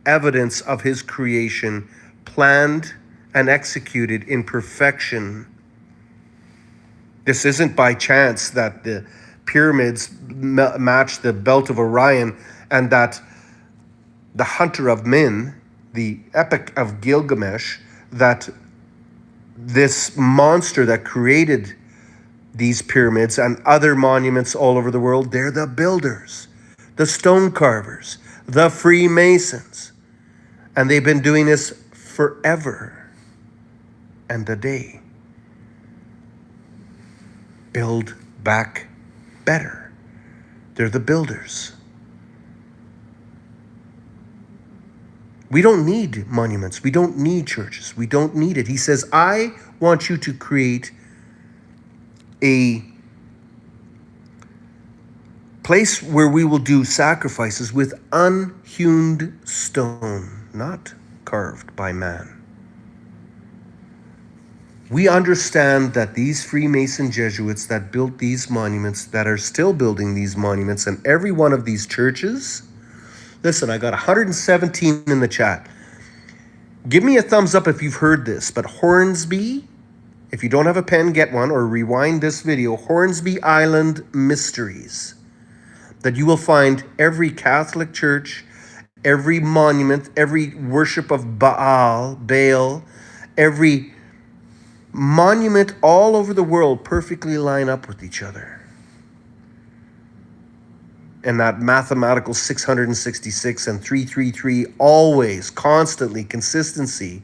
evidence of his creation, planned and executed in perfection. This isn't by chance that the pyramids match the belt of Orion and that the hunter of men, the Epic of Gilgamesh, that this monster that created these pyramids and other monuments all over the world, they're the builders, the stone carvers, the Freemasons. And they've been doing this forever and a day. Build back better. They're the builders. We don't need monuments. We don't need churches. We don't need it. He says, I want you to create a place where we will do sacrifices with unhewn stone, not carved by man. We understand that these Freemason Jesuits that built these monuments, that are still building these monuments, and every one of these churches, listen, I got 117 in the chat. Give me a thumbs up if you've heard this. But Hornsby, if you don't have a pen, get one, or rewind this video. Hornsby Island Mysteries. That you will find every Catholic church, every monument, every worship of Baal, every monument all over the world perfectly line up with each other. And that mathematical 666 and 333, always, constantly, consistency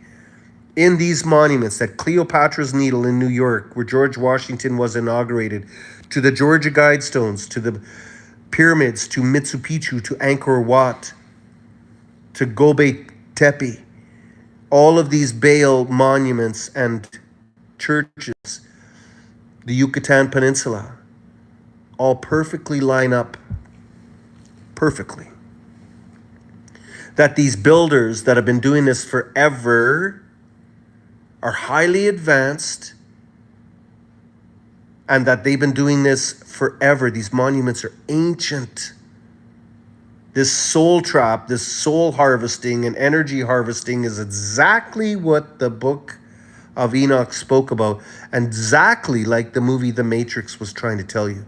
in these monuments, that Cleopatra's Needle in New York, where George Washington was inaugurated, to the Georgia Guidestones, to the pyramids to Machu Picchu to Angkor Wat to Göbekli Tepe, all of these Baal monuments and churches, the Yucatan Peninsula, all perfectly line up perfectly. That these builders that have been doing this forever are highly advanced, and that they've been doing this forever. These monuments are ancient. This soul trap, this soul harvesting and energy harvesting is exactly what the book of Enoch spoke about, and exactly like the movie The Matrix was trying to tell you.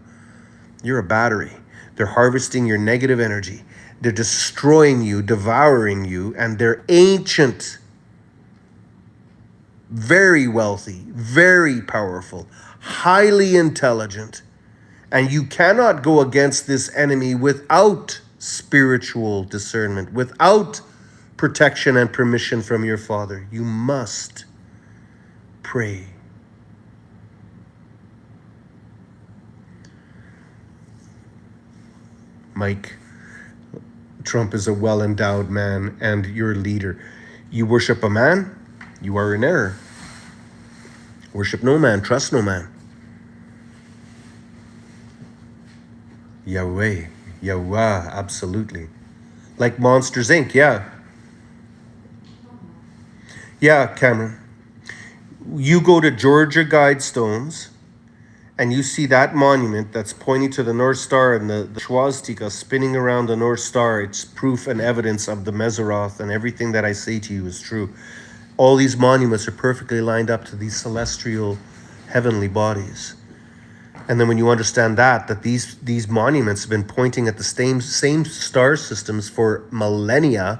You're a battery. They're harvesting your negative energy. They're destroying you, devouring you, and they're ancient, very wealthy, very powerful, highly intelligent. And you cannot go against this enemy without spiritual discernment, without protection and permission from your Father. You must pray. Mike, Trump is a well-endowed man and your leader. You worship a man, you are in error. Worship no man, trust no man. Yahweh, absolutely. Like Monsters, Inc., yeah. Yeah, Cameron. You go to Georgia Guidestones and you see that monument that's pointing to the North Star and the swastika spinning around the North Star. It's proof and evidence of the Meseroth, and everything that I say to you is true. All these monuments are perfectly lined up to these celestial heavenly bodies. And then when you understand that these monuments have been pointing at the same star systems for millennia,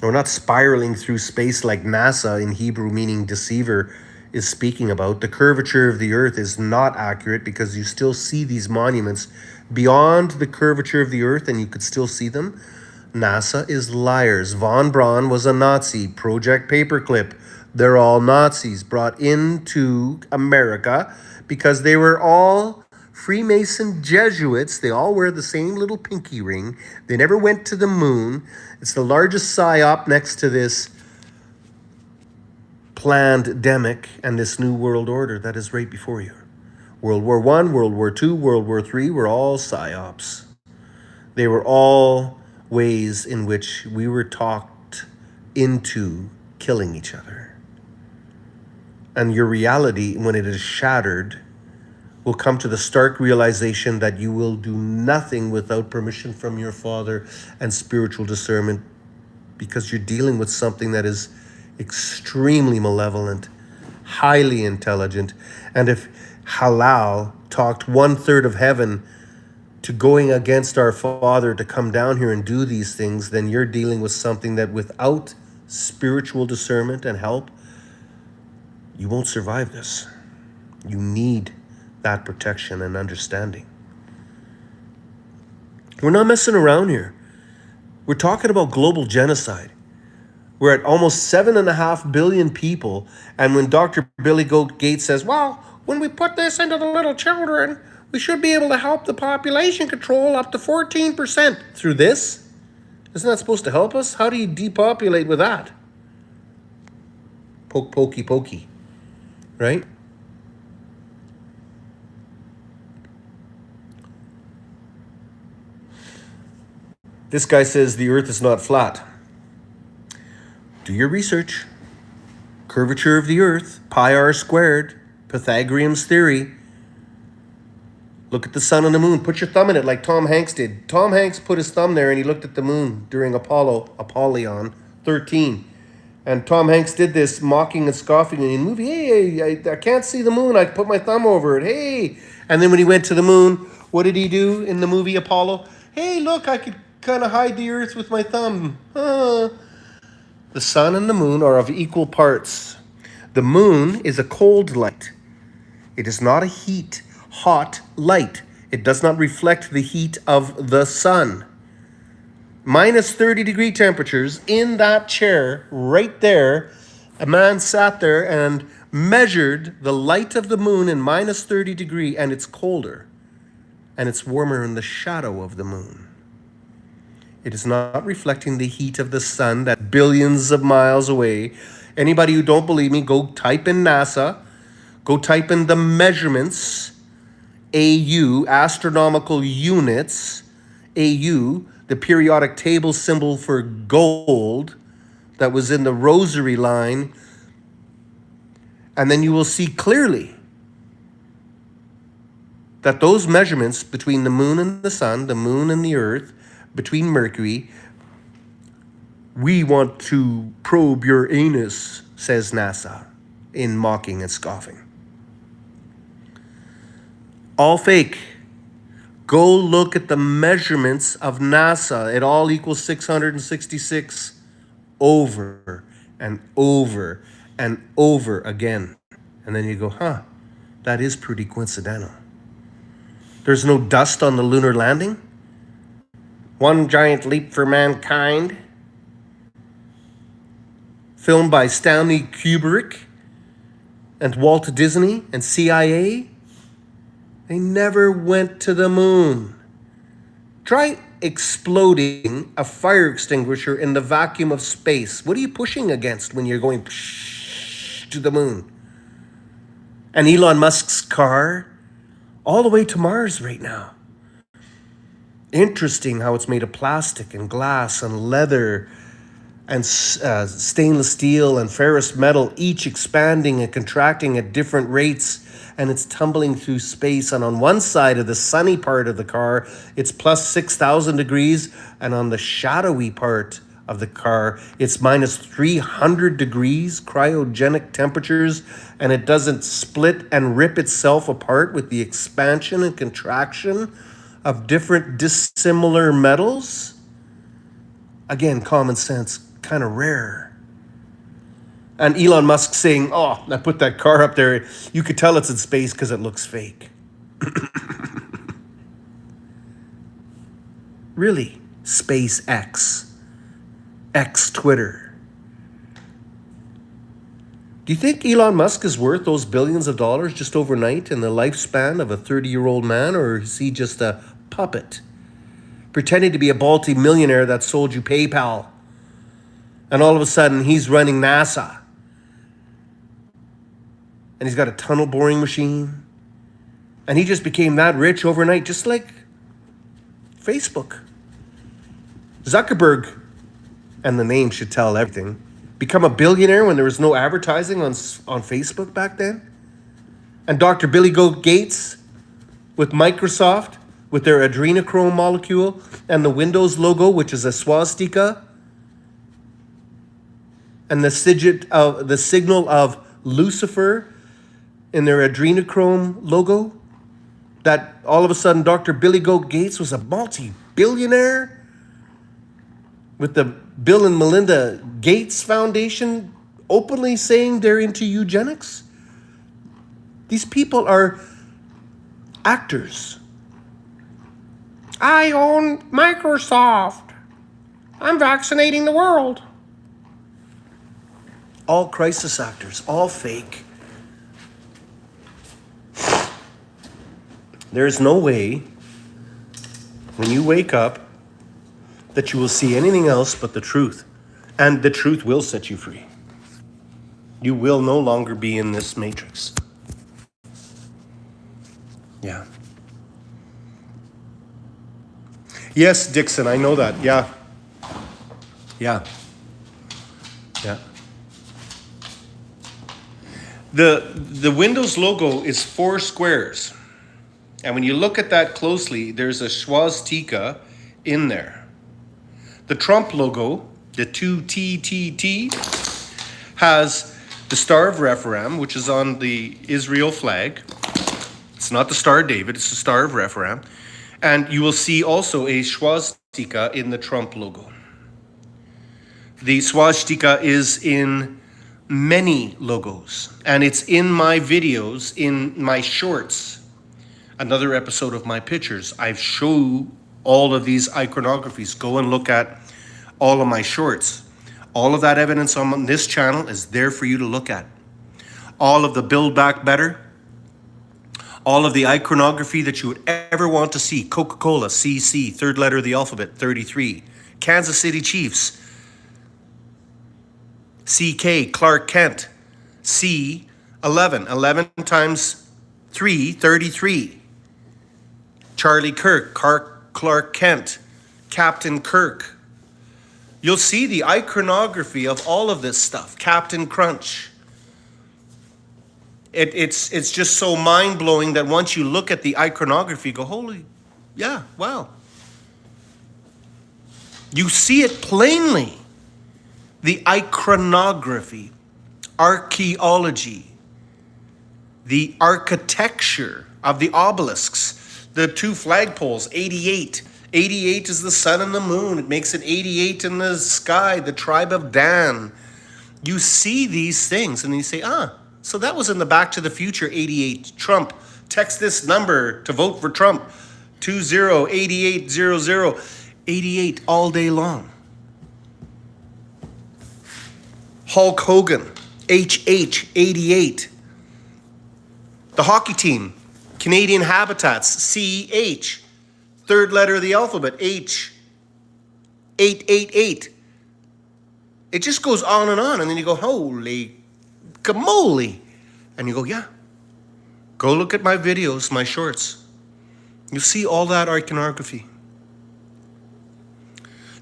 or not spiraling through space like NASA in Hebrew, meaning deceiver, is speaking about. The curvature of the earth is not accurate because you still see these monuments beyond the curvature of the earth and you could still see them. NASA is liars. Von Braun was a Nazi. Project Paperclip. They're all Nazis brought into America because they were all Freemason Jesuits. They all wear the same little pinky ring. They never went to the moon. It's the largest psyop next to this plandemic and this new world order that is right before you. World War I, World War II, World War III were all psyops. They were all ways in which we were talked into killing each other. And your reality, when it is shattered, will come to the stark realization that you will do nothing without permission from your Father and spiritual discernment, because you're dealing with something that is extremely malevolent, highly intelligent. And if Halal talked 1/3 of heaven to going against our Father to come down here and do these things, then you're dealing with something that without spiritual discernment and help, you won't survive this. You need that protection and understanding. We're not messing around here. We're talking about global genocide. We're at almost 7.5 billion people. And when Dr. Billy Goat Gates says, well, when we put this into the little children, we should be able to help the population control up to 14% through this. Isn't that supposed to help us? How do you depopulate with that? Poke, pokey, pokey, right? This guy says the earth is not flat. Do your research. Curvature of the earth, pi r squared, Pythagorean's theory. Look at the sun and the moon. Put your thumb in it like Tom Hanks did. Tom Hanks put his thumb there and he looked at the moon during Apollyon 13. And Tom Hanks did this mocking and scoffing in the movie. Hey, I can't see the moon. I put my thumb over it. Hey. And then when he went to the moon, what did he do in the movie Apollo? Hey, look, I could kind of hide the earth with my thumb. The sun and the moon are of equal parts. The moon is a cold light. It is not a hot light. It does not reflect the heat of the sun. Minus 30-degree temperatures in that chair right there. A man sat there and measured the light of the moon in minus 30 degree, and it's colder. and it's warmer in the shadow of the moon. It is not reflecting the heat of the sun that billions of miles away. Anybody who don't believe me, go type in NASA, go type in the measurements, AU, astronomical units, AU, the periodic table symbol for gold that was in the rosary line, and then you will see clearly that those measurements between the moon and the sun, the moon and the earth, between Mercury, we want to probe your anus, says NASA, in mocking and scoffing. All fake. Go look at the measurements of NASA. It all equals 666 over and over and over again. And then you go, that is pretty coincidental. There's no dust on the lunar landing. One Giant Leap for Mankind, filmed by Stanley Kubrick and Walt Disney and CIA. They never went to the moon. Try exploding a fire extinguisher in the vacuum of space. What are you pushing against when you're going to the moon? And Elon Musk's car, all the way to Mars right now. Interesting how it's made of plastic and glass and leather and stainless steel and ferrous metal, each expanding and contracting at different rates, and it's tumbling through space. And on one side of the sunny part of the car, it's plus 6,000 degrees, and on the shadowy part of the car, it's minus 300 degrees, cryogenic temperatures, and it doesn't split and rip itself apart with the expansion and contraction of different dissimilar metals. Again, common sense, kind of rare. And Elon Musk saying, I put that car up there. You could tell it's in space because it looks fake. Really? SpaceX. X-Twitter. Do you think Elon Musk is worth those billions of dollars just overnight in the lifespan of a 30-year-old man, or is he just a puppet pretending to be a multi-millionaire that sold you PayPal, and all of a sudden he's running NASA, and he's got a tunnel boring machine, and he just became that rich overnight, just like Facebook? Zuckerberg, and the name should tell everything, become a billionaire when there was no advertising on Facebook back then? And Dr. Billy Goat Gates with Microsoft, with their adrenochrome molecule and the Windows logo, which is a swastika, and the signal of Lucifer in their adrenochrome logo, that all of a sudden Dr. Billy Goat Gates was a multi-billionaire with the Bill and Melinda Gates Foundation openly saying they're into eugenics. These people are actors. I own Microsoft. I'm vaccinating the world. All crisis actors, all fake. There's no way when you wake up that you will see anything else but the truth. And the truth will set you free. You will no longer be in this matrix. Yeah. Yes, Dixon, I know that. Yeah. The Windows logo is 4 squares. And when you look at that closely, there's a swastika in there. The Trump logo, the 2TTT, has the Star of Rephaim, which is on the Israel flag. It's not the Star of David, it's the Star of Rephaim. And you will see also a swastika in the Trump logo. The swastika is in many logos, and it's in my videos, in my shorts. Another episode of my pictures, I show all of these iconographies. Go and look at all of my shorts. All of that evidence on this channel is there for you to look at. All of the Build Back Better, All of the iconography that you would ever want to see. Coca-Cola, CC, third letter of the alphabet, 33. Kansas City Chiefs, CK, Clark Kent, C, 11. 11 times 3, 33. Charlie Kirk, Clark Kent, Captain Kirk. You'll see the iconography of all of this stuff. Captain Crunch. It's just so mind-blowing that once you look at the iconography, you go, holy, yeah, wow. You see it plainly. The iconography, archaeology, the architecture of the obelisks, the two flagpoles, 88. 88 is the sun and the moon. It makes it 88 in the sky, the tribe of Dan. You see these things and you say, so that was in the Back to the Future 88. Trump, text this number to vote for Trump. 208800. 88 all day long. Hulk Hogan, HH 88. The hockey team, Canadian Habitats, CH. Third letter of the alphabet, H. 888. It just goes on, and then you go, holy camole. And you go, yeah. Go look at my videos, my shorts. You see all that iconography.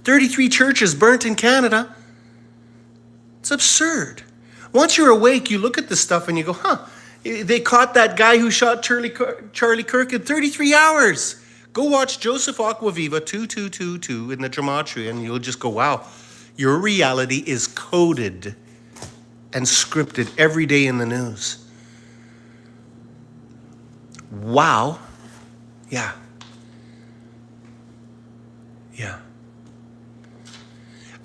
33 churches burnt in Canada. It's absurd. Once you're awake, you look at this stuff and you go, they caught that guy who shot Charlie Kirk in 33 hours. Go watch Joseph Aquaviva 2222 in the gematria and you'll just go, wow, your reality is coded and scripted every day in the news. Wow. Yeah. Yeah.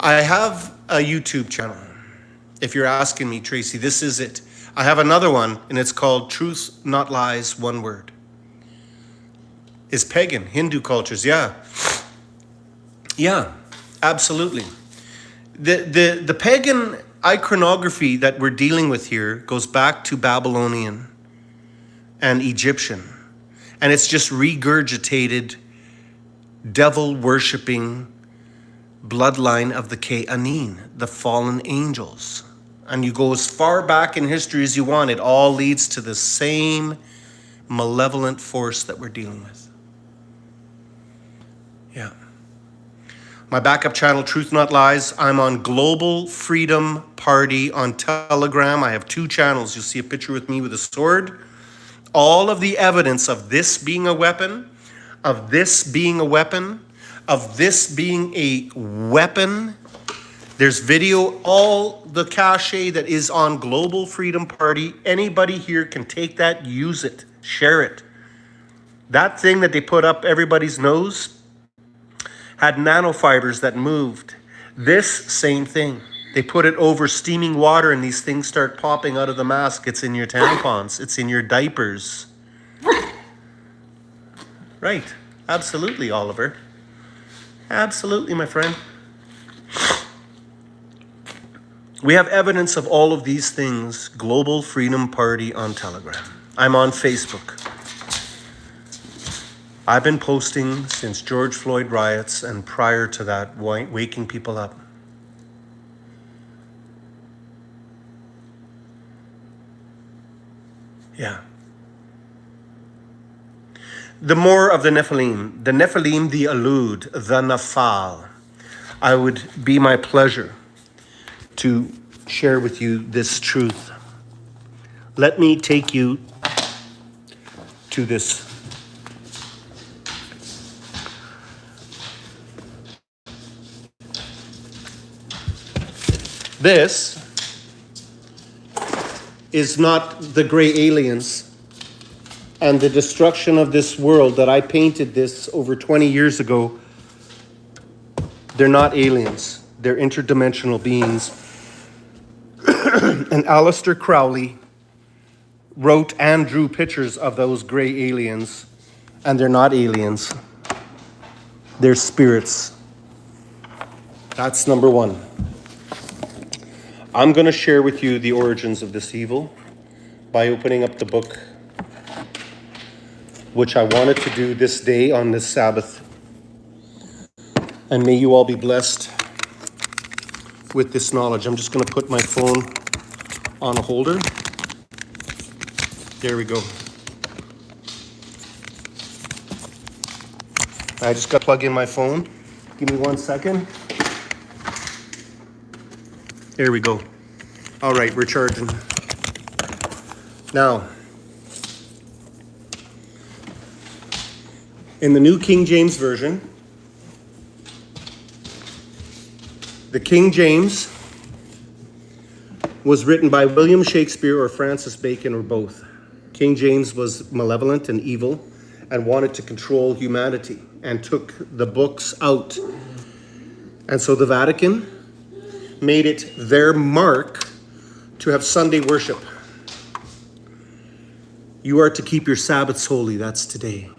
I have a YouTube channel. If you're asking me, Tracy, this is it. I have another one, and it's called Truth Not Lies, One Word. It's pagan, Hindu cultures, yeah. Yeah, absolutely. The pagan iconography that we're dealing with here goes back to Babylonian and Egyptian. And it's just regurgitated, devil-worshipping bloodline of the Ke'anin, the fallen angels. And you go as far back in history as you want, it all leads to the same malevolent force that we're dealing with. Yeah. My backup channel, Truth Not Lies, I'm on Global Freedom Party on Telegram. I have 2 channels. You'll see a picture with me with a sword. All of the evidence of this being a weapon, of this being a weapon, of this being a weapon. There's video, all the cachet that is on Global Freedom Party. Anybody here can take that, use it, share it. That thing that they put up everybody's nose had nanofibers that moved. This same thing. They put it over steaming water and these things start popping out of the mask. It's in your tampons. It's in your diapers. Right. Absolutely, Oliver. Absolutely, my friend. We have evidence of all of these things. Global Freedom Party on Telegram. I'm on Facebook. I've been posting since George Floyd riots and prior to that, waking people up. Yeah. The more of the Nephilim, the Alud, the Nafal. I would be my pleasure to share with you this truth. Let me take you to this. This is not the gray aliens and the destruction of this world that I painted this over 20 years ago. They're not aliens. They're interdimensional beings. And Aleister Crowley wrote and drew pictures of those gray aliens, and they're not aliens. They're spirits. That's number one. I'm going to share with you the origins of this evil by opening up the book which I wanted to do this day on this Sabbath. And may you all be blessed with this knowledge. I'm just going to put my phone on a holder. There we go. I just got to plug in my phone. Give me 1 second. There we go. All right, we're charging. Now, in the New King James Version, the King James was written by William Shakespeare or Francis Bacon or both. King James was malevolent and evil and wanted to control humanity and took the books out. And so the Vatican made it their mark to have Sunday worship. You are to keep your Sabbaths holy. That's today.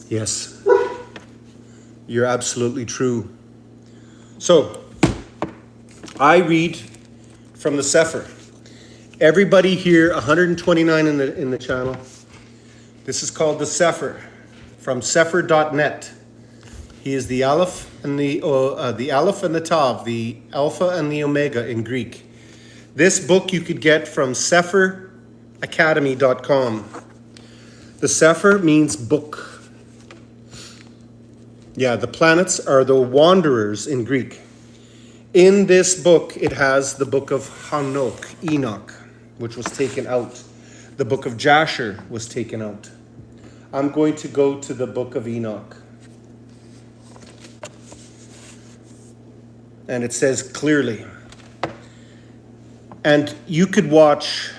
Yes, you're absolutely true. So, I read from the Sefer. Everybody here, 129 in the channel. This is called the Sefer, from Sefer.net. He is the Aleph and the Aleph and the Tav, the Alpha and the Omega in Greek. This book you could get from SephirAcademy.com. The Sefer means book. Yeah, the planets are the wanderers in Greek. In this book, it has the book of Enoch, which was taken out. The book of Jasher was taken out. I'm going to go to the book of Enoch. And it says clearly, and you could watch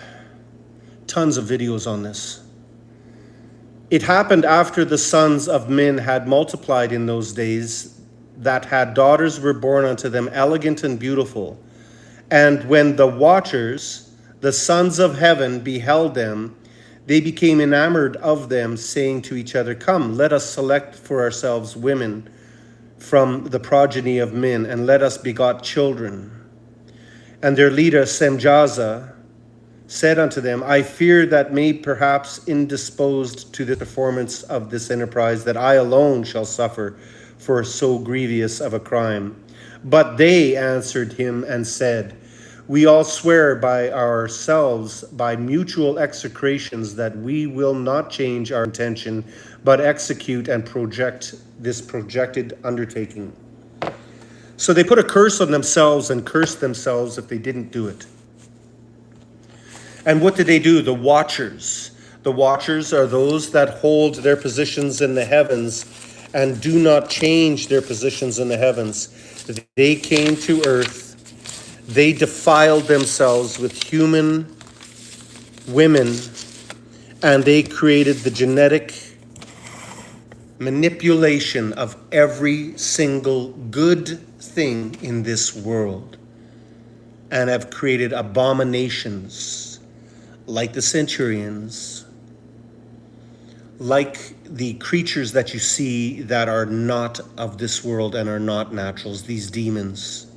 tons of videos on this. It happened after the sons of men had multiplied in those days, that had daughters were born unto them, elegant and beautiful. And when the watchers, the sons of heaven, beheld them, they became enamored of them, saying to each other, come, let us select for ourselves women from the progeny of men, and let us begot children. And their leader, Semjaza, said unto them, I fear that may perhaps indisposed to the performance of this enterprise, that I alone shall suffer for so grievous of a crime. But they answered him and said, we all swear by ourselves, by mutual execrations, that we will not change our intention, but execute and project this projected undertaking. So they put a curse on themselves and cursed themselves if they didn't do it. And what did they do? The watchers. The watchers are those that hold their positions in the heavens and do not change their positions in the heavens. They came to earth. They defiled themselves with human women, and they created the genetic manipulation of every single good thing in this world, and have created abominations like the centurions, like the creatures that you see that are not of this world and are not naturals, these demons.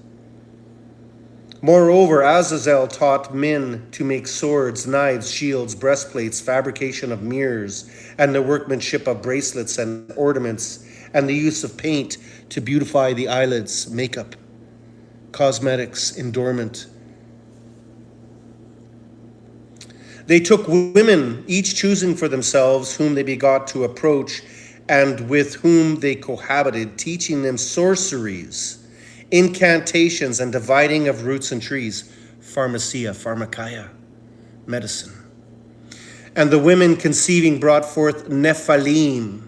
Moreover, Azazel taught men to make swords, knives, shields, breastplates, fabrication of mirrors, and the workmanship of bracelets and ornaments, and the use of paint to beautify the eyelids, makeup, cosmetics, endowment. They took women, each choosing for themselves whom they begot to approach, and with whom they cohabited, teaching them sorceries, incantations, and dividing of roots and trees, pharmakeia, medicine. And the women conceiving brought forth Nephilim,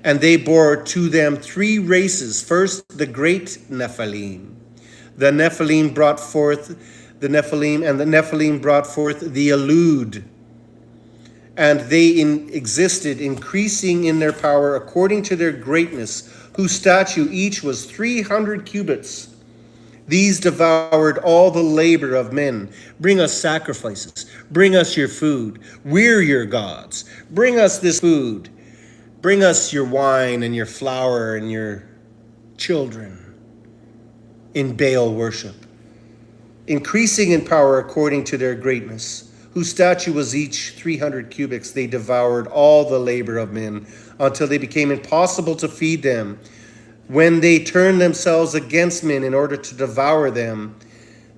and they bore to them 3 races. First, the great Nephilim. The Nephilim brought forth the Nephilim, and the Nephilim brought forth the Alud. And they existed, increasing in their power according to their greatness, whose stature each was 300 cubits. These devoured all the labor of men. Bring us sacrifices. Bring us your food. We're your gods. Bring us this food. Bring us your wine and your flour and your children. in Baal worship, increasing in power according to their greatness, whose statue was each 300 cubits. They devoured all the labor of men until they became impossible to feed them. When they turned themselves against men in order to devour them,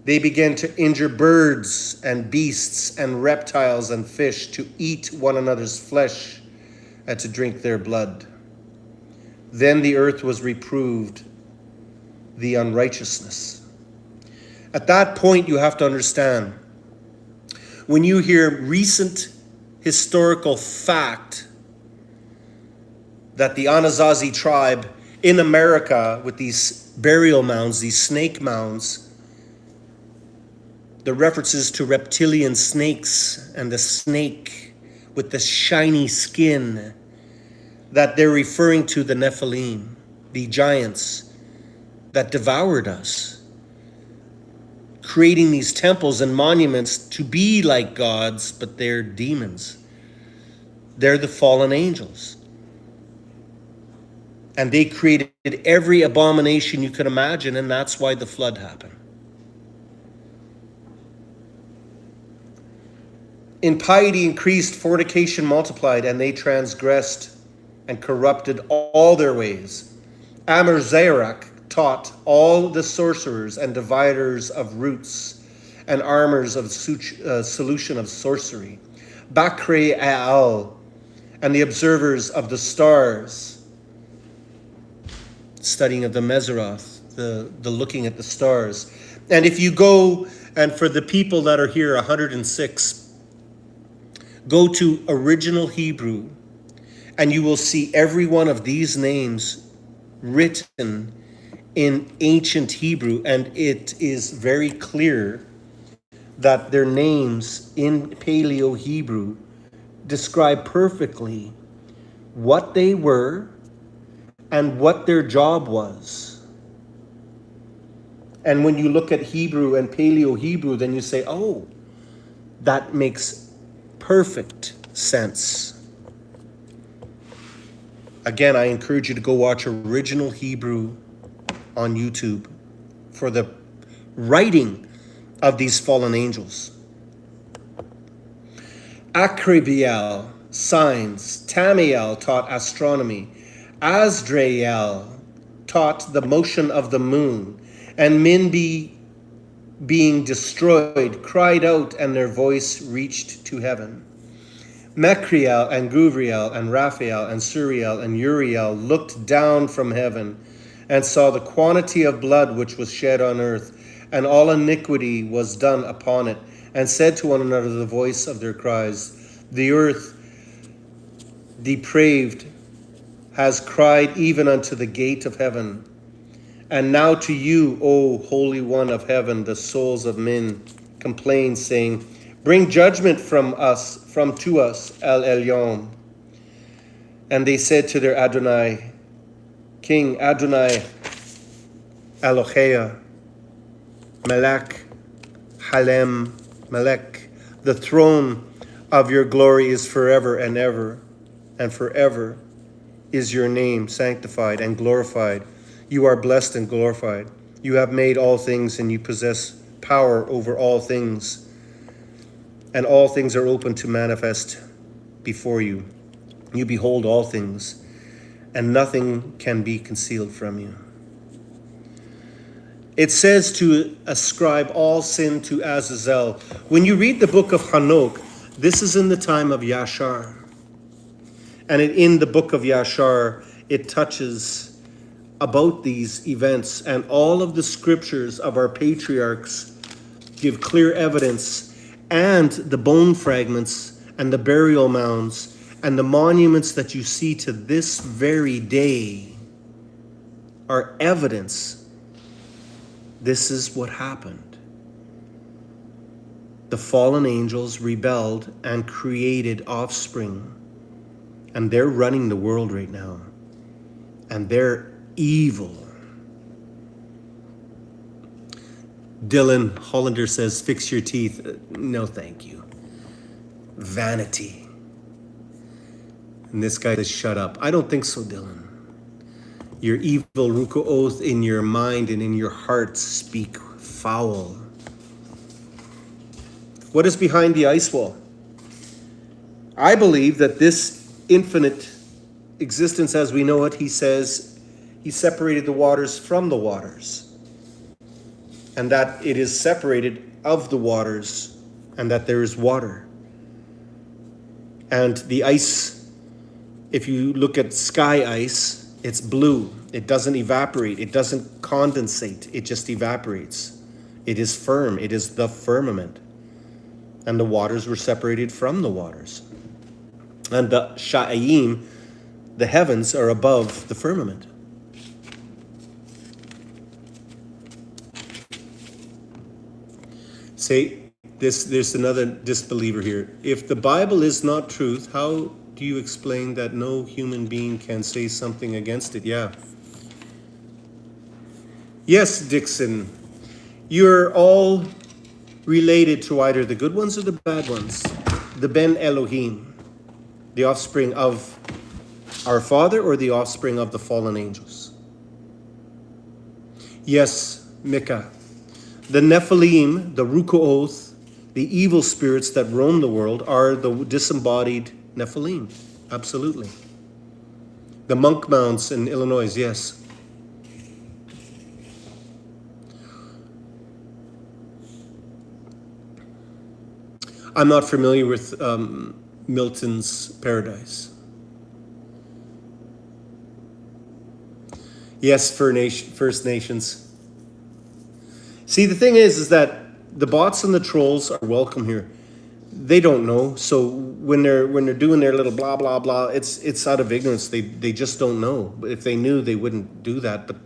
they began to injure birds and beasts and reptiles and fish, to eat one another's flesh and to drink their blood. Then the earth was reproved the unrighteousness. At that point, you have to understand, when you hear recent historical fact that the Anasazi tribe in America, with these burial mounds, these snake mounds, the references to reptilian snakes and the snake with the shiny skin, that they're referring to the Nephilim, the giants that devoured us, creating these temples and monuments to be like gods, but they're demons. They're the fallen angels. And they created every abomination you could imagine, and that's why the flood happened. Impiety increased, fornication multiplied, and they transgressed and corrupted all their ways. Amar-Zerach taught all the sorcerers and dividers of roots and armors of solution of sorcery. Bakre-Al and the observers of the stars, studying of the Meseroth, the looking at the stars. And if you go, and for the people that are here, 106, go to original Hebrew, and you will see every one of these names written in ancient Hebrew, and it is very clear that their names in Paleo Hebrew describe perfectly what they were and what their job was. And when you look at Hebrew and Paleo Hebrew, then you say, oh, that makes perfect sense. Again, I encourage you to go watch original Hebrew on YouTube for the writing of these fallen angels. Akhribiel, signs. Tamiel taught astronomy. Azrael taught the motion of the moon. And men being destroyed cried out, and their voice reached to heaven. Mecriel and Guvriel and Raphael and Suriel and Uriel looked down from heaven and saw the quantity of blood which was shed on earth, and all iniquity was done upon it, and said to one another the voice of their cries, the earth depraved has cried even unto the gate of heaven. And now to you, O Holy One of heaven, the souls of men complain, saying, bring judgment to us, El Elyon. And they said to their Adonai, King Adonai Elohea, Melech, Halem, Melech, the throne of your glory is forever and ever, and forever is your name sanctified and glorified. You are blessed and glorified. You have made all things, and you possess power over all things. And all things are open to manifest before you. You behold all things, and nothing can be concealed from you. It says to ascribe all sin to Azazel. When you read the book of Hanok, this is in the time of Yashar. And in the book of Yashar, it touches about these events, and all of the scriptures of our patriarchs give clear evidence, and the bone fragments and the burial mounds and the monuments that you see to this very day are evidence this is what happened. The fallen angels rebelled and created offspring, and they're running the world right now, and they're evil. Dylan Hollander says, fix your teeth. No, thank you. Vanity. And this guy says, shut up. I don't think so, Dylan. Your evil ruku'oth in your mind and in your heart speak foul. What is behind the ice wall? I believe that this infinite existence as we know it, he says, he separated the waters from the waters. And that it is separated of the waters, and that there is water. And the ice, if you look at sky ice, it's blue. It doesn't evaporate. It doesn't condensate. It just evaporates. It is firm. It is the firmament. And the waters were separated from the waters. And the sha'ayim, the heavens, are above the firmament. Say, there's another disbeliever here. If the Bible is not truth, how do you explain that no human being can say something against it? Yeah. Yes, Dixon. You're all related to either the good ones or the bad ones. The Ben Elohim, the offspring of our Father, or the offspring of the fallen angels. Yes, Micah. The Nephilim, the Ruku'oth, the evil spirits that roam the world are the disembodied Nephilim. Absolutely. The monk mounds in Illinois, yes. I'm not familiar with Milton's Paradise. Yes, First Nations. See, the thing is that the bots and the trolls are welcome here. They don't know, so when they're doing their little blah blah blah, it's out of ignorance. They just don't know. If they knew, they wouldn't do that. But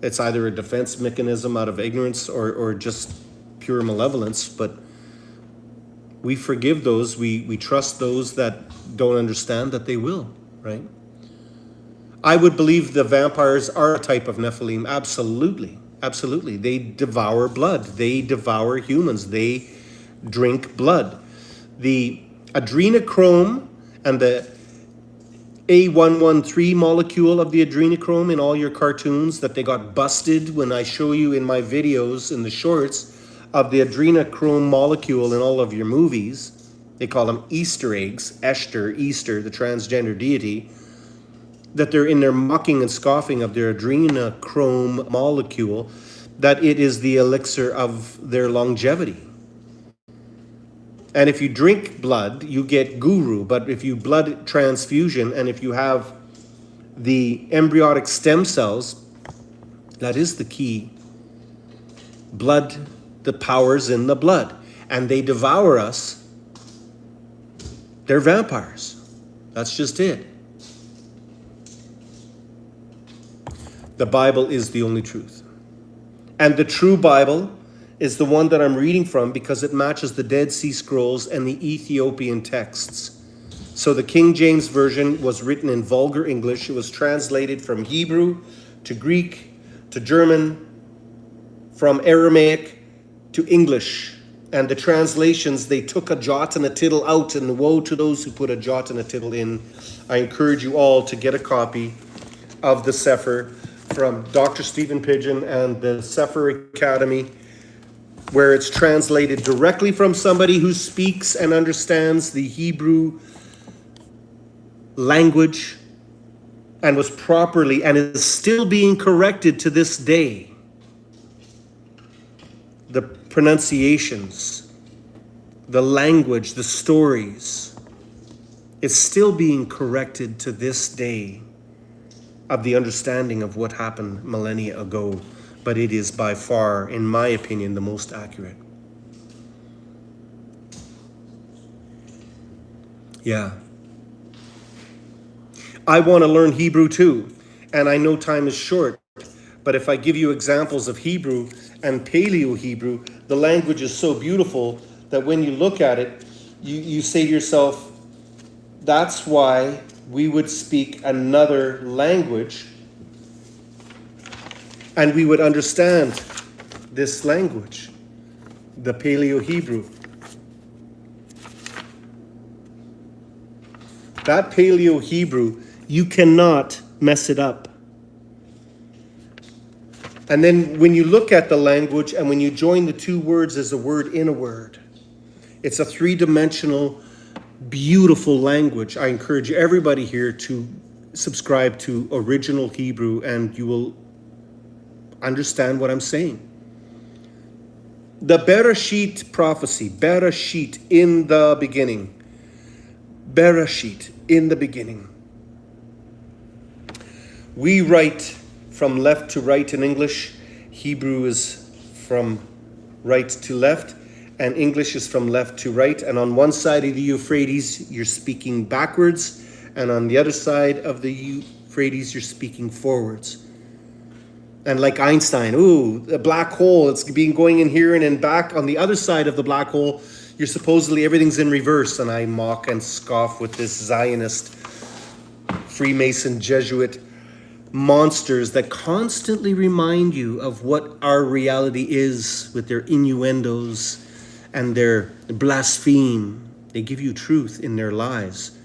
it's either a defense mechanism out of ignorance or just pure malevolence. But we forgive those. We trust those that don't understand that they will, right? I would believe the vampires are a type of Nephilim. Absolutely. Absolutely. They devour blood. They devour humans. They drink blood. The adrenochrome and the A113 molecule of the adrenochrome in all your cartoons that they got busted when I show you in my videos in the shorts of the adrenochrome molecule in all of your movies. They call them Easter eggs, Esther, Easter, the transgender deity. That they're in their mocking and scoffing of their adrenochrome molecule, that it is the elixir of their longevity. And if you drink blood, you get guru. But if you blood transfusion and if you have the embryonic stem cells, that is the key. Blood, the power's in the blood. And they devour us. They're vampires. That's just it. The Bible is the only truth. And the true Bible is the one that I'm reading from because it matches the Dead Sea Scrolls and the Ethiopian texts. So the King James Version was written in vulgar English. It was translated from Hebrew to Greek to German, from Aramaic to English. And the translations, they took a jot and a tittle out, and woe to those who put a jot and a tittle in. I encourage you all to get a copy of the Sefer from Dr. Stephen Pidgeon and the Sefer Academy, where it's translated directly from somebody who speaks and understands the Hebrew language and was properly and is still being corrected to this day. The pronunciations, the language, the stories, it's still being corrected to this day of the understanding of what happened millennia ago, but it is by far, in my opinion, the most accurate. Yeah. I want to learn Hebrew too, and I know time is short, but if I give you examples of Hebrew and Paleo-Hebrew, the language is so beautiful that when you look at it, you say to yourself, that's why we would speak another language and we would understand this language, the Paleo-Hebrew. That Paleo-Hebrew, you cannot mess it up. And then when you look at the language and when you join the two words as a word in a word, it's a three-dimensional, beautiful language. I encourage everybody here to subscribe to Original Hebrew and you will understand what I'm saying. The Bereshit prophecy, Bereshit, in the beginning. Bereshit, in the beginning. We write from left to right in English. Hebrew is from right to left, and English is from left to right. And on one side of the Euphrates, you're speaking backwards, and on the other side of the Euphrates, you're speaking forwards. And like Einstein, a black hole, it's being going in here and then back. On the other side of the black hole, you're supposedly everything's in reverse. And I mock and scoff with this Zionist, Freemason, Jesuit monsters that constantly remind you of what our reality is with their innuendos and their blaspheme. They give you truth in their lies.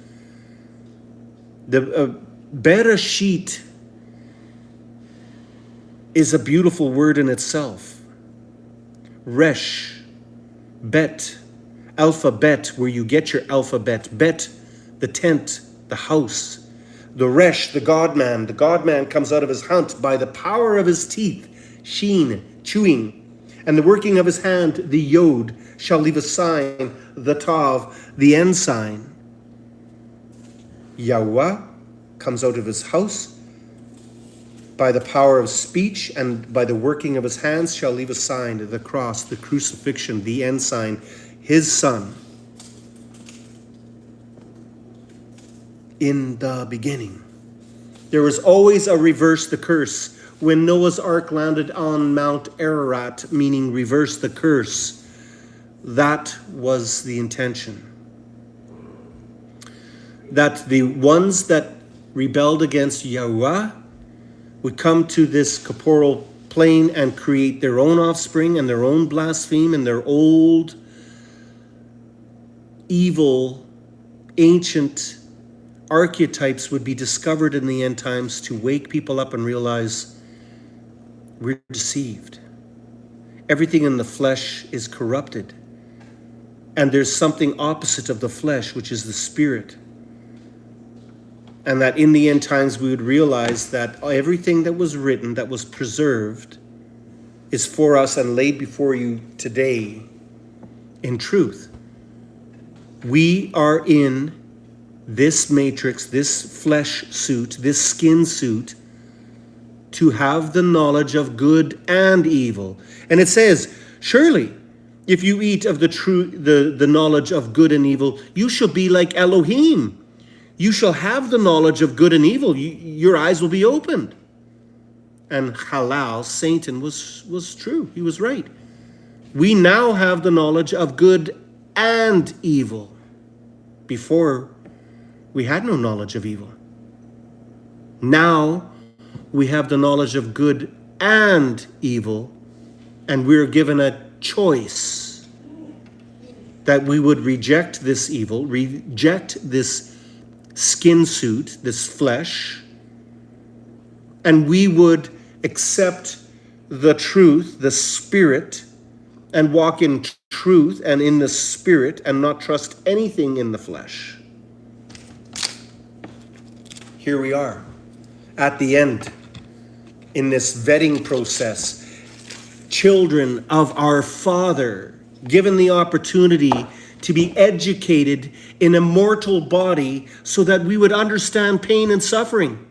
The Bereshit is a beautiful word in itself. Resh, bet, alphabet, where you get your alphabet. Bet, the tent, the house. The Resh, the God-man. The God-man comes out of his hunt by the power of his teeth, sheen, chewing. And the working of his hand, the Yod, shall leave a sign, the Tav, the ensign. Yahweh comes out of his house by the power of speech, and by the working of his hands shall leave a sign, the cross, the crucifixion, the ensign, his son. In the beginning. There was always a reverse the curse. When Noah's ark landed on Mount Ararat, meaning reverse the curse, that was the intention. That the ones that rebelled against Yahweh would come to this corporeal plane and create their own offspring and their own blaspheme and their old, evil, ancient archetypes would be discovered in the end times to wake people up and realize we're deceived. Everything in the flesh is corrupted. And there's something opposite of the flesh, which is the spirit. And that in the end times we would realize that everything that was written, that was preserved, is for us and laid before you today in truth. We are in this matrix, this flesh suit, this skin suit, to have the knowledge of good and evil. And it says, surely, if you eat of the knowledge of good and evil, you shall be like Elohim. You shall have the knowledge of good and evil. Your eyes will be opened. And halal, Satan, was true. He was right. We now have the knowledge of good and evil. Before, we had no knowledge of evil. Now, we have the knowledge of good and evil, and we're given a choice that we would reject this evil, reject this skin suit, this flesh, and we would accept the truth, the spirit, and walk in truth and in the spirit and not trust anything in the flesh. Here we are at the end in this vetting process. Children of our Father, given the opportunity to be educated in a mortal body so that we would understand pain and suffering,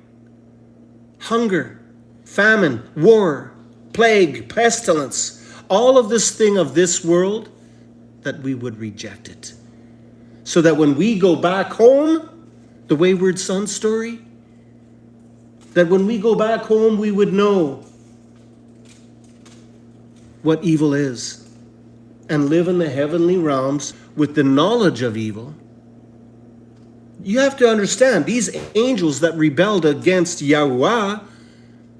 hunger, famine, war, plague, pestilence, all of this thing of this world, that we would reject it. So that when we go back home, the wayward son story, that when we go back home, we would know what evil is and live in the heavenly realms with the knowledge of evil. You have to understand, these angels that rebelled against Yahweh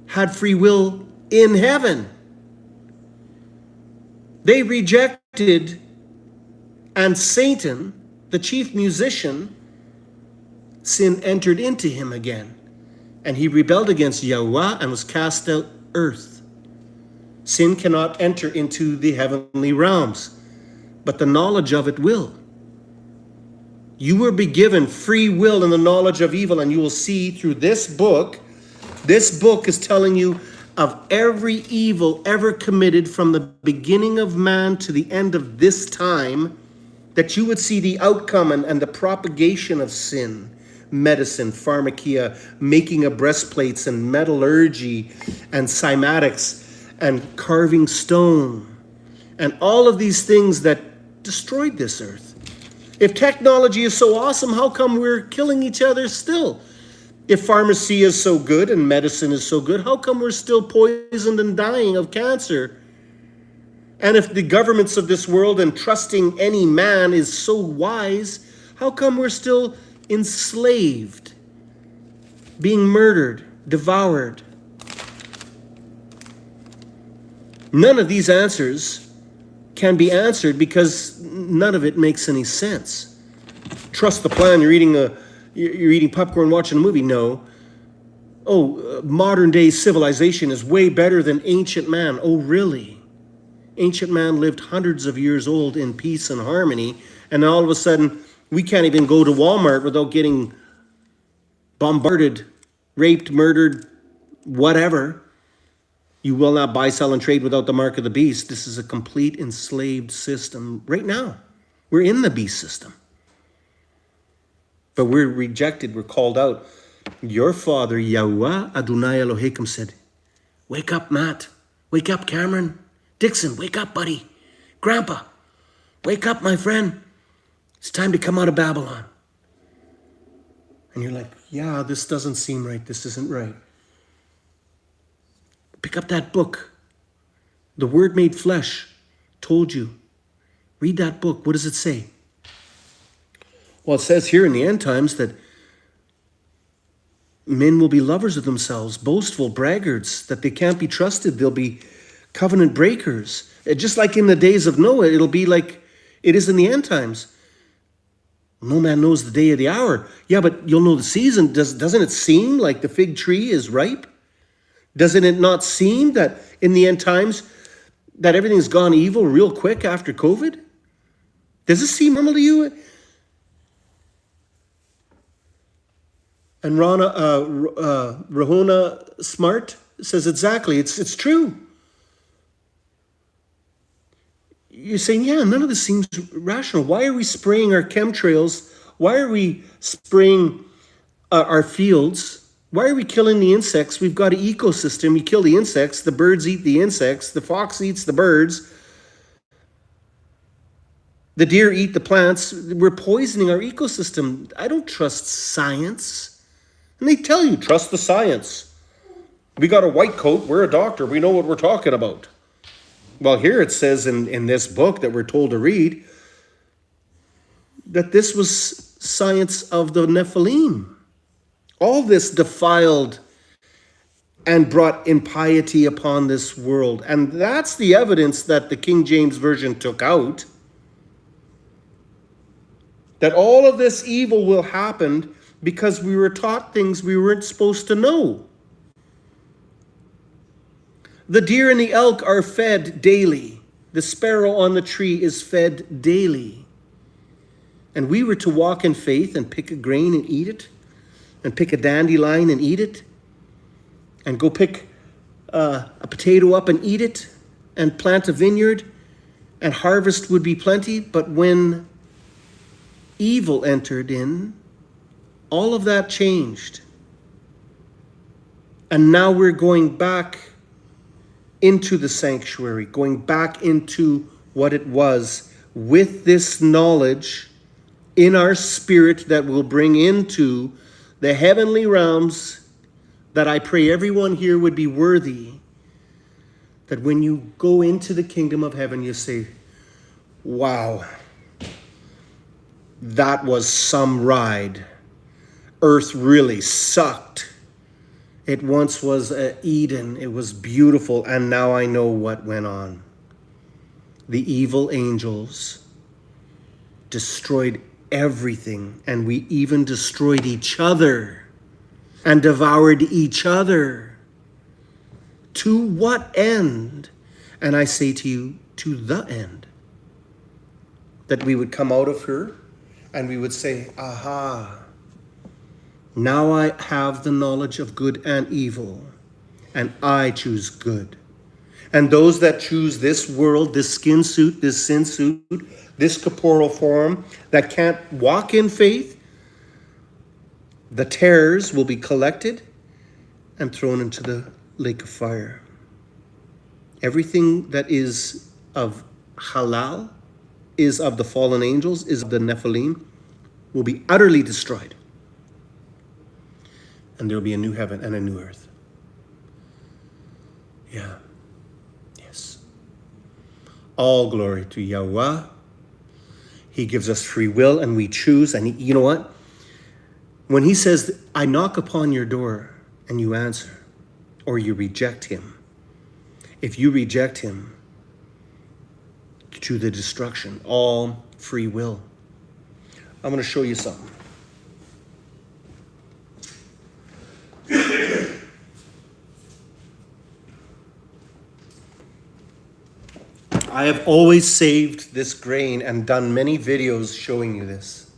had free will in heaven. They rejected, and Satan, the chief musician, sin entered into him again. And he rebelled against Yahweh and was cast out earth. Sin cannot enter into the heavenly realms, but the knowledge of it will. You will be given free will in the knowledge of evil, and you will see through this book. This book is telling you of every evil ever committed from the beginning of man to the end of this time, that you would see the outcome and the propagation of sin. Medicine, pharmakia, making of breastplates, and metallurgy, and cymatics, and carving stone, and all of these things that destroyed this earth. If technology is so awesome, how come we're killing each other still? If pharmacy is so good and medicine is so good, how come we're still poisoned and dying of cancer? And if the governments of this world and trusting any man is so wise, how come we're still enslaved, being murdered, devoured? None of these answers can be answered because none of it makes any sense. Trust the plan. You're eating popcorn watching a movie. No. Oh, modern day civilization is way better than ancient man. Oh, really? Ancient man lived hundreds of years old in peace and harmony, and all of a sudden we can't even go to Walmart without getting bombarded, raped, murdered, whatever. You will not buy, sell, and trade without the mark of the beast. This is a complete enslaved system right now. We're in the beast system. But we're rejected. We're called out. Your father, Yahweh Adonai Elohim, said, wake up, Matt. Wake up, Cameron. Dixon, wake up, buddy. Grandpa, wake up, my friend. It's time to come out of Babylon. And you're like, yeah, this doesn't seem right. This isn't right. Pick up that book. The Word Made Flesh told you. Read that book. What does it say? Well, it says here in the end times that men will be lovers of themselves, boastful, braggarts, that they can't be trusted. They'll be covenant breakers. Just like in the days of Noah, it'll be like it is in the end times. No man knows the day or the hour. Yeah, but you'll know the season. Doesn't it seem like the fig tree is ripe? Doesn't it not seem that in the end times that everything's gone evil real quick after COVID? Does it seem normal to you? And Rahona Smart says exactly, it's true. You're saying, yeah, none of this seems rational. Why are we spraying our chemtrails? Why are we spraying our fields? Why are we killing the insects? We've got an ecosystem. You kill the insects, the birds eat the insects, the fox eats the birds, the deer eat the plants. We're poisoning our ecosystem. I don't trust science. And they tell you, trust the science. We got a white coat. We're a doctor. We know what we're talking about. Well, here it says in this book that we're told to read that this was science of the Nephilim. All this defiled and brought impiety upon this world. And that's the evidence that the King James Version took out. That all of this evil will happen because we were taught things we weren't supposed to know. The deer and the elk are fed daily. The sparrow on the tree is fed daily. And we were to walk in faith and pick a grain and eat it, and pick a dandelion and eat it, and go pick a potato up and eat it, and plant a vineyard, and harvest would be plenty. But when evil entered in, all of that changed. And now we're going back into the sanctuary, going back into what it was, with this knowledge in our spirit that will bring into the heavenly realms, that I pray everyone here would be worthy, that when you go into the kingdom of heaven, you say, wow, that was some ride. Earth really sucked. It once was Eden. It was beautiful, and now I know what went on. The evil angels destroyed everything, and we even destroyed each other and devoured each other. To what end? And I say to you, to the end, that we would come out of her and we would say, aha, now I have the knowledge of good and evil, and I choose good. And those that choose this world, this skin suit, this sin suit, this corporeal form, that can't walk in faith, the tares will be collected and thrown into the lake of fire. Everything that is of halal, is of the fallen angels, is of the Nephilim, will be utterly destroyed. And there will be a new heaven and a new earth. Yeah. Yes. All glory to Yahweh. He gives us free will and we choose. And you know what? When he says, I knock upon your door and you answer, or you reject him. If you reject him, to the destruction, all free will. I'm going to show you something. I have always saved this grain and done many videos showing you this.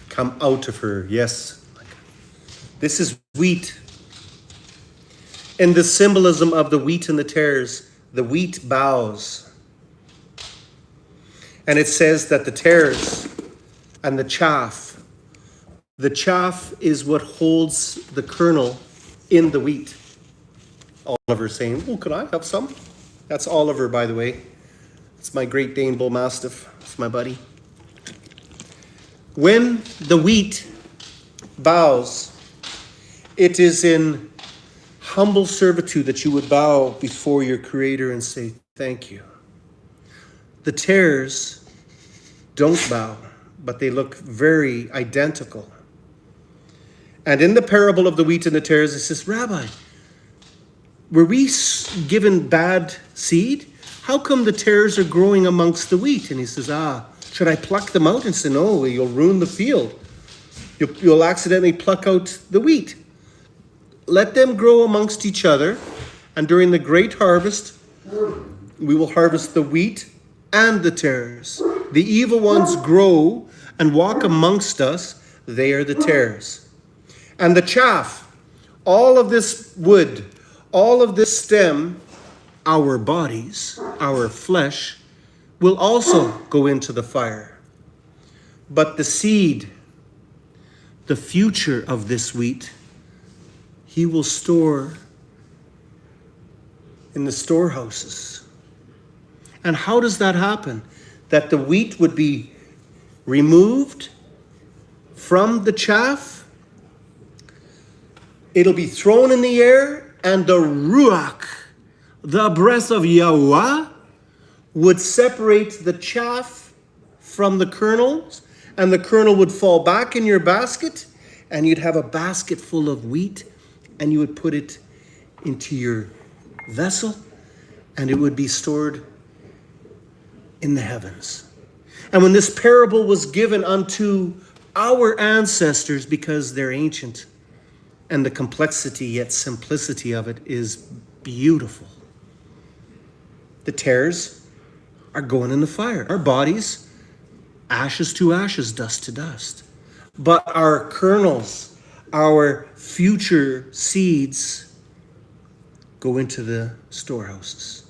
Come out of her, yes. This is wheat. In the symbolism of the wheat and the tares, the wheat bows. And it says that the tares and the chaff is what holds the kernel in the wheat. Oliver saying, oh, could I have some? That's Oliver, by the way. It's my Great Dane Bull Mastiff. It's my buddy. When the wheat bows, it is in humble servitude that you would bow before your Creator and say, thank you. The tares don't bow, but they look very identical. And in the parable of the wheat and the tares, it says, Rabbi, were we given bad seed? How come the tares are growing amongst the wheat? And he says, should I pluck them out? And say, no, you'll ruin the field. You'll accidentally pluck out the wheat. Let them grow amongst each other, and during the great harvest, we will harvest the wheat and the tares. The evil ones grow and walk amongst us. They are the tares. And the chaff, all of this wood, all of this stem, our bodies, our flesh, will also go into the fire. But the seed, the future of this wheat, he will store in the storehouses. And how does that happen? That the wheat would be removed from the chaff, it'll be thrown in the air, and the ruach, the breath of Yahweh, would separate the chaff from the kernels, and the kernel would fall back in your basket, and you'd have a basket full of wheat, and you would put it into your vessel, and it would be stored in the heavens. And when this parable was given unto our ancestors, because they're ancient, and the complexity yet simplicity of it is beautiful. The tares are going in the fire. Our bodies, ashes to ashes, dust to dust. But our kernels, our future seeds, go into the storehouses.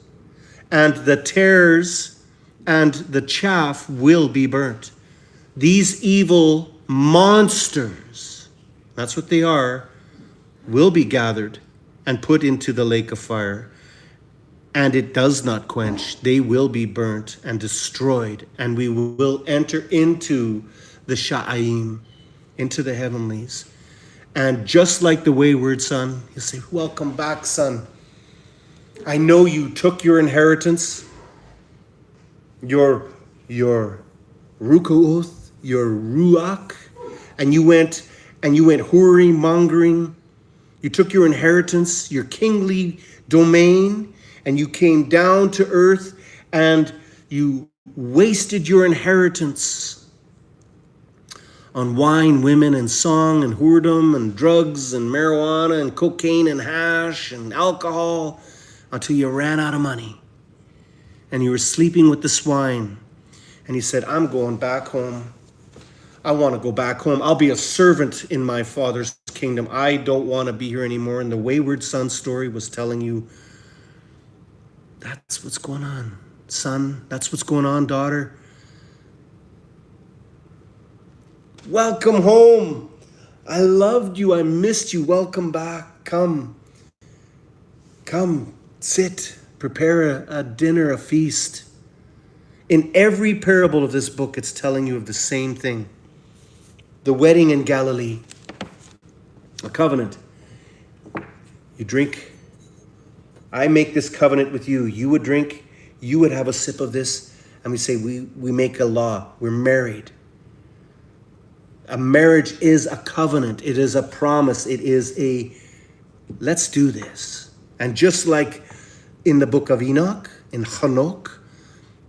And the tares and the chaff will be burnt. These evil monsters, that's what they are, will be gathered and put into the lake of fire. And it does not quench. They will be burnt and destroyed. And we will enter into the Sha'aim, into the heavenlies. And just like the wayward son, he'll say, welcome back, son. I know you took your inheritance, your rukuoth, your ruach, and you went whoring, mongering. You took your inheritance, your kingly domain, and you came down to earth and you wasted your inheritance on wine, women, and song, and whoredom, and drugs, and marijuana, and cocaine, and hash, and alcohol. until you ran out of money and you were sleeping with the swine. And you said, I'm going back home. I want to go back home. I'll be a servant in my Father's kingdom. I don't want to be here anymore. And the wayward son story was telling you, that's what's going on, son. That's what's going on, daughter. Welcome home. I loved you. I missed you. Welcome back. Come, sit, prepare a dinner, a feast. In every parable of this book, it's telling you of the same thing. The wedding in Galilee, a covenant. You drink. I make this covenant with you. You would drink. You would have a sip of this. And we say, we make a law. We're married. A marriage is a covenant. It is a promise. It is let's do this. And just like in the book of Enoch, in Hanok,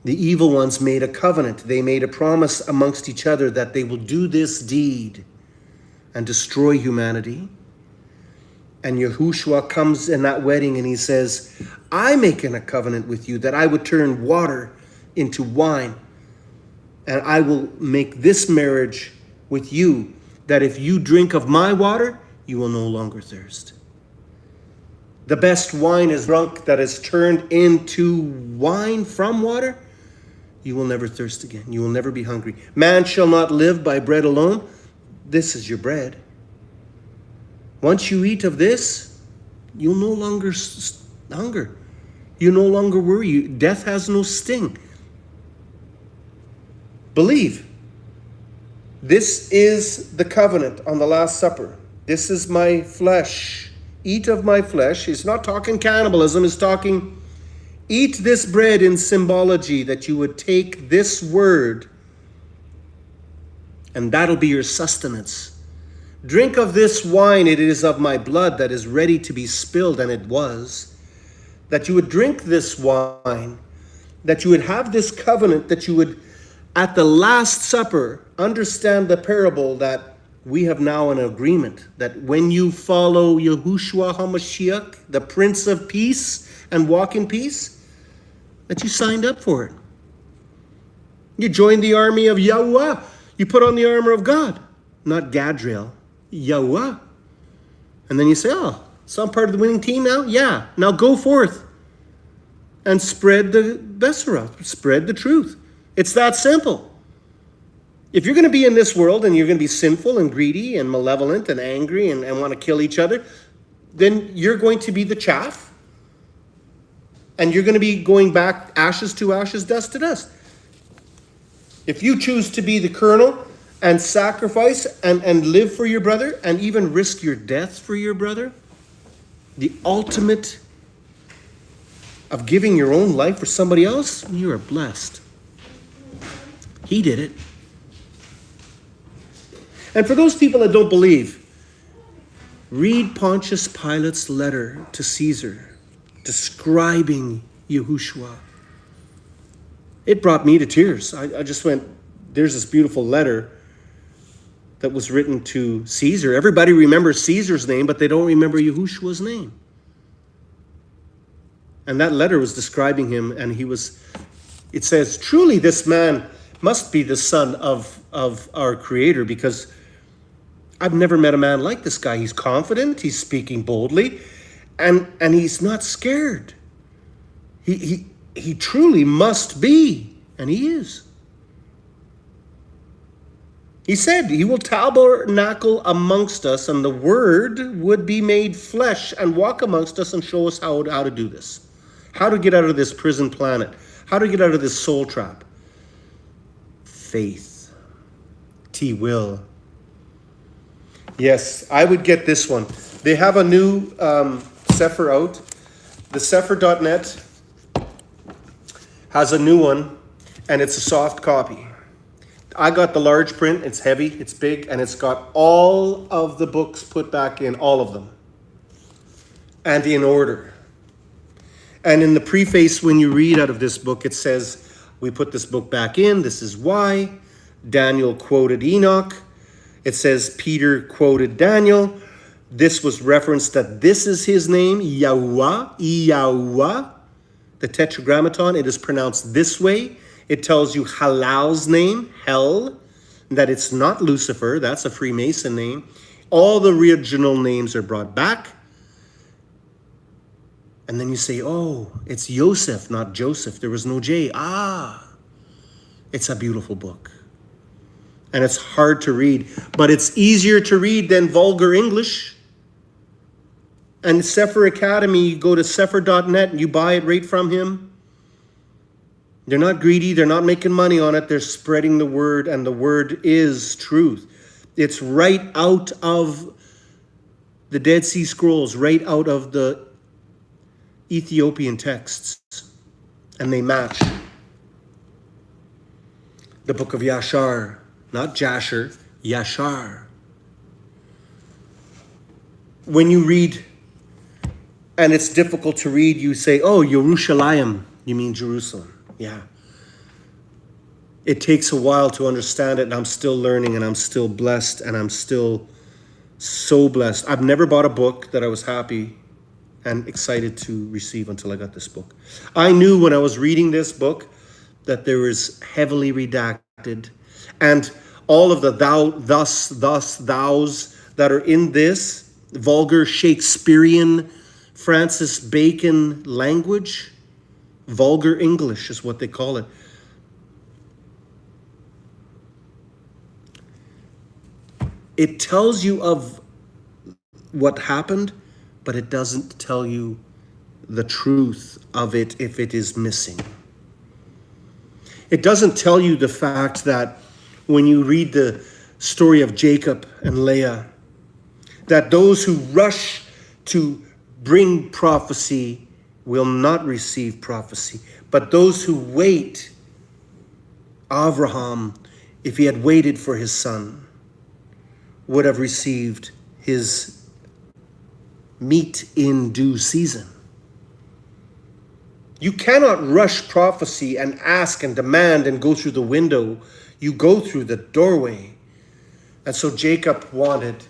the evil ones made a covenant. They made a promise amongst each other that they will do this deed and destroy humanity. And Yahushua comes in that wedding and he says, I'm making a covenant with you that I would turn water into wine. And I will make this marriage with you, that if you drink of my water, you will no longer thirst. The best wine is drunk that is turned into wine from water. You will never thirst again. You will never be hungry. Man shall not live by bread alone. This is your bread. Once you eat of this, you'll no longer hunger. You no longer worry. Death has no sting. Believe. This is the covenant on the Last Supper. This is my flesh. Eat of my flesh. He's not talking cannibalism. He's talking, eat this bread in symbology, that you would take this word and that'll be your sustenance. Drink of this wine. It is of my blood that is ready to be spilled. And it was. That you would drink this wine. That you would have this covenant. That you would, at the Last Supper, understand the parable that we have now an agreement that when you follow Yahushua HaMashiach, the Prince of Peace, and walk in peace, that you signed up for it. You joined the army of Yahuwah. You put on the armor of God, not Gadriel, Yahuwah. And then you say, oh, so I'm part of the winning team now? Yeah, now go forth and spread the Besserah, spread the truth. It's that simple. If you're going to be in this world and you're going to be sinful and greedy and malevolent and angry and want to kill each other, then you're going to be the chaff. And you're going to be going back ashes to ashes, dust to dust. If you choose to be the kernel and sacrifice and live for your brother and even risk your death for your brother, the ultimate of giving your own life for somebody else, you are blessed. He did it. And for those people that don't believe, read Pontius Pilate's letter to Caesar describing Yahushua. It brought me to tears. I just went, there's this beautiful letter that was written to Caesar. Everybody remembers Caesar's name, but they don't remember Yahushua's name. And that letter was describing him, and it says, truly this man must be the son of our Creator, because I've never met a man like this guy. He's confident, he's speaking boldly, and he's not scared. He truly must be, and he is. He said he will tabernacle amongst us, and the word would be made flesh and walk amongst us and show us how to do this. How to get out of this prison planet. How to get out of this soul trap. Faith. T-will. Yes, I would get this one. They have a new Sefer out. The Sefer.net has a new one, and it's a soft copy. I got the large print. It's heavy, it's big, and it's got all of the books put back in, all of them, and in order. And in the preface, when you read out of this book, it says, we put this book back in. This is why. Daniel quoted Enoch. It says Peter quoted Daniel. this was referenced that this is his name, Yahuwah, Yahuwah. The Tetragrammaton, it is pronounced this way. It tells you Halal's name, Hell, that it's not Lucifer, that's a Freemason name. All the original names are brought back. And then you say, oh, it's Yosef, not Joseph. There was no J. It's a beautiful book. And it's hard to read, but it's easier to read than vulgar English. And Sefer Academy, you go to sefer.net and you buy it right from him. They're not greedy. They're not making money on it. They're spreading the word, and the word is truth. It's right out of the Dead Sea Scrolls, right out of the Ethiopian texts, and they match. The book of Yashar, not Jasher, Yashar. When you read, and it's difficult to read, you say, oh, Yerushalayim, you mean Jerusalem. Yeah. It takes a while to understand it, and I'm still learning, and I'm still blessed, and I'm still so blessed. I've never bought a book that I was happy and excited to receive until I got this book. I knew when I was reading this book that there was heavily redacted, and all of the thou, thus, thous that are in this vulgar Shakespearean Francis Bacon language, vulgar English is what they call it. It tells you of what happened, but it doesn't tell you the truth of it if it is missing. It doesn't tell you the fact that when you read the story of Jacob and Leah, that those who rush to bring prophecy will not receive prophecy, but those who wait, Abraham, if he had waited for his son, would have received his meat in due season. You cannot rush prophecy and ask and demand and go through the window. You go through the doorway. And so Jacob wanted,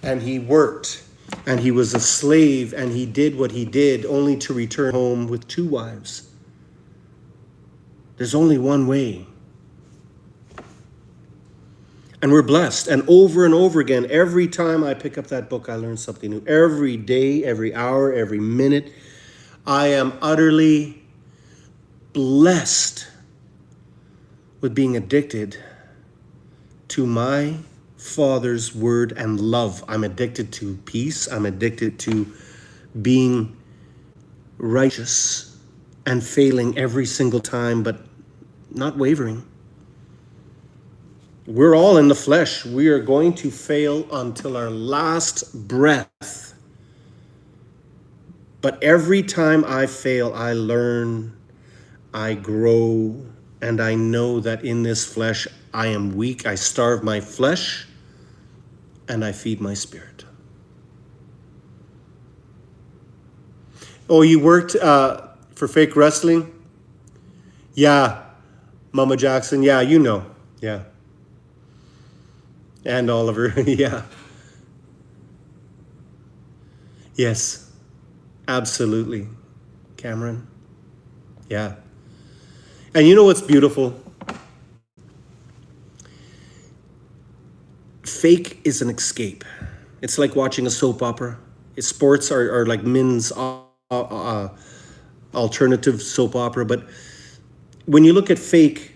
and he worked, and he was a slave, and he did what he did, only to return home with 2 wives. There's only one way. And we're blessed. And over again, every time I pick up that book, I learn something new. Every day, every hour, every minute, I am utterly blessed with being addicted to my Father's word and love. I'm addicted to peace. I'm addicted to being righteous and failing every single time, but not wavering. We're all in the flesh. We are going to fail until our last breath. But every time I fail, I learn, I grow, and I know that in this flesh, I am weak. I starve my flesh, and I feed my spirit. Oh, you worked for Fake Wrestling? Yeah, Mama Jackson. Yeah, you know. Yeah. And Oliver, yeah. Yes, absolutely. Cameron, yeah. And you know what's beautiful? Fake is an escape. It's like watching a soap opera. Sports are like Min's alternative soap opera, but when you look at fake,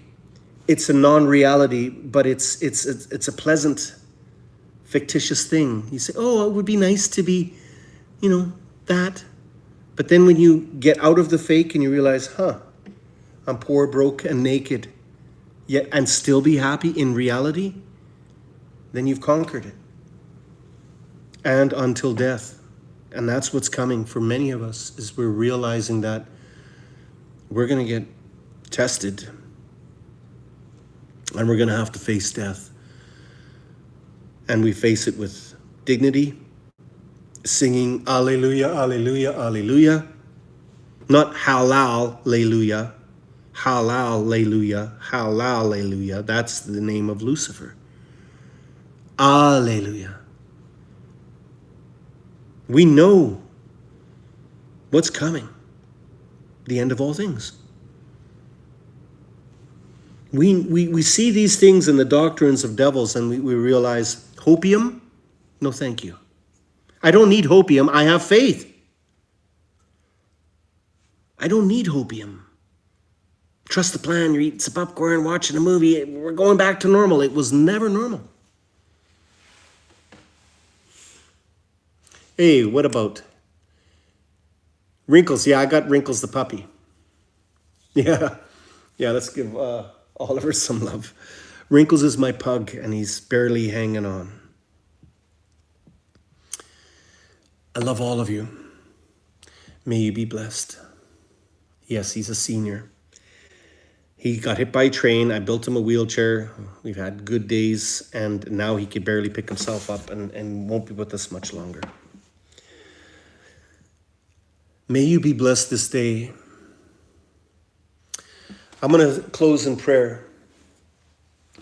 it's a non-reality, but it's a pleasant, fictitious thing. You say, oh, it would be nice to be, that. But then when you get out of the fake and you realize, I'm poor, broke, and naked, yet and still be happy in reality, then you've conquered it. And until death. And that's what's coming for many of us, is we're realizing that we're going to get tested. And we're going to have to face death. And we face it with dignity, singing Alleluia, Alleluia, Alleluia. Not Halal, Alleluia, Halal, Alleluia, Halal, Alleluia. That's the name of Lucifer. Alleluia. We know what's coming. The end of all things. We see these things in the doctrines of devils, and we realize, hopium? No, thank you. I don't need hopium. I have faith. I don't need hopium. Trust the plan. You're eating some popcorn, watching a movie. We're going back to normal. It was never normal. Hey, what about Wrinkles? Yeah, I got Wrinkles the puppy. Yeah, let's give Oliver some love. Wrinkles is my pug, and he's barely hanging on. I love all of you. May you be blessed. Yes, he's a senior. He got hit by a train. I built him a wheelchair. We've had good days, and now he can barely pick himself up and won't be with us much longer. May you be blessed this day. I'm going to close in prayer.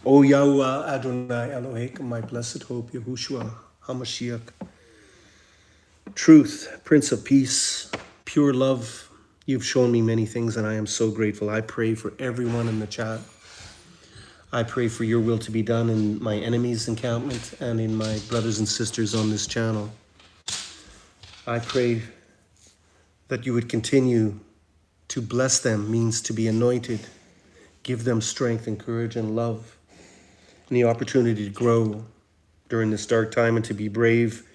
O Yahuwah Adonai Elohim, my blessed hope, Yahushua HaMashiach. Truth, Prince of Peace, pure love. You've shown me many things, and I am so grateful. I pray for everyone in the chat. I pray for your will to be done in my enemies' encampment and in my brothers and sisters on this channel. I pray that you would continue to bless them, means to be anointed, give them strength and courage and love, and the opportunity to grow during this dark time and to be brave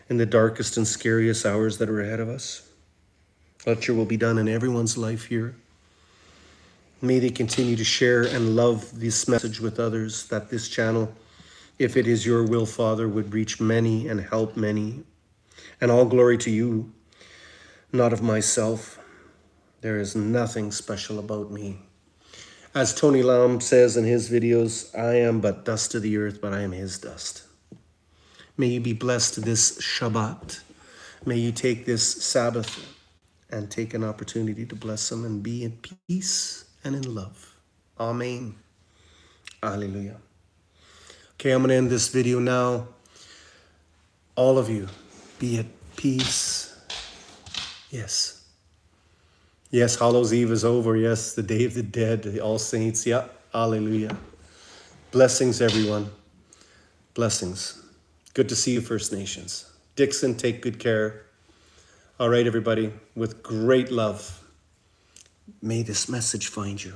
in the darkest and scariest hours that are ahead of us. Let your will be done in everyone's life here. May they continue to share and love this message with others, that this channel, if it is your will, Father, would reach many and help many. And all glory to you, not of myself. There is nothing special about me. As Tony Lam says in his videos, I am but dust of the earth, but I am his dust. May you be blessed this Shabbat. May you take this Sabbath and take an opportunity to bless them and be in peace and in love. Amen. Hallelujah. Okay, I'm going to end this video now. All of you, be at peace. Yes. Yes, Hallows Eve is over. Yes, the Day of the Dead, the All Saints. Yeah, hallelujah. Blessings, everyone. Blessings. Good to see you, First Nations. Dixon, take good care. All right, everybody, with great love, may this message find you.